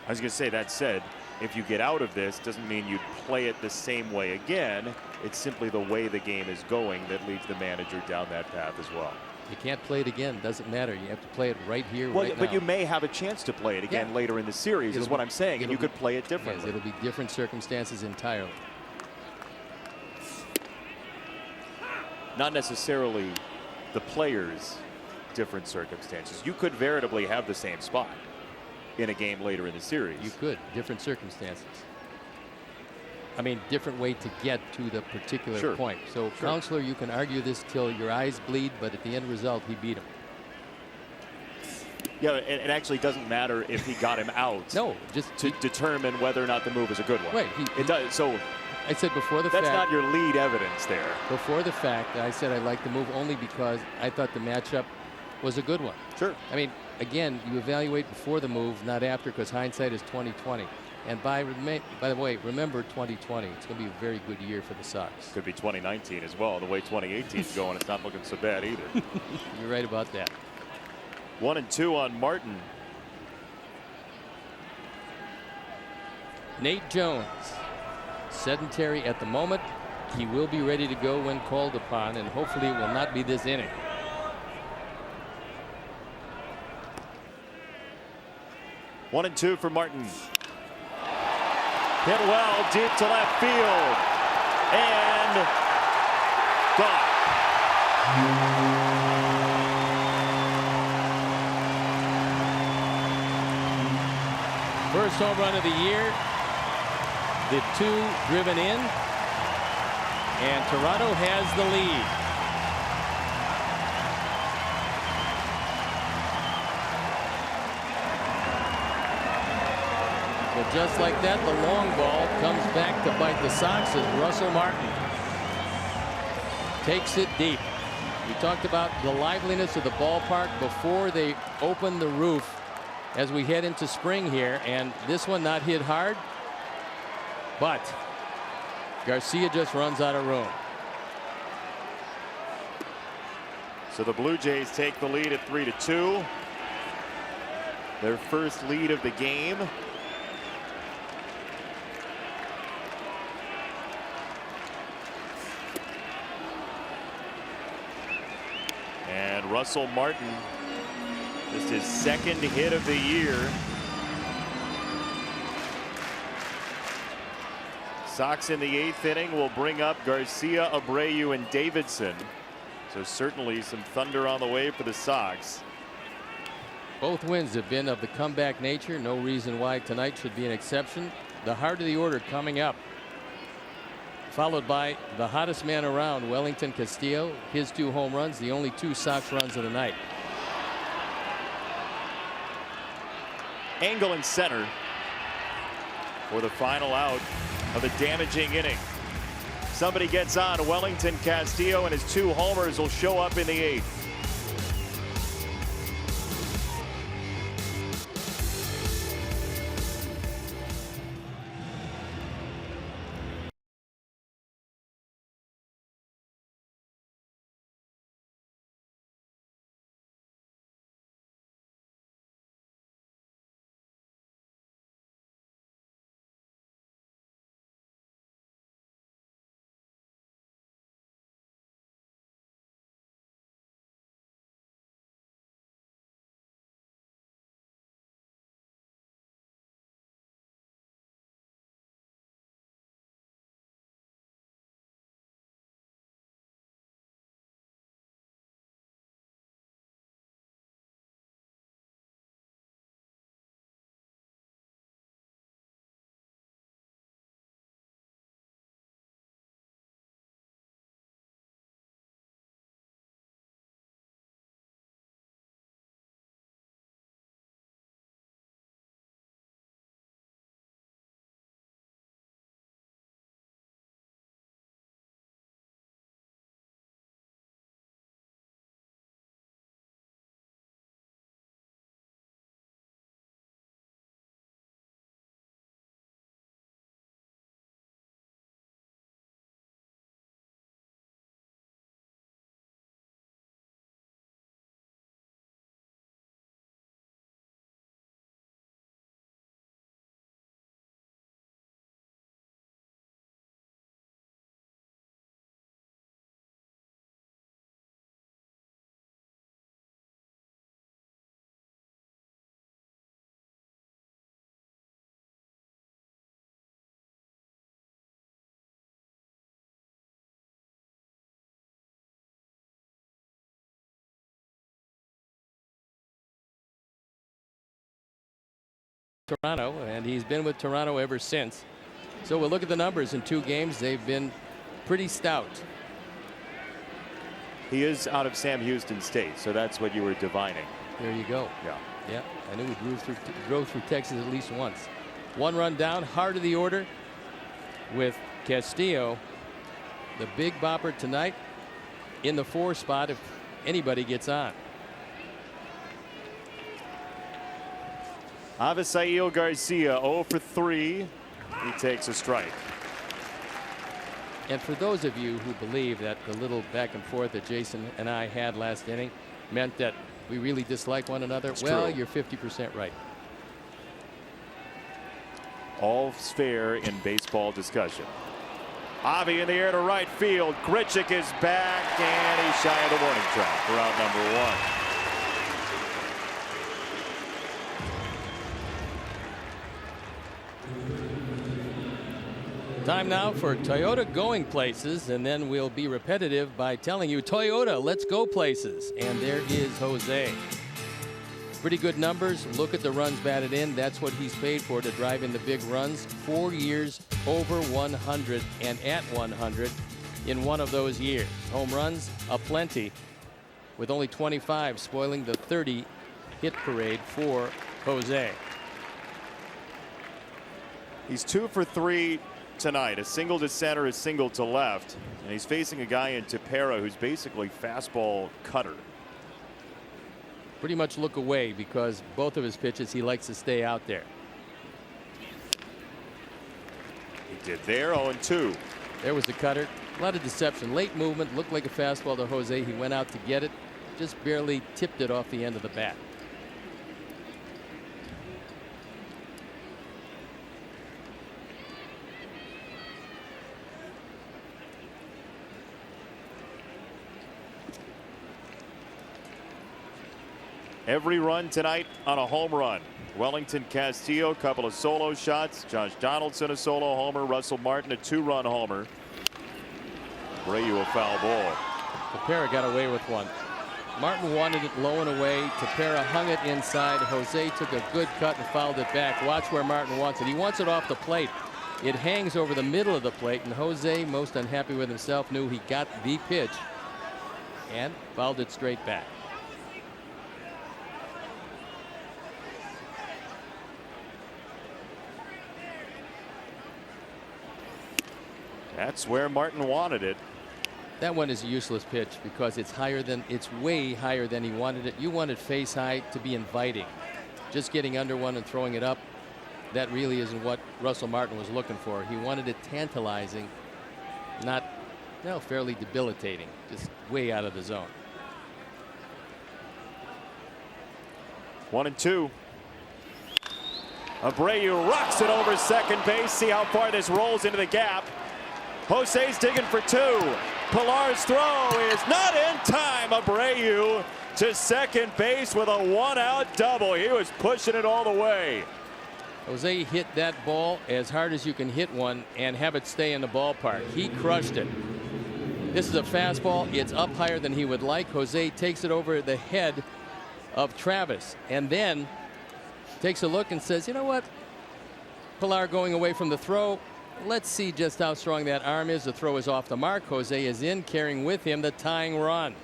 I was going to say, that said, if you get out of this, doesn't mean you'd play it the same way again. It's simply the way the game is going that leads the manager down that path as well. You can't play it again. Doesn't matter. You have to play it right here, well, right but now. You may have a chance to play it again later in the series, is what I'm saying, and you could play it differently. Yes, it'll be different circumstances entirely. Not necessarily the players' different circumstances. You could veritably have the same spot in a game later in the series. You could. Different circumstances. I mean, different way to get to the particular point. So, counselor, you can argue this till your eyes bleed, but at the end result, he beat him. Yeah, it actually doesn't matter if he got him out. No, just to determine whether or not the move is a good one. Right. It does. So I said before the fact. That's not your lead evidence there. Before the fact, I said I liked the move only because I thought the matchup was a good one. Sure. I mean, again, you evaluate before the move, not after, because hindsight is 20/20. And by the way, remember 2020. It's going to be a very good year for the Sox. Could be 2019 as well. The way 2018 is going, it's not looking so bad either. You're right about that. 1-2 on Martin. Nate Jones, sedentary at the moment. He will be ready to go when called upon, and hopefully it will not be this inning. One and two for Martin. Hit well deep to left field. And gone. First home run of the year. The 2 driven in. And Toronto has the lead. But just like that, the long ball comes back to bite the Sox as Russell Martin takes it deep. We talked about the liveliness of the ballpark before they open the roof as we head into spring here, and this one not hit hard, but Garcia just runs out of room. So the Blue Jays take the lead at 3-2. Their first lead of the game. And Russell Martin, just his second hit of the year. Sox in the 8th inning will bring up Garcia, Abreu, and Davidson. So certainly some thunder on the way for the Sox. Both wins have been of the comeback nature. No reason why tonight should be an exception. The heart of the order coming up, followed by the hottest man around, Wellington Castillo. His 2 home runs, the only 2 Sox runs of the night. Angle in center for the final out of a damaging inning. Somebody gets on Wellington Castillo, and his 2 homers will show up in the 8th. Toronto, and he's been with Toronto ever since. So we'll look at the numbers in 2 games. They've been pretty stout. He is out of Sam Houston State, so that's what you were divining. There you go. Yeah. Yeah, I knew we drove through Texas at least once. 1 run down, heart of the order with Castillo, the big bopper tonight, in the 4 spot if anybody gets on. Avisail Garcia 0 for 3. He takes a strike. And for those of you who believe that the little back and forth that Jason and I had last inning meant that we really dislike one another, It's well, true. you're 50% right. All's fair in baseball discussion. Avi in the air to right field. Grichuk is back, and he's shy of the warning track for out number 1. Time now for Toyota going places, and then we'll be repetitive by telling you, Toyota, let's go places. And there is Jose. Pretty good numbers. Look at the runs batted in. That's what he's paid for, to drive in the big runs. 4 years over 100 and at 100 in one of those years. Home runs aplenty, with only 25, spoiling the 30 hit parade for Jose. He's 2 for 3 tonight. A single to center, a single to left, and he's facing a guy in Tepera who's basically fastball cutter. Pretty much look away, because both of his pitches he likes to stay out there. He did there. 0-2. There was the cutter. A lot of deception. Late movement. Looked like a fastball to Jose. He went out to get it. Just barely tipped it off the end of the bat. Every run tonight on a home run. Wellington Castillo, a couple of solo shots. Josh Donaldson, a solo homer. Russell Martin, a 2-run homer. Brayu, a foul ball. Tepera got away with one. Martin wanted it low and away. Tepera hung it inside. Jose took a good cut and fouled it back. Watch where Martin wants it. He wants it off the plate. It hangs over the middle of the plate, and Jose, most unhappy with himself, knew he got the pitch and fouled it straight back. That's where Martin wanted it. That one is a useless pitch because it's way higher than he wanted it. You wanted face high to be inviting. Just getting under one and throwing it up, that really isn't what Russell Martin was looking for. He wanted it tantalizing, not, fairly debilitating, just way out of the zone. 1-2. Abreu rocks it over second base. See how far this rolls into the gap. Jose's digging for two. Pilar's throw is not in time. Abreu to second base with a 1-out double. He was pushing it all the way. Jose hit that ball as hard as you can hit one and have it stay in the ballpark. He crushed it. This is a fastball. It's up higher than he would like. Jose takes it over the head of Travis and then takes a look and says, you know what? Pilar going away from the throw. Let's see just how strong that arm is. The throw is off the mark. Jose is in, carrying with him the tying run.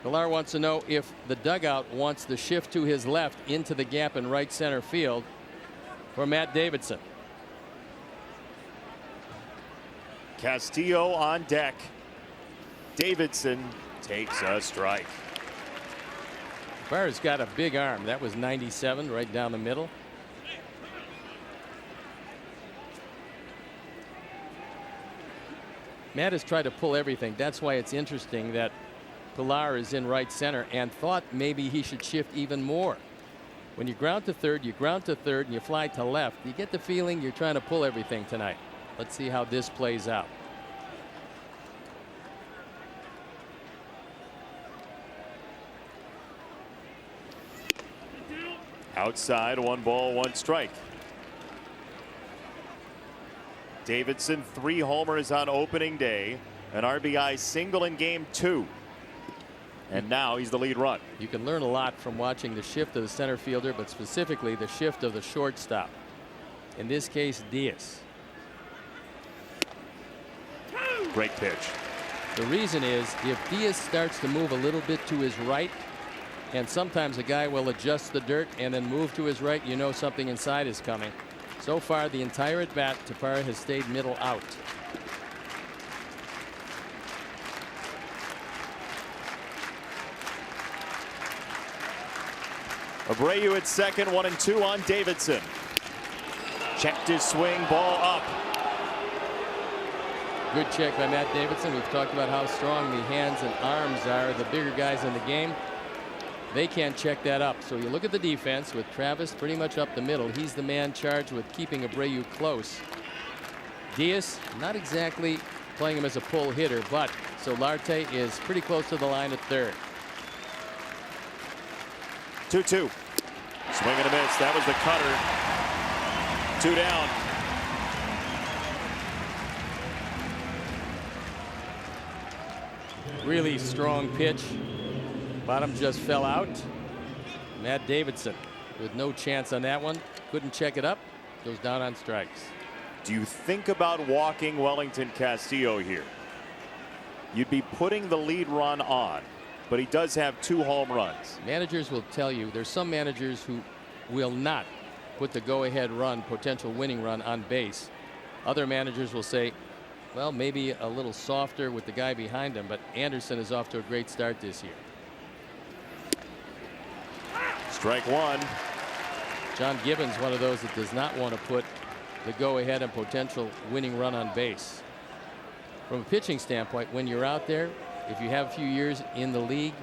Pilar wants to know if the dugout wants to shift to his left into the gap in right center field for Matt Davidson. Castillo on deck. Davidson takes a strike. Pilar's got a big arm. That was 97 right down the middle. Matt has tried to pull everything. That's why it's interesting that Pilar is in right center and thought maybe he should shift even more. When you ground to third, and you fly to left, you get the feeling you're trying to pull everything tonight. Let's see how this plays out. Outside, 1 ball, 1 strike. Davidson 3 homers on opening day, an RBI single in game 2. And now he's the lead run. You can learn a lot from watching the shift of the center fielder, but specifically the shift of the shortstop. In this case, Diaz. Great pitch. The reason is if Diaz starts to move a little bit to his right, and sometimes a guy will adjust the dirt and then move to his right, you know something inside is coming. So far, the entire at bat, Tepera has stayed middle out. Abreu at second, 1-2 on Davidson. Checked his swing, ball up. Good check by Matt Davidson. We've talked about how strong the hands and arms are. The bigger guys in the game, they can't check that up. So you look at the defense with Travis pretty much up the middle. He's the man charged with keeping Abreu close. Diaz not exactly playing him as a pull hitter, but Solarte is pretty close to the line at third. 2-2. Swing and a miss. That was the cutter. 2 down. Really strong pitch. Bottom just fell out. Matt Davidson with no chance on that one. Couldn't check it up. Goes down on strikes. Do you think about walking Wellington Castillo here? You'd be putting the lead run on, but he does have 2 home runs. Managers will tell you there's some managers who will not put the go-ahead run, potential winning run, on base. Other managers will say, well, maybe a little softer with the guy behind him, but Anderson is off to a great start this year. Strike 1. John Gibbons, one of those that does not want to put the go-ahead and potential winning run on base. From a pitching standpoint, when you're out there, if you have a few years in the league,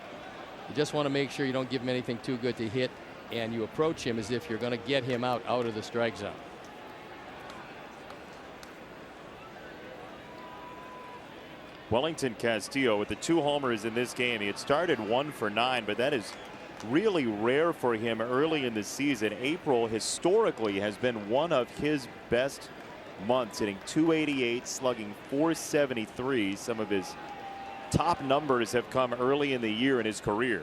you just want to make sure you don't give him anything too good to hit, and you approach him as if you're going to get him out of the strike zone. Wellington Castillo with the 2 homers in this game. He had started 1 for 9, but that is really rare for him early in the season. April historically has been one of his best months, hitting .288, slugging .473. Some of his top numbers have come early in the year in his career.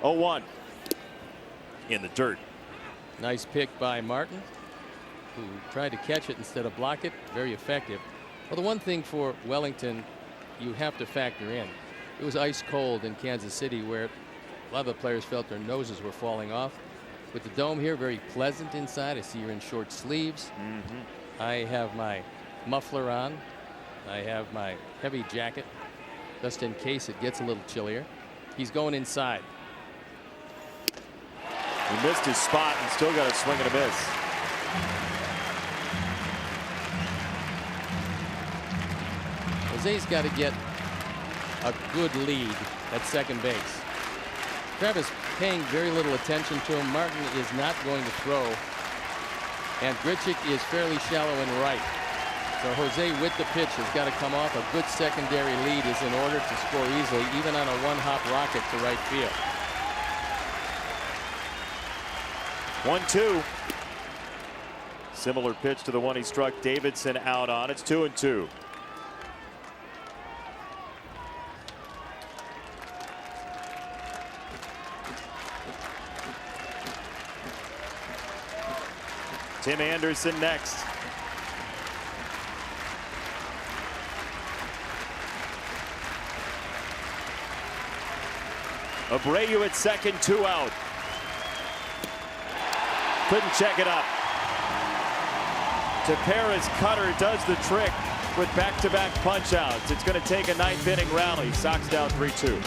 0-1 in the dirt. Nice pick by Martin, who tried to catch it instead of block it. Very effective. Well, the one thing for Wellington you have to factor in, it was ice cold in Kansas City, where a lot of the players felt their noses were falling off. With the dome here, very pleasant inside. I see you're in short sleeves. I have my muffler on. I have my heavy jacket, just in case it gets a little chillier. He's going inside. He missed his spot and still got a swing and a miss. Jose's got to get a good lead at second base. Travis paying very little attention to him. Martin is not going to throw. And Grichuk is fairly shallow in right. So Jose with the pitch has got to come off. A good secondary lead is in order to score easily, even on a one-hop rocket to right field. 1-2. Similar pitch to the one he struck Davidson out on. It's 2-2. Tim Anderson next. Abreu at second, 2 out. Couldn't check it up. Tepera's cutter does the trick with back-to-back punch-outs. It's going to take a 9th inning rally. Sox down 3-2.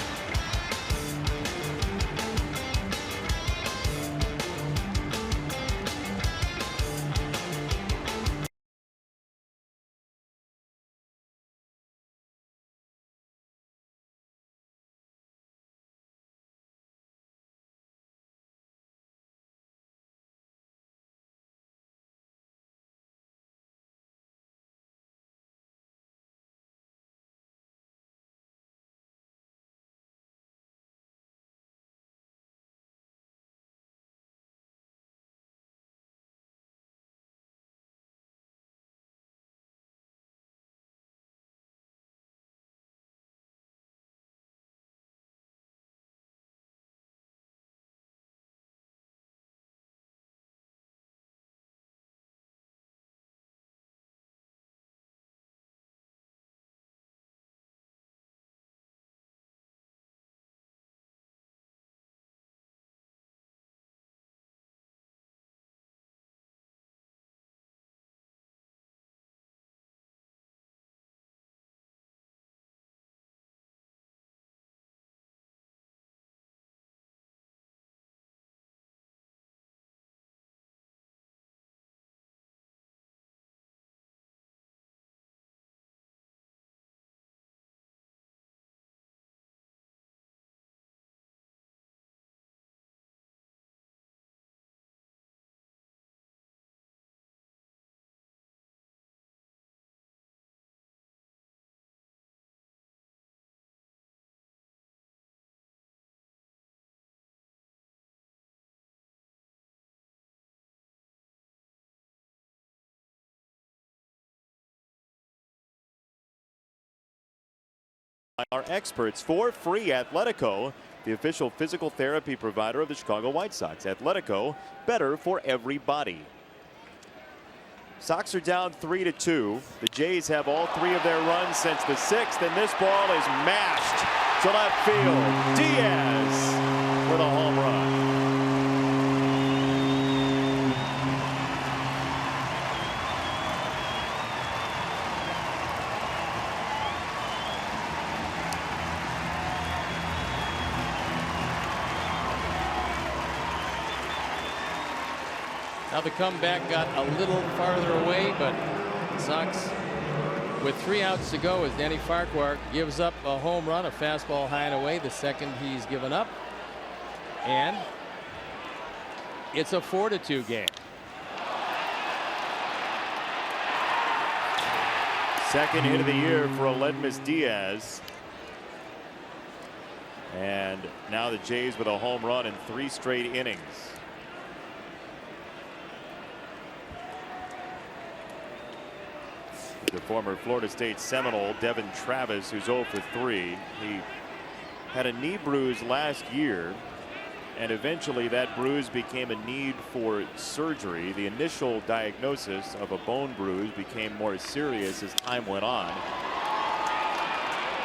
Our experts for free. Atletico, the official physical therapy provider of the Chicago White Sox. Atletico, better for everybody. Sox are down 3-2. The Jays have all 3 of their runs since the 6th, and this ball is mashed to left field. Diaz with a home run. Now the comeback got a little farther away, but Sox with 3 outs to go as Danny Farquhar gives up a home run, a fastball high and away, the second he's given up. And it's a 4-2 game. Second hit of the year for Aledmys Diaz. And now the Jays with a home run in 3 straight innings. The former Florida State Seminole Devin Travis, who's 0 for 3. He had a knee bruise last year, and eventually that bruise became a need for surgery. The initial diagnosis of a bone bruise became more serious as time went on,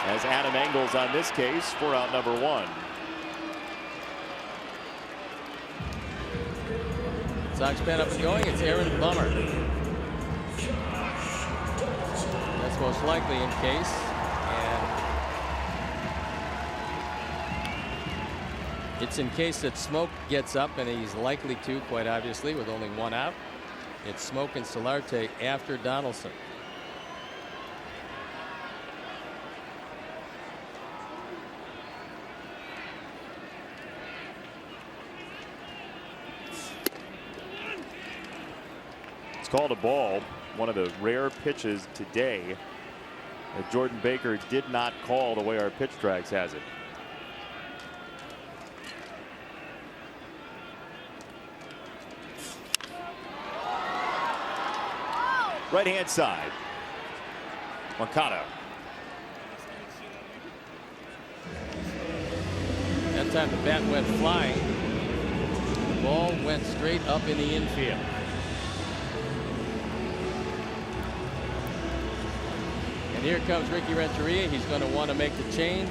as Adam Engels on this case for out number 1. Sox pen up and going. It's Aaron Bummer. That's most likely in case. And it's in case that Smoke gets up, and he's likely to, quite obviously, with only 1 out. It's Smoke and Solarte after Donaldson. It's called a ball. One of the rare pitches today that Jordan Baker did not call the way our pitch tracks has it. Right hand side. Mercado. That time the bat went flying. The ball went straight up in the infield. And here comes Ricky Renteria. He's going to want to make the change.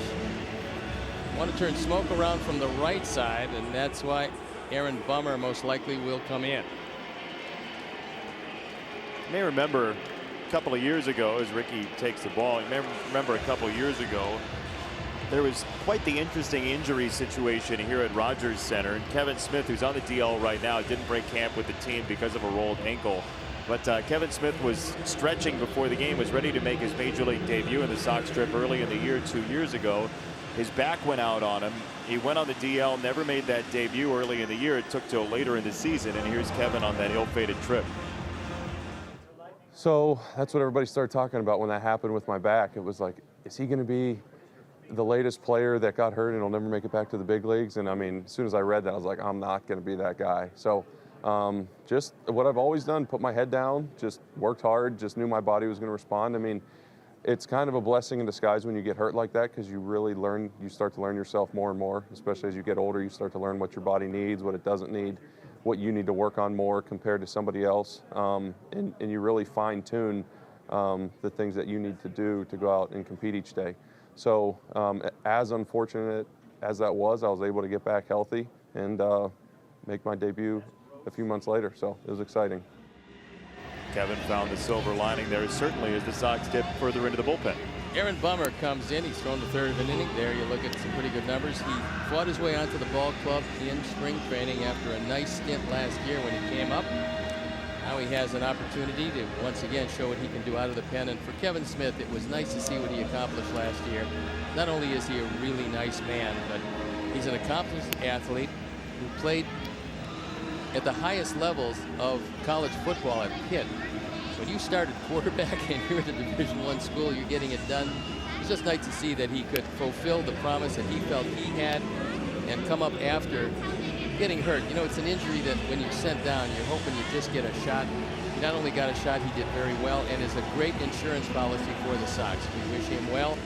Want to turn Smoke around from the right side, and that's why Aaron Bummer most likely will come in. You may remember a couple of years ago, as Ricky takes the ball, you may remember a couple of years ago, there was quite the interesting injury situation here at Rogers Center. And Kevin Smith, who's on the DL right now, didn't break camp with the team because of a rolled ankle. But Kevin Smith was stretching before the game, was ready to make his major league debut in the Sox trip early in the year 2 years ago. His back went out on him. He went on the DL, never made that debut early in the year. It took till later in the season, and here's Kevin on that ill-fated trip. So that's what everybody started talking about when that happened with my back. It was like, is he going to be the latest player that got hurt and will never make it back to the big leagues? And I mean, as soon as I read that, I was like, I'm not going to be that guy. So just what I've always done, put my head down, just worked hard, just knew my body was going to respond. I mean, it's kind of a blessing in disguise when you get hurt like that, because you really learn, you start to learn yourself more and more, especially as you get older. You start to learn what your body needs, what it doesn't need, what you need to work on more compared to somebody else. And you really fine tune the things that you need to do to go out and compete each day. So as unfortunate as that was, I was able to get back healthy and make my debut a few months later. So it was exciting. Kevin found the silver lining there, certainly, as the Sox dip further into the bullpen. Aaron Bummer comes in. He's thrown the third of an inning. There you look at some pretty good numbers. He fought his way onto the ball club in spring training after a nice stint last year when he came up. Now he has an opportunity to once again show what he can do out of the pen. And for Kevin Smith, it was nice to see what he accomplished last year. Not only is he a really nice man, but he's an accomplished athlete who played at the highest levels of college football at Pitt. When you started quarterback and you're at a Division I school, you're getting it done. It's just nice to see that he could fulfill the promise that he felt he had and come up after getting hurt. You know, it's an injury that when you're sent down, you're hoping you just get a shot. He not only got a shot, he did very well, and is a great insurance policy for the Sox. We wish him well,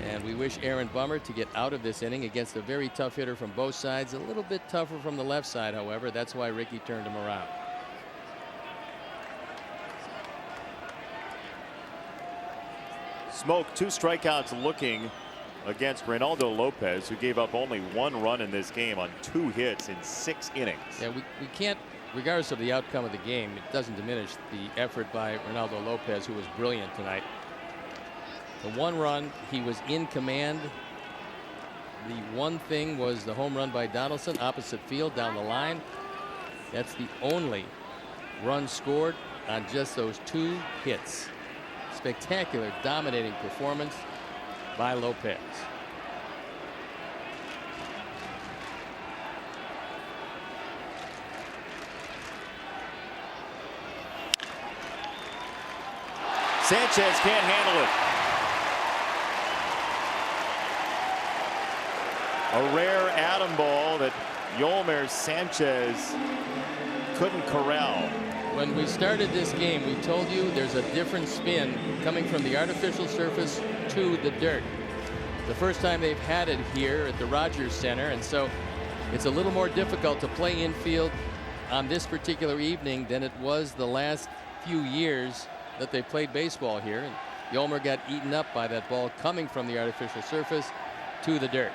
and we wish Aaron Bummer to get out of this inning against a very tough hitter from both sides. A little bit tougher from the left side, however. That's why Ricky turned him around. Smoke, 2 strikeouts looking against Reynaldo Lopez, who gave up only 1 run in this game on 2 hits in 6 innings. Yeah, we can't, regardless of the outcome of the game, it doesn't diminish the effort by Reynaldo Lopez, who was brilliant tonight. The 1 run, he was in command. The one thing was the home run by Donaldson, opposite field down the line. That's the only run scored on just those 2 hits. Spectacular, dominating performance by Lopez. Sanchez can't handle it. A rare atom ball that Yolmer Sanchez couldn't corral. When we started this game, we told you there's a different spin coming from the artificial surface to the dirt. The first time they've had it here at the Rogers Center, and so it's a little more difficult to play infield on this particular evening than it was the last few years that they played baseball here. And Yolmer got eaten up by that ball coming from the artificial surface to the dirt.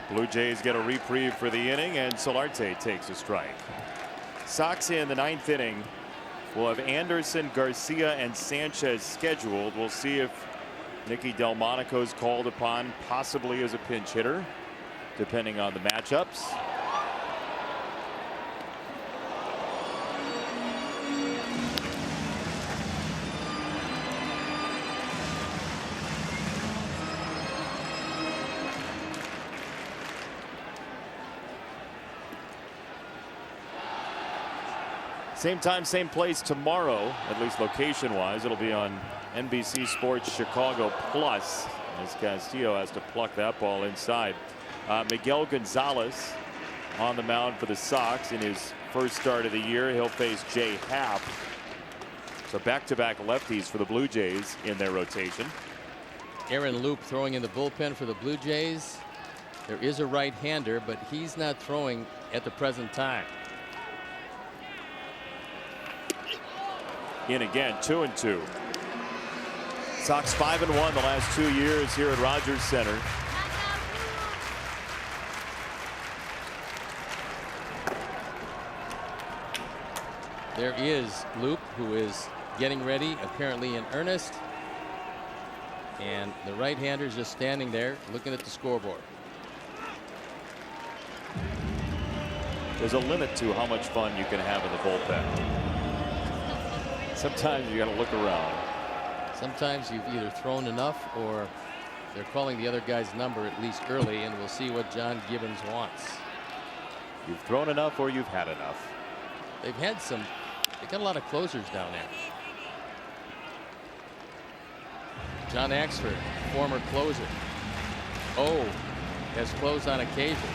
Blue Jays get a reprieve for the inning, and Solarte takes a strike. Sox in the 9th inning will have Anderson, Garcia, and Sanchez scheduled. We'll see if Nicky Delmonico is called upon, possibly as a pinch hitter, depending on the matchups. Same time, same place tomorrow, at least location-wise. It'll be on NBC Sports Chicago Plus, as Castillo has to pluck that ball inside. Miguel Gonzalez on the mound for the Sox in his first start of the year. He'll face Jay Happ. So back-to-back lefties for the Blue Jays in their rotation. Aaron Loup throwing in the bullpen for the Blue Jays. There is a right-hander, but he's not throwing at the present time. In again, 2-2. Sox 5-1 the last 2 years here at Rogers Center. There is Loup, who is getting ready, apparently in earnest. And the right-hander is just standing there looking at the scoreboard. There's a limit to how much fun you can have in the bullpen. Sometimes you got to look around. Sometimes you've either thrown enough or they're calling the other guy's number at least early, and we'll see what John Gibbons wants. You've thrown enough or you've had enough. They've got a lot of closers down there. John Axford, former closer. Has closed on occasion.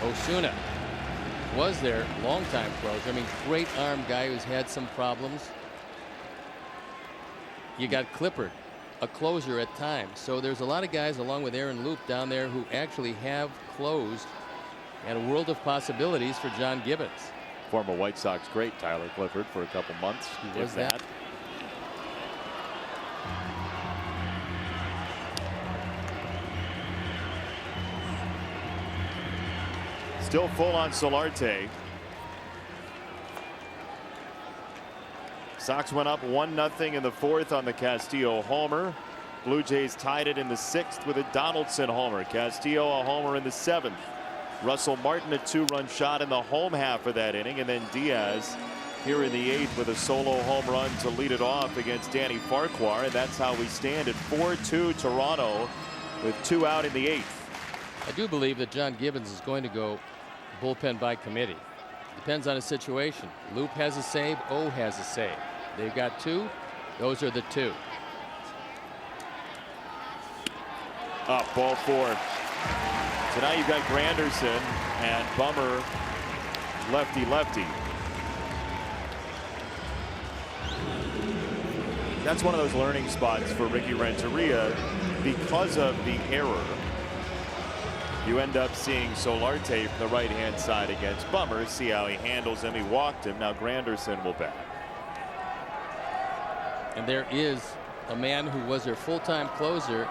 Osuna was their longtime closer. I mean, great arm guy who's had some problems. You got Clippard, a closer at times. So there's a lot of guys along with Aaron Loup down there who actually have closed, and a world of possibilities for John Gibbons. Former White Sox great Tyler Clifford for a couple months. He was that. Still full on Solarte. Sox went up 1-0 in the 4th on the Castillo homer. Blue Jays tied it in the 6th with a Donaldson homer. Castillo a homer in the 7th. Russell Martin a 2-run shot in the home half of that inning, and then Diaz here in the 8th with a solo home run to lead it off against Danny Farquhar, and that's how we stand at 4-2 Toronto with 2 out in the 8th. I do believe that John Gibbons is going to go bullpen by committee. Depends on the situation. Loup has a save. Has a save. They've got 2. Those are the 2. Up, ball 4. So now you've got Granderson and Bummer lefty. That's one of those learning spots for Ricky Renteria because of the error. You end up seeing Solarte from the right-hand side against Bummer. See how he handles him. He walked him. Now Granderson will bat. And there is a man who was their full-time closer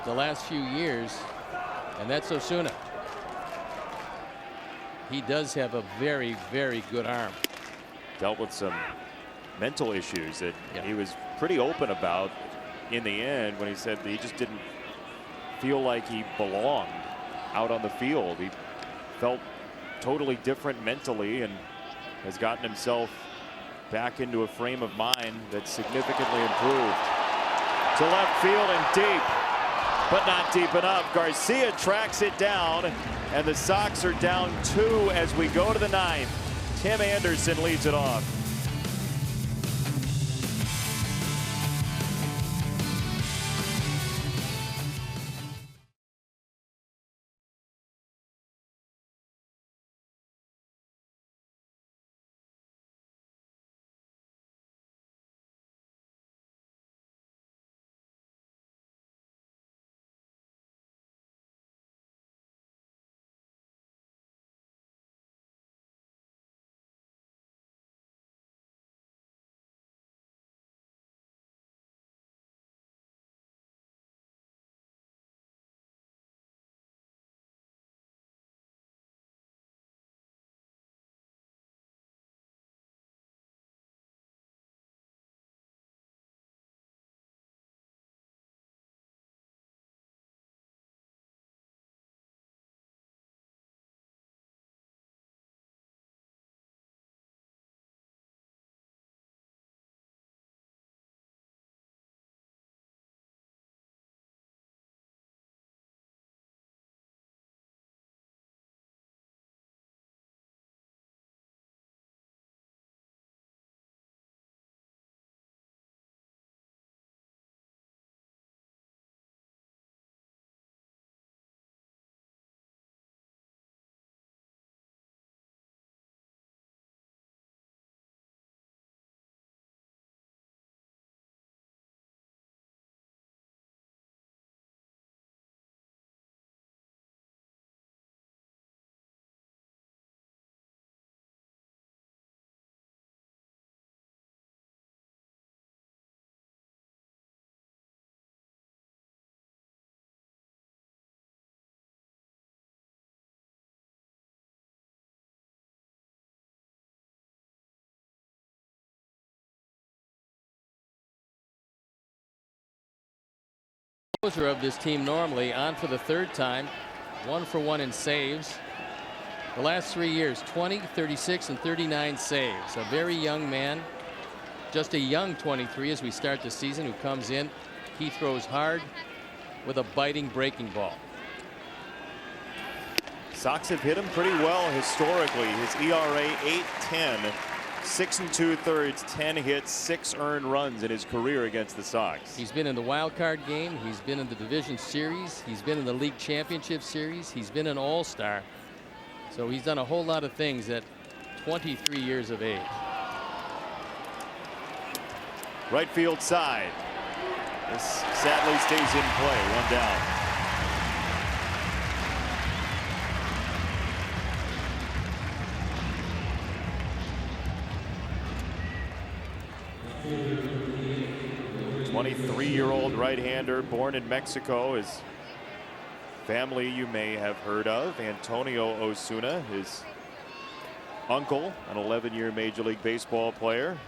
the last few years, and that's Osuna. He does have a very, very good arm. Dealt with some mental issues that he was pretty open about in the end when he said that he just didn't feel like he belonged out on the field. He felt totally different mentally and has gotten himself back into a frame of mind that's significantly improved. To left field and deep, but not deep enough. Garcia tracks it down, and the Sox are down 2 as we go to the 9th. Tim Anderson leads it off. Closer of this team normally, on for the third time, 1 for 1 in saves. The last 3 years, 20, 36, and 39 saves. A very young man, just a young 23 as we start the season, who comes in. He throws hard with a biting breaking ball. Sox have hit him pretty well historically. His ERA 8.10, 6 2/3, 10 hits, 6 earned runs in his career against the Sox. He's been in the wild card game. He's been in the division series. He's been in the league championship series. He's been an all-star. So he's done a whole lot of things at 23 years of age. Right field side. This sadly stays in play. 1 down. The 23-year-old right-hander born in Mexico. His family you may have heard of. Antonio Osuna, his uncle, an 11-year Major League Baseball player.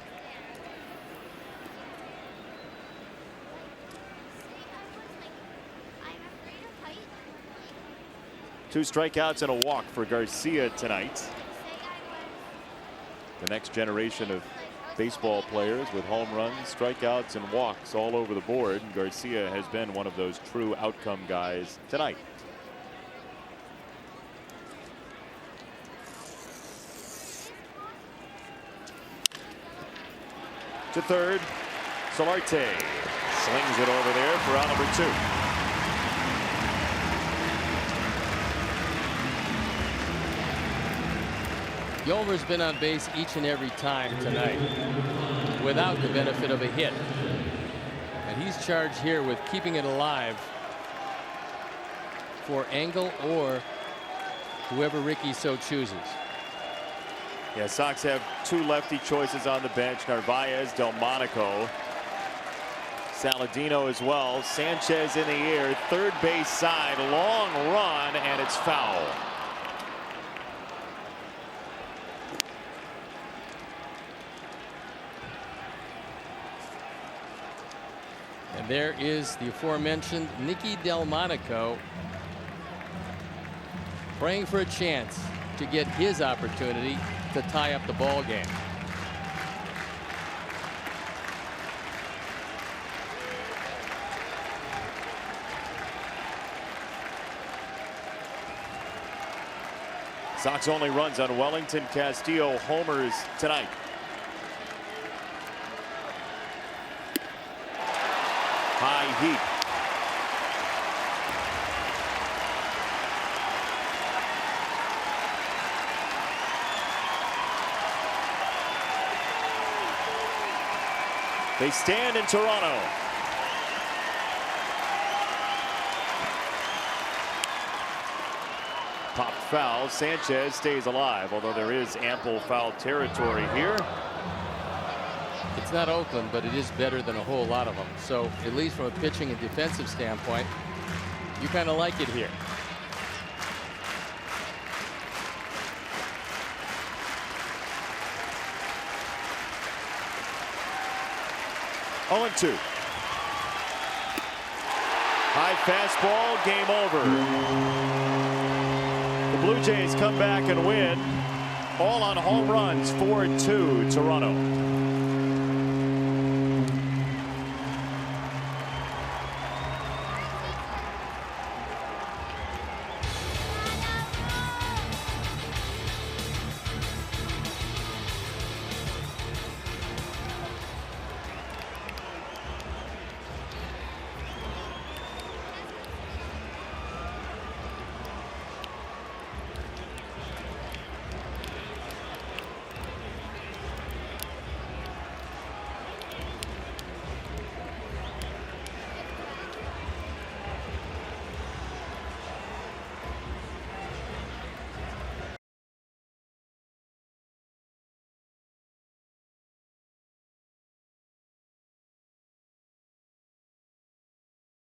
Two strikeouts and a walk for Garcia tonight. The next generation of baseball players with home runs, strikeouts, and walks all over the board. And Garcia has been one of those true outcome guys tonight. To third, Solarte slings it over there for out number 2. Yolmer's been on base each and every time tonight without the benefit of a hit. And he's charged here with keeping it alive for Engel or whoever Ricky so chooses. Yeah, Sox have 2 lefty choices on the bench. Narvaez, Delmonico, Saladino as well. Sanchez in the air, third base side, long run, and it's foul. And there is the aforementioned Nicky Delmonico praying for a chance to get his opportunity to tie up the ball game. Sox only runs on Wellington Castillo homers tonight. High heat. They stand in Toronto. Pop foul. Sanchez stays alive, although there is ample foul territory here. It's not Oakland, but it is better than a whole lot of them. So at least from a pitching and defensive standpoint, you kind of like it here. Oh, 2. High fastball, game over. The Blue Jays come back and win. All on home runs, 4-2 Toronto.